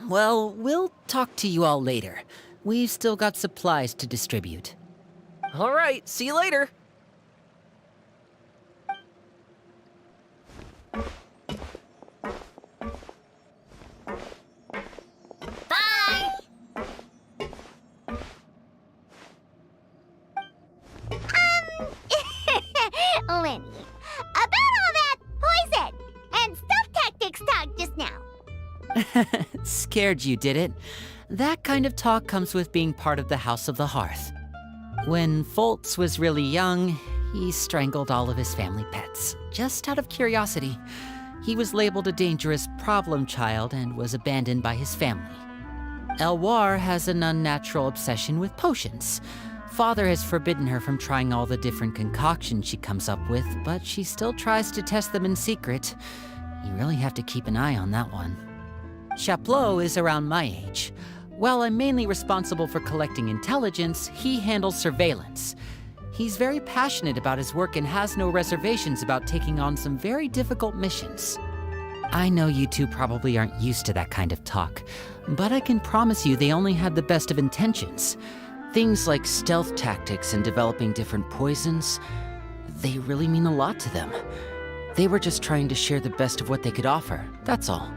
Well, we'll talk to you all later. We've still got supplies to distribute. All right, see you later. Bye! Lenny, about all that poison and stealth tactics talk just now. Scared you, did it? That kind of talk comes with being part of the House of the Hearth. When Foltz was really young, he strangled all of his family pets, just out of curiosity. He was labeled a dangerous problem child and was abandoned by his family. Elwar has an unnatural obsession with potions. Father has forbidden her from trying all the different concoctions she comes up with, but she still tries to test them in secret. You really have to keep an eye on that one. Chaplot is around my age. While I'm mainly responsible for collecting intelligence, he handles surveillance. He's very passionate about his work and has no reservations about taking on some very difficult missions. I know you two probably aren't used to that kind of talk, but I can promise you they only had the best of intentions. Things like stealth tactics and developing different poisons, they really mean a lot to them. They were just trying to share the best of what they could offer, that's all.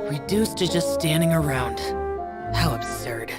Reduced to just standing around. How absurd.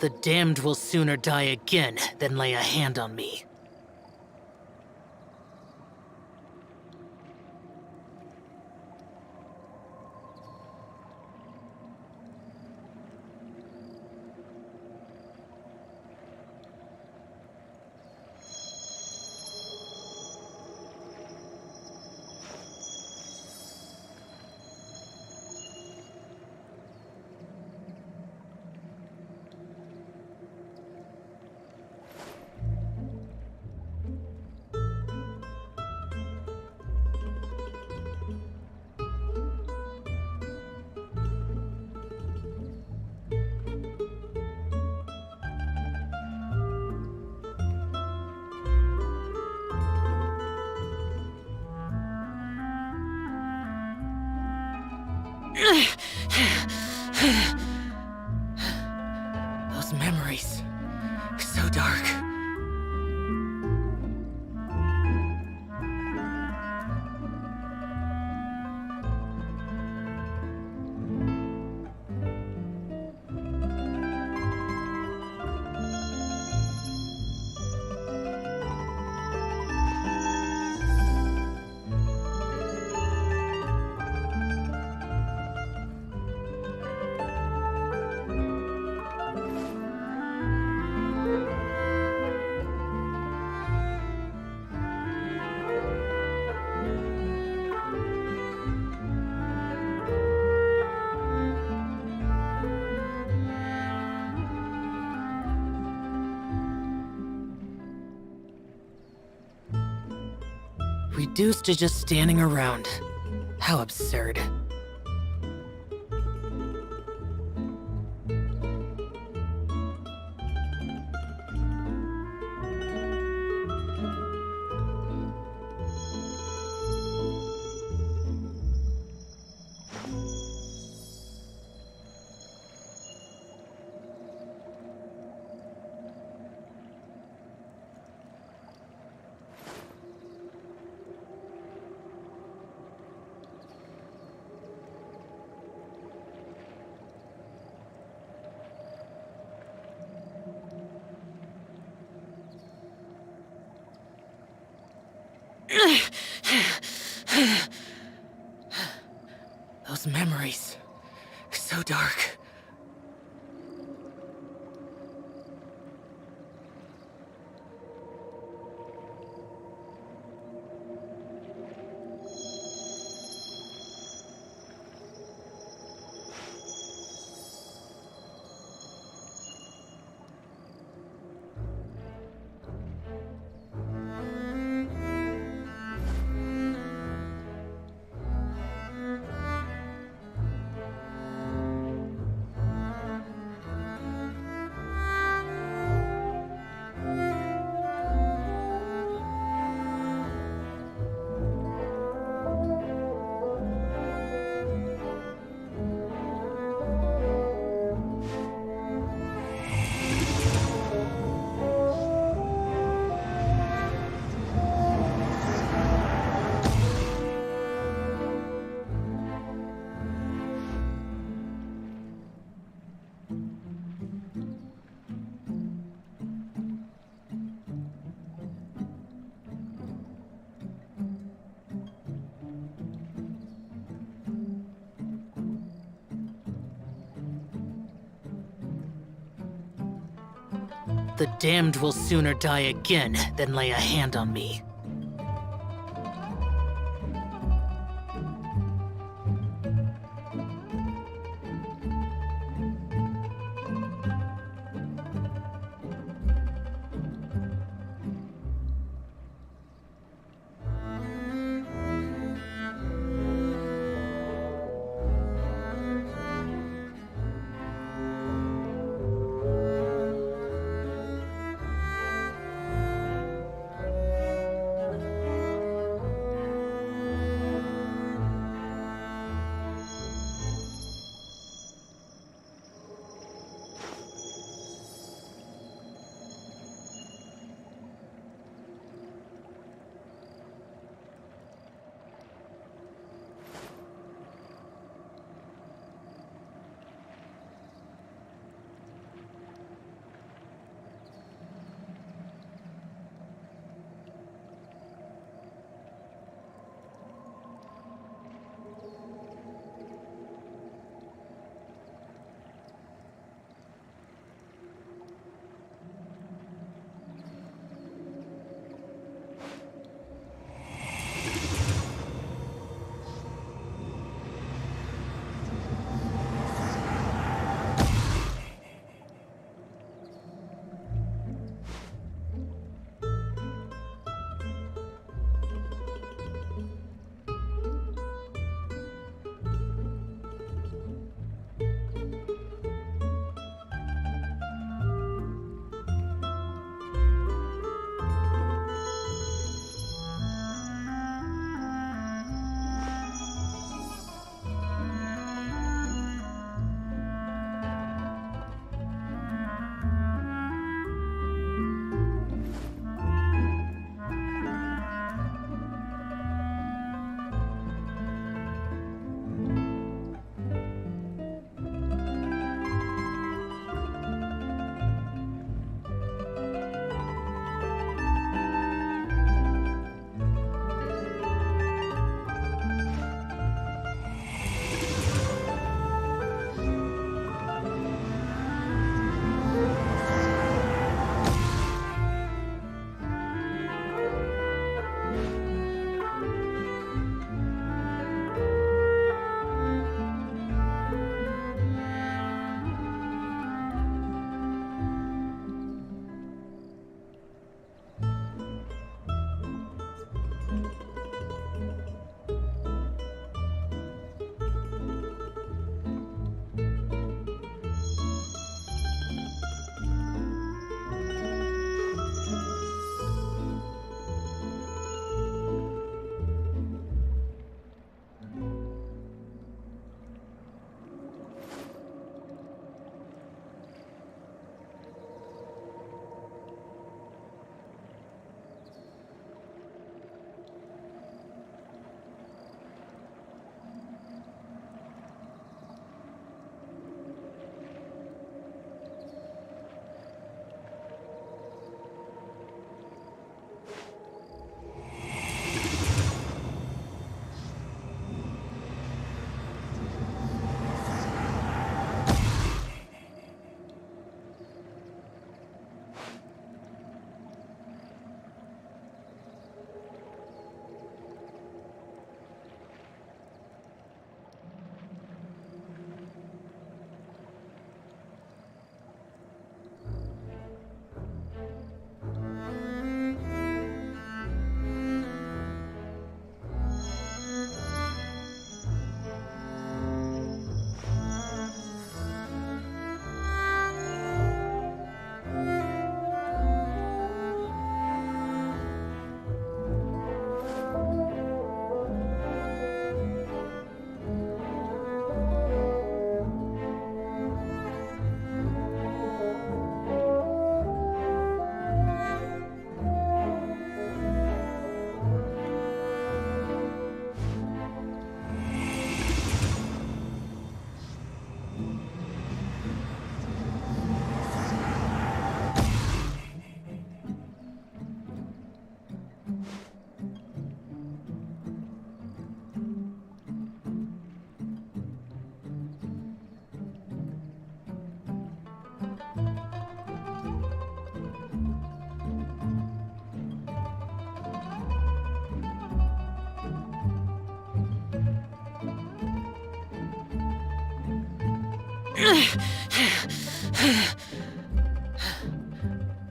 The damned will sooner die again than lay a hand on me. Those memories, so dark. Reduced to just standing around. How absurd. Those memories, so dark. The damned will sooner die again than lay a hand on me.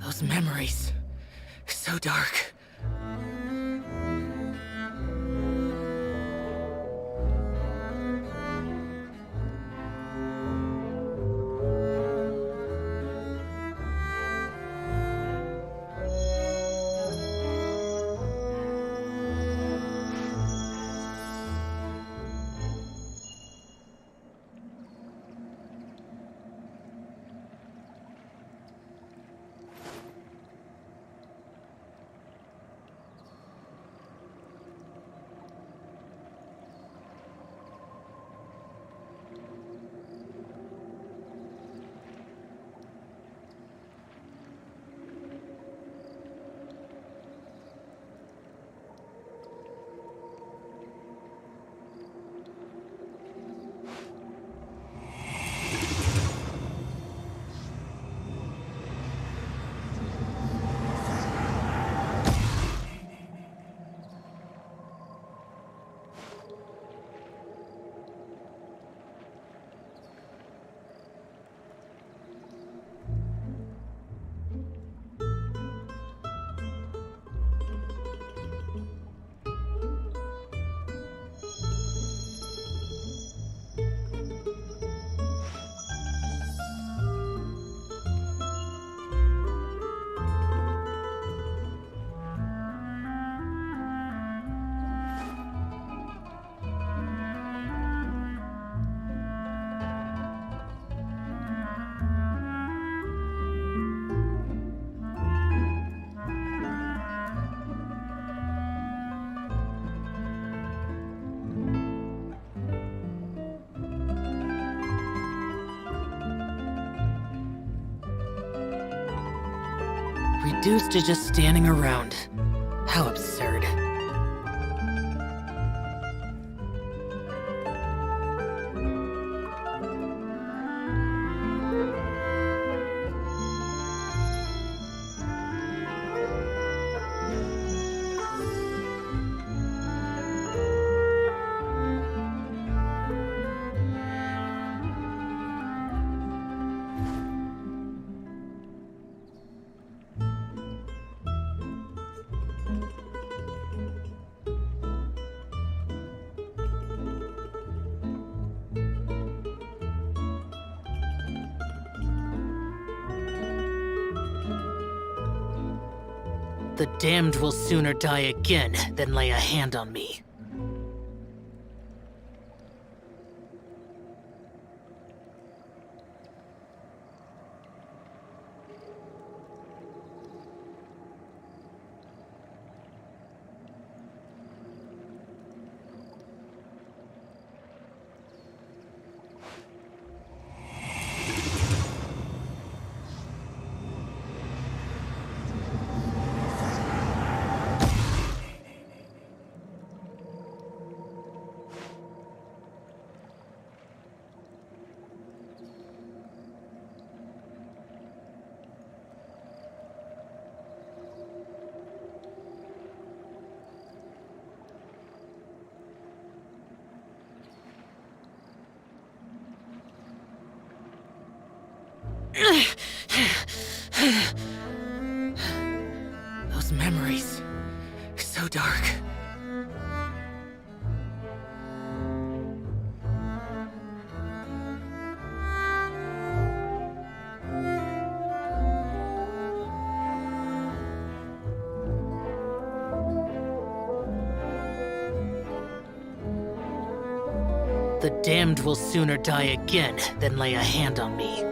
Those memories. So dark. Reduced to just standing around. How absurd. The damned will sooner die again than lay a hand on me. Those memories. So dark. The damned will sooner die again than lay a hand on me.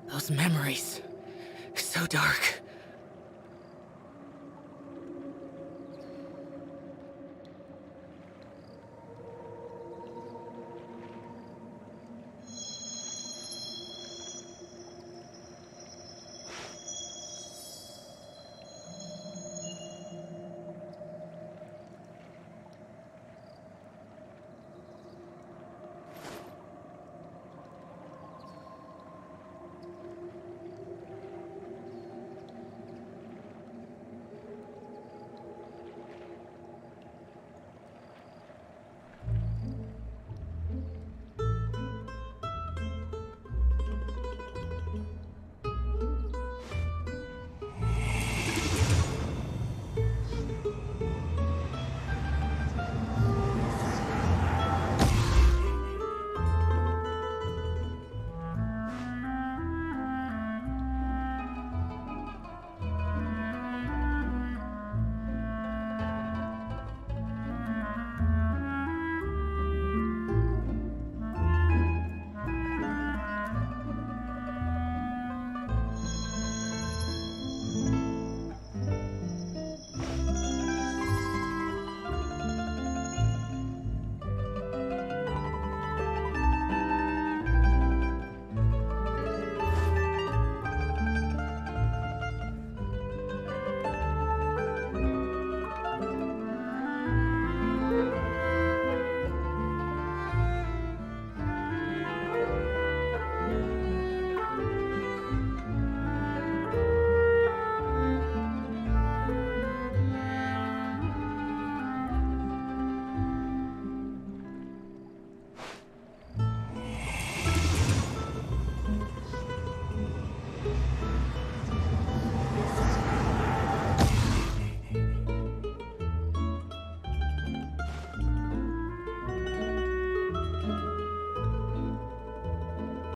Those memories. So dark.